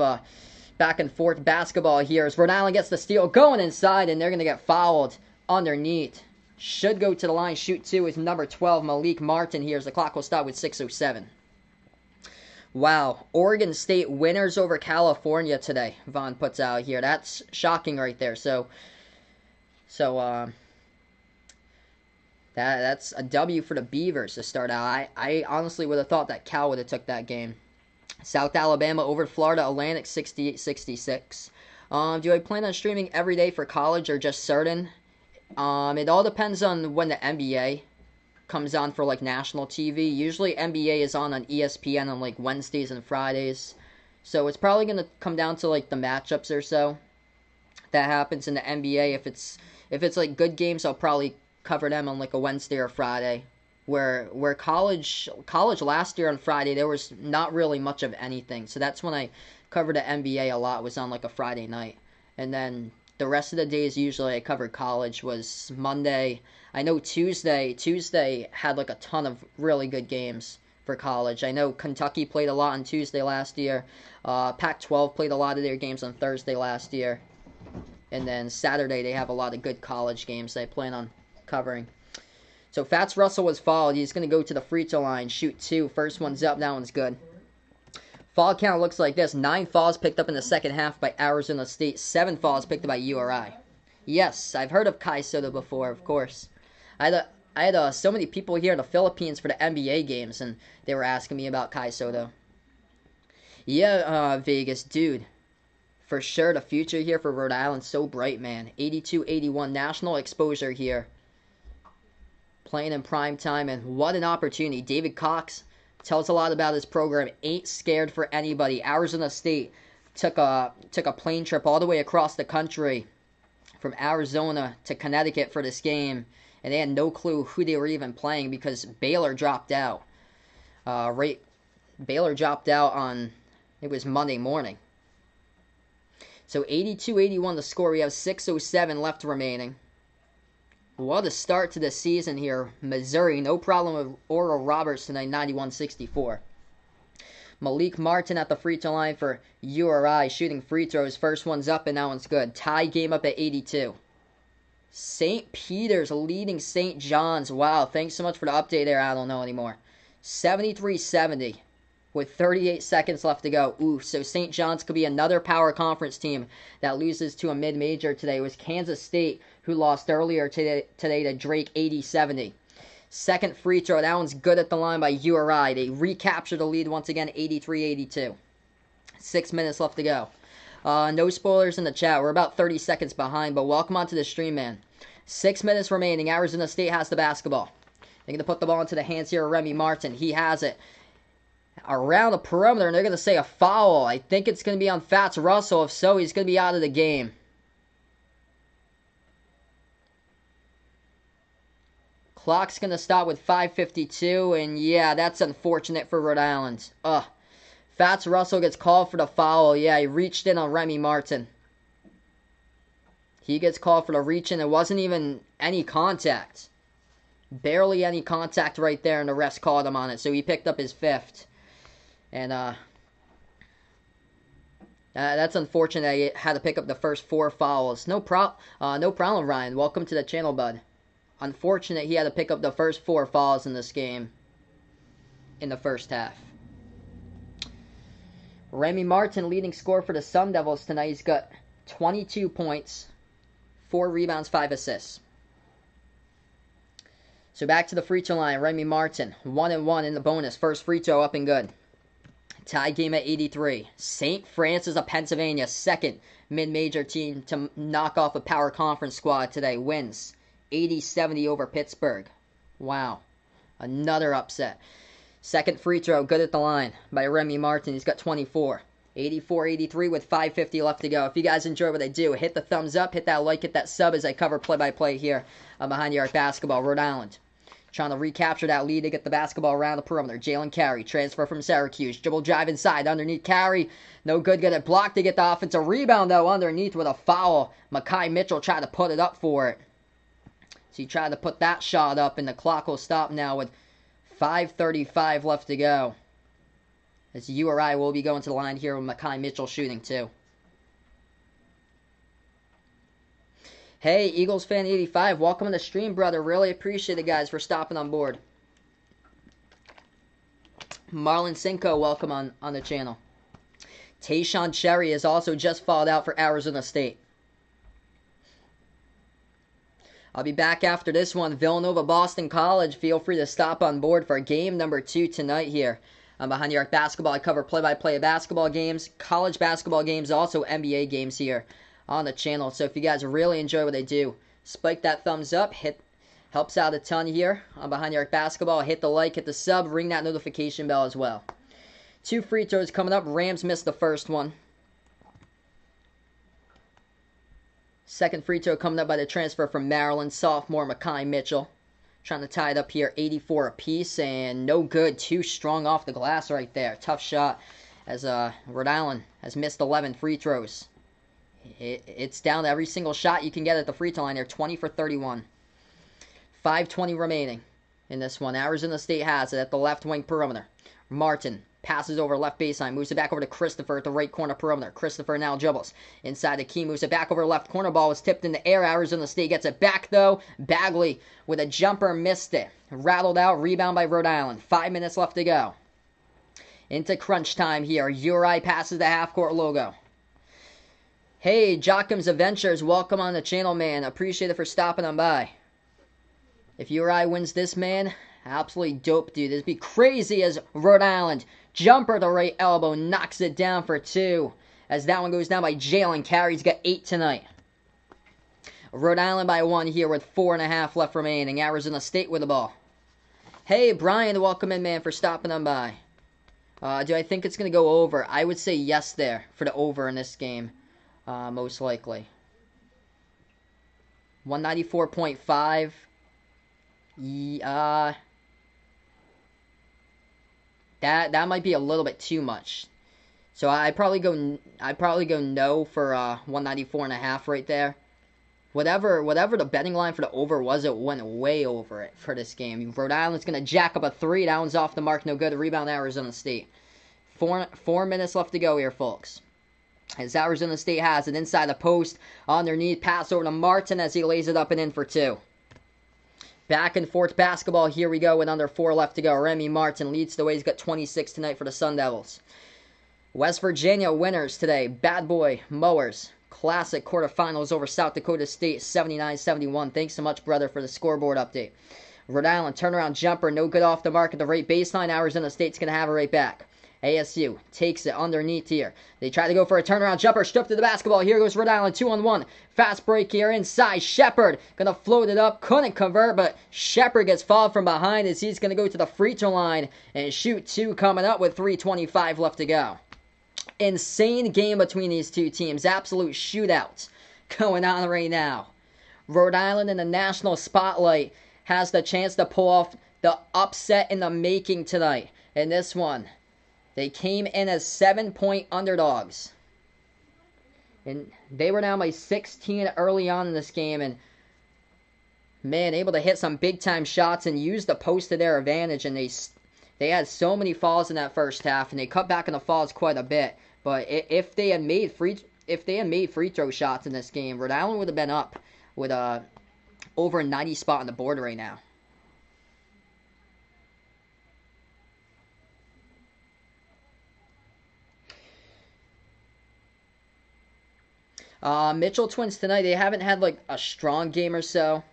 back and forth basketball here. As Rhode Island gets the steal going inside, and they're going to get fouled underneath. Should go to the line. Shoot 2 is number 12, Malik Martin here as the clock will stop with 6:07. Wow. Oregon State winners over California today, Vaughn puts out here. That's shocking right there. That's a W for the Beavers to start out. I honestly would have thought that Cal would have took that game. South Alabama over Florida Atlantic 68-66. Do I plan on streaming every day for college or just certain? It all depends on when the NBA comes on for like national TV. Usually NBA is on ESPN on like Wednesdays and Fridays. So it's probably going to come down to like the matchups or so that happens in the NBA. If it's like good games, I'll probably cover them on like a Wednesday or Friday. Where college last year on Friday, there was not really much of anything. So that's when I covered the NBA a lot, was on like a Friday night. And then the rest of the days usually I covered college was Monday. I know Tuesday had like a ton of really good games for college. I know Kentucky played a lot on Tuesday last year. Pac-12 played a lot of their games on Thursday last year. And then Saturday they have a lot of good college games they plan on covering. So Fats Russell was fouled. He's going to go to the free throw line. Shoot 2. First one's up. That one's good. Foul count looks like this. 9 fouls picked up in the second half by Arizona State. 7 fouls picked up by URI. Yes, I've heard of Kai Soto before, of course. I had so many people here in the Philippines for the NBA games, and they were asking me about Kai Soto. Yeah, Vegas, dude. For sure, the future here for Rhode Island so bright, man. 82-81 national exposure here. Playing in prime time, and what an opportunity. David Cox tells a lot about his program. Ain't scared for anybody. Arizona State took a plane trip all the way across the country from Arizona to Connecticut for this game, and they had no clue who they were even playing because Baylor dropped out. Baylor dropped out on, it was Monday morning. So 82-81 the score. We have 6:07 left remaining. What a start to the season here. Missouri, no problem with Oral Roberts tonight, 91-64. Malik Martin at the free throw line for URI, shooting free throws. First one's up and that one's good. Tie game up at 82. St. Peter's leading St. John's. Wow, thanks so much for the update there. I don't know anymore. 73-70 with 38 seconds left to go. Ooh, so St. John's could be another power conference team that loses to a mid-major today. It was Kansas State who lost earlier today to Drake 80-70. Second free throw. That one's good at the line by URI. They recapture the lead once again, 83-82. 6 minutes left to go. No spoilers in the chat. We're about 30 seconds behind, but welcome onto the stream, man. 6 minutes remaining. Arizona State has the basketball. They're going to put the ball into the hands here of Remy Martin. He has it around the perimeter, and they're going to say a foul. I think it's going to be on Fats Russell. If so, he's going to be out of the game. Clock's going to stop with 5:52, and yeah, that's unfortunate for Rhode Island. Fats Russell gets called for the foul. Yeah, he reached in on Remy Martin. He gets called for the reach, and it wasn't even any contact. Barely any contact right there, and the refs called him on it. So he picked up his 5th. And that's unfortunate. He had to pick up the first 4 fouls. No problem, Ryan. Welcome to the channel, bud. Unfortunate he had to pick up the first 4 fouls in this game in the first half. Remy Martin, leading scorer for the Sun Devils tonight. He's got 22 points, 4 rebounds, 5 assists. So back to the free throw line. Remy Martin, 1-1 in the bonus. First free throw up and good. Tie game at 83. St. Francis of Pennsylvania, second mid-major team to knock off a power conference squad today. Wins 80-70 over Pittsburgh. Wow. Another upset. Second free throw, good at the line by Remy Martin. He's got 24. 84-83 with 5:50 left to go. If you guys enjoy what I do, hit the thumbs up, hit that like, hit that sub as I cover play-by-play here on Behind the Arc Basketball. Rhode Island trying to recapture that lead to get the basketball around the perimeter. Jalen Carey, transfer from Syracuse. Dribble drive inside, underneath Carey. No good, get it blocked to get the offensive rebound, though, underneath with a foul. Makai Mitchell tried to put it up for it. So he tried to put that shot up, and the clock will stop now with 5:35 left to go. As URI will be going to the line here with Makai Mitchell shooting, too. Hey, Eagles fan 85, welcome to the stream, brother. Really appreciate it, guys, for stopping on board. Marlon Cinco, welcome on the channel. Tayshaun Cherry has also just fouled out for Arizona State. I'll be back after this one. Villanova, Boston College. Feel free to stop on board for game number 2 tonight here. I'm Behind the Arc Basketball. I cover play-by-play basketball games, college basketball games, also NBA games here on the channel. So if you guys really enjoy what I do, spike that thumbs up. Helps out a ton here on Behind the Arc Basketball. Hit the like, hit the sub, ring that notification bell as well. 2 free throws coming up. Rams missed the first one. Second free throw coming up by the transfer from Maryland, sophomore Makai Mitchell. Trying to tie it up here, 84 apiece, and no good. Too strong off the glass right there. Tough shot as Rhode Island has missed 11 free throws. It's down to every single shot you can get at the free throw line there, 20 for 31. 5:20 remaining in this one. Arizona State has it at the left wing perimeter. Martin passes over left baseline, moves it back over to Christopher at the right corner perimeter. Christopher now dribbles inside the key, moves it back over left corner. Ball was tipped in the air. Arizona State gets it back, though. Bagley with a jumper missed it. Rattled out, rebound by Rhode Island. 5 minutes left to go. Into crunch time here. URI passes the half-court logo. Hey, Jockham's Adventures, welcome on the channel, man. Appreciate it for stopping on by. If URI wins this, man, absolutely dope, dude. This would be crazy as Rhode Island. Jumper to right elbow, knocks it down for 2. As that one goes down by Jalen Carey. He's got 8 tonight. Rhode Island by 1 here with 4.5 left remaining. Arizona State with the ball. Hey, Brian, welcome in, man, for stopping on by. Do I think it's going to go over? I would say yes there for the over in this game, most likely. 194.5. That might be a little bit too much. So I'd probably go no for 194.5 right there. Whatever the betting line for the over was, it went way over it for this game. Rhode Island's going to jack up a 3. That one's off the mark. No good. Rebound Arizona State. 4 minutes left to go here, folks. As Arizona State has it inside the post. Underneath. Pass over to Martin as he lays it up and in for 2. Back and forth basketball. Here we go with under 4 left to go. Remy Martin leads the way. He's got 26 tonight for the Sun Devils. West Virginia winners today. Bad Boy Mowers. Classic quarterfinals over South Dakota State, 79-71. Thanks so much, brother, for the scoreboard update. Rhode Island, turnaround jumper, no good off the mark at the right baseline. Arizona State's going to have it right back. ASU takes it underneath here. They try to go for a turnaround jumper, stripped to the basketball. Here goes Rhode Island, 2-on-1. Fast break here inside. Shepard going to float it up. Couldn't convert, but Shepard gets fouled from behind as he's going to go to the free throw line and shoot 2 coming up with 3:25 left to go. Insane game between these two teams. Absolute shootout going on right now. Rhode Island in the national spotlight has the chance to pull off the upset in the making tonight. In this one, they came in as 7-point underdogs. And they were down by 16 early on in this game, and man, able to hit some big-time shots and use the post to their advantage, and they had so many falls in that first half, and they cut back on the falls quite a bit. But if they had made free throw shots in this game, Rhode Island would have been up with over a 90 spot on the board right now. Mitchell Twins tonight, they haven't had like a strong game or so.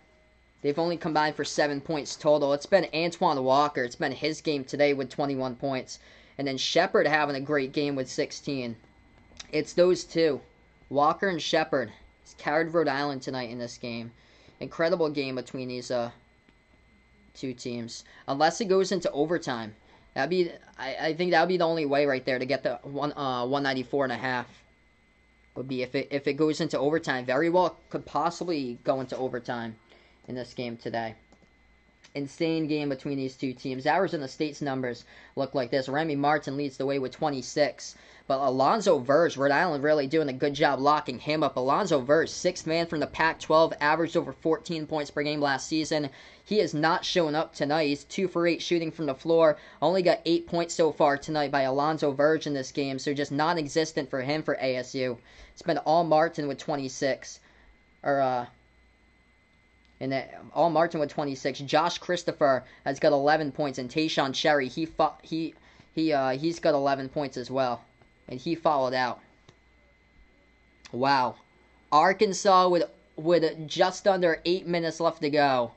They've only combined for 7 points total. It's been Antoine Walker. It's been his game today with 21 points. And then Shepard having a great game with 16. It's those two. Walker and Shepard. He's carried Rhode Island tonight in this game. Incredible game between these two teams. Unless it goes into overtime. I think that would be the only way right there to get the 194.5. Would be if it goes into overtime. Very well could possibly go into overtime in this game today. Insane game between these two teams. Arizona State's numbers look like this. Remy Martin leads the way with 26. But Alonzo Verge, Rhode Island really doing a good job locking him up. Alonzo Verge, 6th man from the Pac-12, averaged over 14 points per game last season. He has not shown up tonight. He's 2 for 8 shooting from the floor. Only got 8 points so far tonight by Alonzo Verge in this game, so just non-existent for him for ASU. It's been all Martin with 26. All Martin with 26. Josh Christopher has got 11 points, and Tayshaun Cherry, he's got 11 points as well, and he followed out. Wow, Arkansas with just under 8 minutes left to go.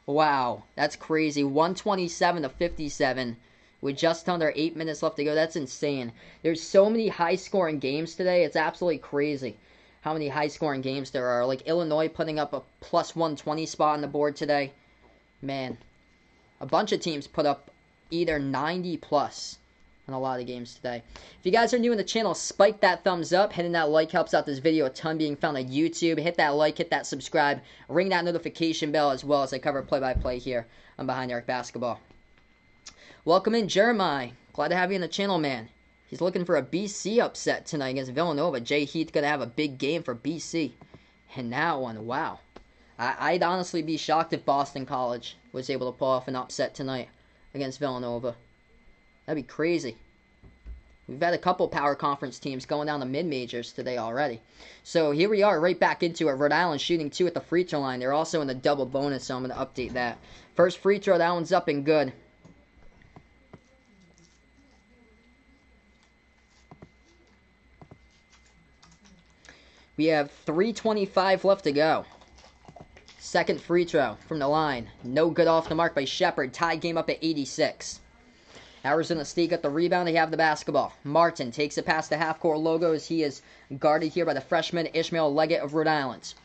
Wow, that's crazy. 127 to 57 with just under 8 minutes left to go. That's insane. There's so many high-scoring games today. It's absolutely crazy how many high-scoring games there are. Like Illinois putting up a plus 120 spot on the board today. Man, a bunch of teams put up either 90 plus on a lot of games today. If you guys are new in the channel, spike that thumbs up. Hitting that like helps out this video a ton being found on YouTube. Hit that like, hit that subscribe, ring that notification bell as well as I cover play-by-play here on Behind the Arc Basketball. Welcome in, Jeremiah. Glad to have you on the channel, man. He's looking for a BC upset tonight against Villanova. Jay Heath going to have a big game for BC. And that one, wow. I'd honestly be shocked if Boston College was able to pull off an upset tonight against Villanova. That'd be crazy. We've had a couple power conference teams going down to mid-majors today already. So here we are right back into it. Rhode Island shooting 2 at the free throw line. They're also in the double bonus, so I'm going to update that. First free throw, that one's up and good. We have 3:25 left to go. Second free throw from the line. No good off the mark by Shepard. Tie game up at 86. Arizona State got the rebound. They have the basketball. Martin takes it past the half-court logo as he is guarded here by the freshman Ishmael Leggett of Rhode Island.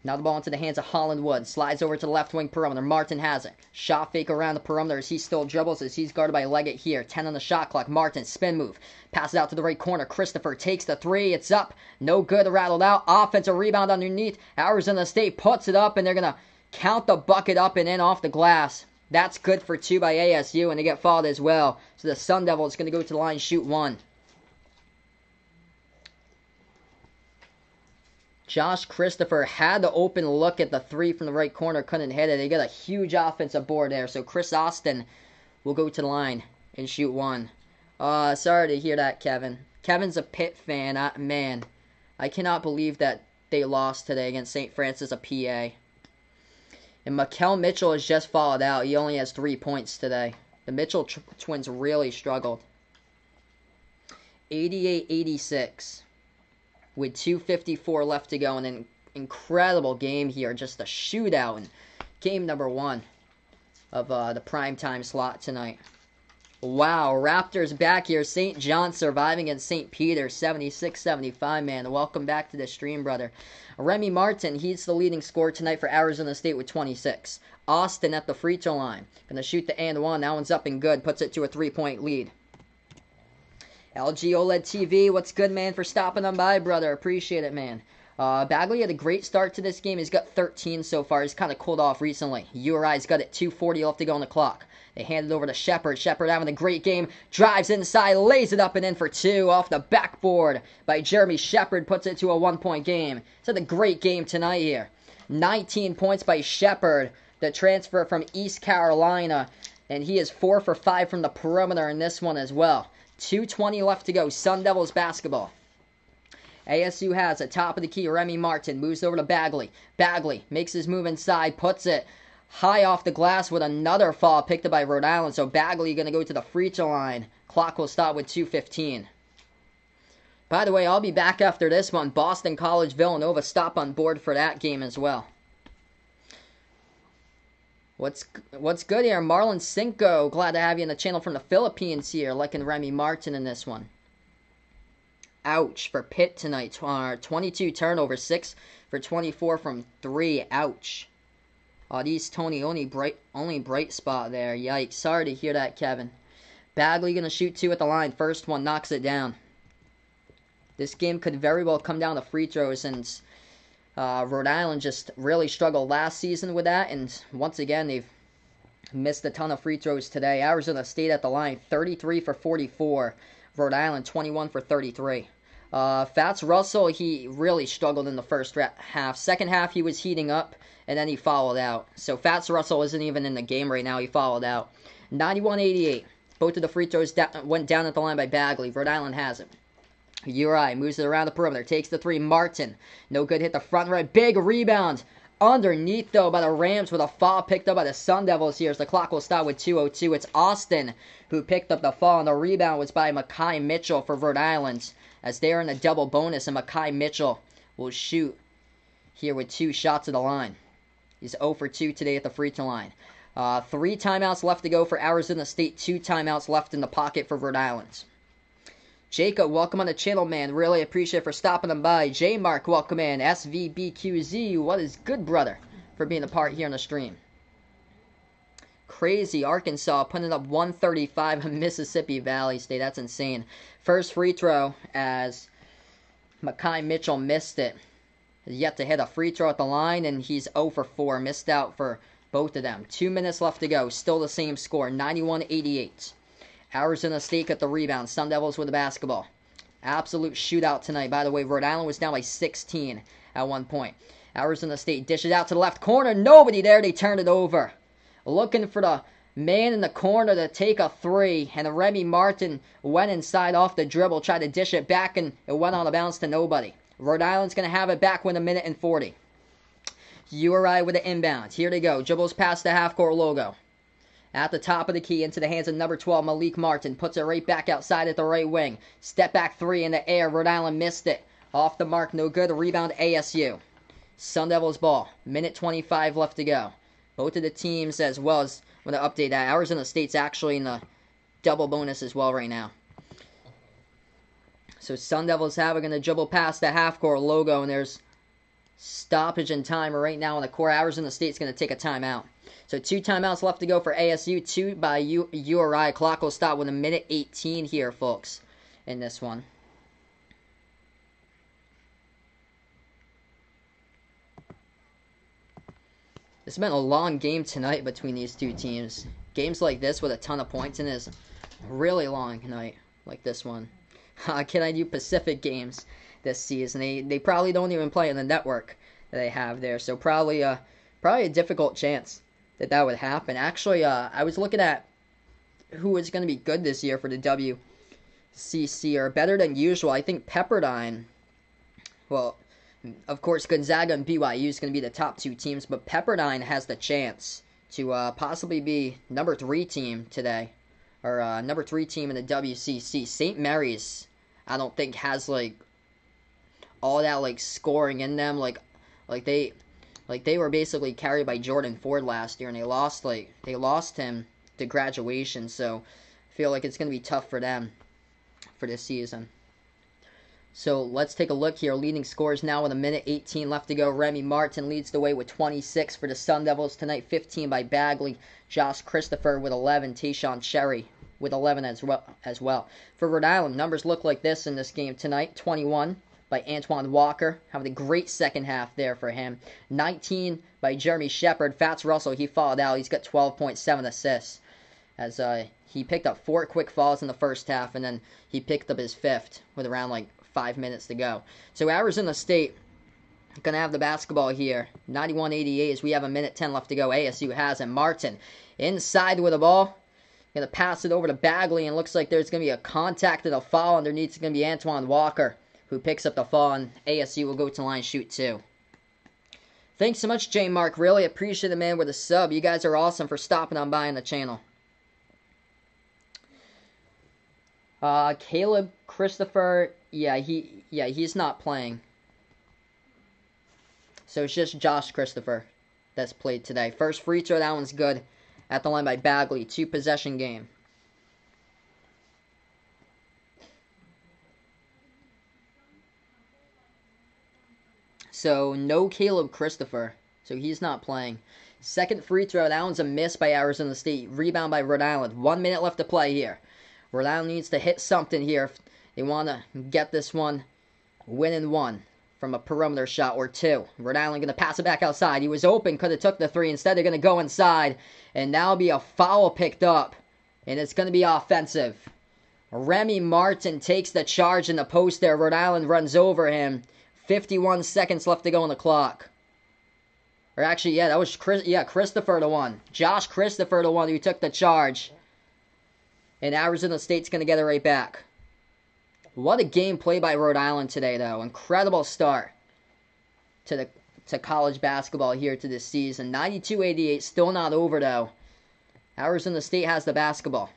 Now the ball into the hands of Holland Wood. Slides over to the left wing perimeter. Martin has it. Shot fake around the perimeter as he still dribbles as he's guarded by Leggett here. 10 on the shot clock. Martin, spin move. Passes out to the right corner. Christopher takes the 3. It's up. No good. Rattled out. Offensive rebound underneath. Arizona State puts it up, and they're going to count the bucket up and in off the glass. That's good for 2 by ASU, and they get fouled as well. So the Sun Devils going to go to the line, shoot 1. Josh Christopher had the open look at the 3 from the right corner, couldn't hit it. They got a huge offensive board there. So Chris Austin will go to the line and shoot 1. Sorry to hear that, Kevin. Kevin's a Pitt fan. Man, I cannot believe that they lost today against St. Francis of PA. And Makel Mitchell has just fouled out. He only has 3 points today. The Mitchell twins really struggled. 88-86. With 2:54 left to go, and an incredible game here. Just a shootout in game number 1 of the primetime slot tonight. Wow, Raptors back here. St. John surviving against St. Peter, 76-75, man. Welcome back to the stream, brother. Remy Martin, he's the leading scorer tonight for Arizona State with 26. Austin at the free throw line. Going to shoot the and one. That one's up and good. Puts it to a 3-point lead. LG OLED TV, what's good, man, for stopping on by, brother? Appreciate it, man. Bagley had a great start to this game. He's got 13 so far. He's kind of cooled off recently. URI's got it 2:40 left to go on the clock. They hand it over to Shepard. Shepard having a great game. Drives inside, lays it up and in for 2 off the backboard by Jeremy Shepard. Puts it to a 1-point game. He's had a great game tonight here. 19 points by Shepard, the transfer from East Carolina. And he is 4 for 5 from the perimeter in this one as well. 2:20 left to go. Sun Devils basketball. ASU has a top of the key. Remy Martin moves over to Bagley. Bagley makes his move inside, puts it high off the glass with another foul picked up by Rhode Island. So Bagley going to go to the free throw line. Clock will stop with 2:15. By the way, I'll be back after this one. Boston College Villanova, stop on board for that game as well. What's good here? Marlon Cinco, glad to have you on the channel from the Philippines here, liking Remy Martin in this one. Ouch for Pitt tonight. 22 turnovers, 6 for 24 from 3. Ouch. Oh, these Tony only bright spot there. Yikes. Sorry to hear that, Kevin. Bagley going to shoot 2 at the line. First one knocks it down. This game could very well come down to free throws since Rhode Island just really struggled last season with that. And once again, they've missed a ton of free throws today. Arizona State at the line, 33 for 44. Rhode Island, 21 for 33. Fats Russell, he really struggled in the first half. Second half, he was heating up, and then he fouled out. So Fats Russell isn't even in the game right now. He fouled out. 91-88. Both of the free throws went down at the line by Bagley. Rhode Island has it. URI moves it around the perimeter. Takes the 3. Martin. No good. Hit the front right. Big rebound. Underneath, though, by the Rams with a foul picked up by the Sun Devils here as the clock will stop with 2:02. It's Austin who picked up the foul, and the rebound was by Makai Mitchell for Rhode Island as they are in a double bonus, and Makai Mitchell will shoot here with 2 shots at the line. He's 0 for 2 today at the free throw line. 3 timeouts left to go for Arizona State. 2 timeouts left in the pocket for Rhode Island. Jacob, welcome on the channel, man. Really appreciate it for stopping them by. J Mark, welcome in. SVBQZ, what is good, brother, for being a part here on the stream. Crazy, Arkansas putting up 135 on Mississippi Valley State. That's insane. First free throw as Makai Mitchell missed it. Yet to hit a free throw at the line, and he's 0 for 4. Missed out for both of them. 2 minutes left to go. Still the same score, 91-88. Arizona State got the rebound. Sun Devils with the basketball. Absolute shootout tonight. By the way, Rhode Island was down by 16 at one point. Arizona State dishes out to the left corner. Nobody there. They turned it over. Looking for the man in the corner to take a 3. And Remy Martin went inside off the dribble. Tried to dish it back, and it went on a bounce to nobody. Rhode Island's going to have it back with 1:40. URI with the inbound. Here they go. Dribbles past the half-court logo. At the top of the key, into the hands of number 12, Malik Martin. Puts it right back outside at the right wing. Step back 3 in the air. Rhode Island missed it. Off the mark, no good. Rebound ASU. Sun Devils ball. 1:25 left to go. Both of the teams, as well as, I'm going to update that, Arizona State's actually in the double bonus as well right now. So Sun Devils have it, going to dribble past the half-court logo, and there's stoppage in time right now on the court. Arizona State's going to take a timeout. So 2 timeouts left to go for ASU, 2 by URI. Clock will stop with 1:18 here, folks, in this one. It's been a long game tonight between these two teams. Games like this with a ton of points in is really long tonight, like this one. Can I do Pacific games this season? They probably don't even play on the network that they have there, so probably a difficult chance that would happen. Actually, I was looking at who is going to be good this year for the WCC, or better than usual. I think Pepperdine, well, of course, Gonzaga and BYU is going to be the top 2 teams, but Pepperdine has the chance to possibly be number 3 team today, or number 3 team in the WCC. St. Mary's, I don't think has like all that like scoring in them, like they were basically carried by Jordan Ford last year, and they lost him to graduation, so I feel like it's going to be tough for them for this season. So let's take a look here. Leading scores now with 1:18 left to go. Remy Martin leads the way with 26 for the Sun Devils tonight. 15 by Bagley. Josh Christopher with 11. Tayshaun Cherry with 11 as well. For Rhode Island, numbers look like this in this game tonight. 21 by Antoine Walker, having a great second half there for him. 19 by Jeremy Shepard. Fats Russell, he fouled out. He's got 12.7 assists as he picked up 4 quick fouls in the first half, and then he picked up his 5th with around like 5 minutes to go. So Arizona State going to have the basketball here. 91-88 as we have 1:10 left to go. ASU has it. Martin inside with the ball. Going to pass it over to Bagley, and looks like there's going to be a contact and a foul underneath. It's going to be Antoine Walker who picks up the fall, and ASU will go to the line shoot 2. Thanks so much, J. Mark. Really appreciate it, man, with a sub. You guys are awesome for stopping on by on the channel. Caleb Christopher, he's not playing. So it's just Josh Christopher that's played today. First free throw, that one's good. At the line by Bagley, 2-possession game. So no Caleb Christopher, so he's not playing. Second free throw, that one's a miss by Arizona State. Rebound by Rhode Island. 1 minute left to play here. Rhode Island needs to hit something here if they want to get this one winning one from a perimeter shot or 2. Rhode Island going to pass it back outside. He was open, could have took the 3. Instead, they're going to go inside, and now will be a foul picked up, and it's going to be offensive. Remy Martin takes the charge in the post there. Rhode Island runs over him. 51 seconds left to go on the clock. Or actually, that was Christopher the one. Josh Christopher the one who took the charge. And Arizona State's going to get it right back. What a game played by Rhode Island today, though. Incredible start to college basketball here to this season. 92-88, still not over, though. Arizona State has the basketball.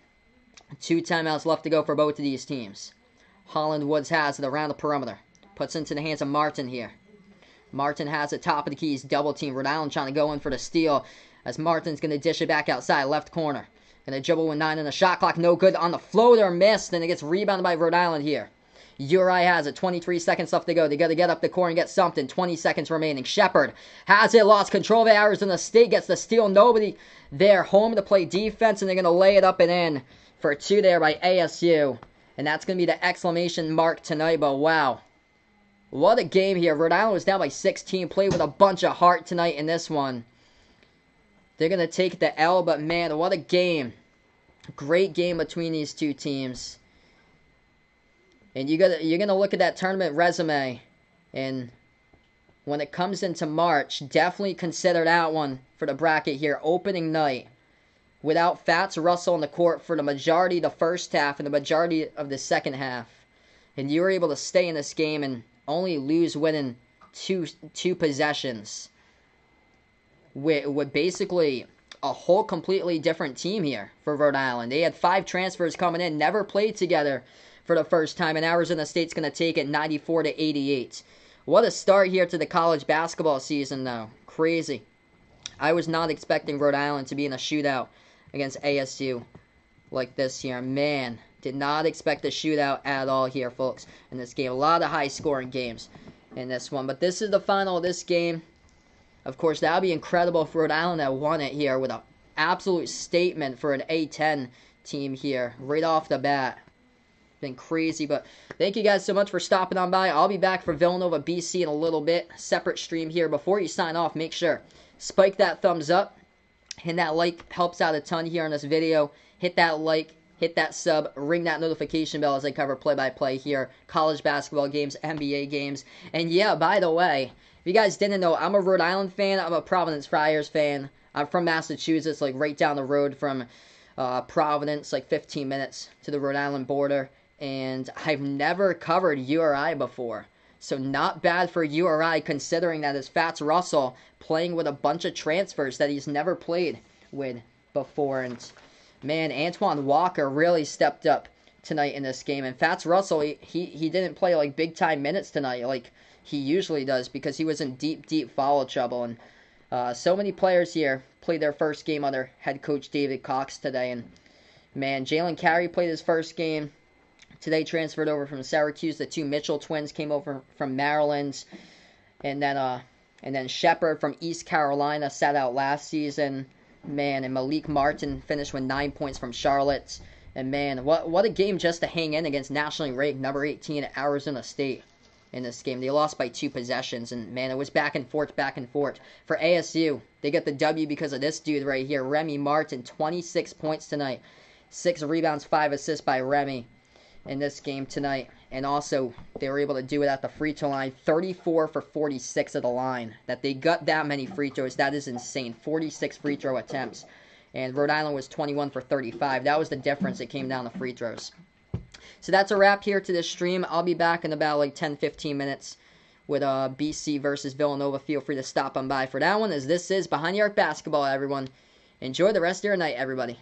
2 timeouts left to go for both of these teams. Holland Woods has it around the perimeter. Puts into the hands of Martin here. Martin has it top of the keys, double team. Rhode Island trying to go in for the steal as Martin's going to dish it back outside, left corner. Going to dribble with 9 in the shot clock. No good on the floater. Missed. And it gets rebounded by Rhode Island here. Uri has it. 23 seconds left to go. They got to get up the court and get something. 20 seconds remaining. Shepard has it. Lost control of it. Arizona State gets the steal. Nobody there. Home to play defense. And they're going to lay it up and in for 2 there by ASU. And that's going to be the exclamation mark tonight. But wow. What a game here. Rhode Island was down by 16. Played with a bunch of heart tonight in this one. They're going to take the L, but man, what a game. Great game between these two teams. And you're going to look at that tournament resume, and when it comes into March, definitely consider that one for the bracket here. Opening night. Without Fats Russell on the court for the majority of the first half and the majority of the second half. And you were able to stay in this game and only lose winning two possessions. With basically a whole completely different team here for Rhode Island. They had 5 transfers coming in, never played together for the first time, and Arizona State's going to take it 94-88. What a start here to the college basketball season, though. Crazy. I was not expecting Rhode Island to be in a shootout against ASU like this here. Man, did not expect a shootout at all here, folks, in this game. A lot of high-scoring games in this one, but this is the final of this game. Of course, that would be incredible if Rhode Island had won it here with an absolute statement for an A10 team here right off the bat. Been crazy, but thank you guys so much for stopping on by. I'll be back for Villanova, BC in a little bit. Separate stream here. Before you sign off, make sure, spike that thumbs up. Hit that like, helps out a ton here on this video. Hit that like, hit that sub, ring that notification bell as I cover play-by-play here. College basketball games, NBA games. And yeah, by the way, if you guys didn't know, I'm a Rhode Island fan. I'm a Providence Friars fan. I'm from Massachusetts, like right down the road from Providence, like 15 minutes to the Rhode Island border. And I've never covered URI before. So not bad for URI considering that it's Fats Russell playing with a bunch of transfers that he's never played with before. And man, Antoine Walker really stepped up tonight in this game. And Fats Russell, he didn't play like big time minutes tonight like he usually does because he was in deep foul trouble. And so many players here played their first game under head coach David Cox today. And man, Jalen Carey played his first game. Today transferred over from Syracuse. The 2 Mitchell twins came over from Maryland. And then Shepard from East Carolina sat out last season. Man, and Malik Martin finished with 9 points from Charlotte. And man, what a game just to hang in against nationally ranked number 18 at Arizona State in this game. They lost by 2 possessions, and man, it was back and forth, back and forth. For ASU, they get the W because of this dude right here, Remy Martin, 26 points tonight. 6 rebounds, 5 assists by Remy in this game tonight. And also, they were able to do it at the free throw line, 34 for 46 at the line. That they got that many free throws, that is insane. 46 free throw attempts. And Rhode Island was 21 for 35. That was the difference. It came down to free throws. So that's a wrap here to this stream. I'll be back in about like 10-15 minutes with BC versus Villanova. Feel free to stop on by for that one, as this is Behind the Arc Basketball, everyone. Enjoy the rest of your night, everybody.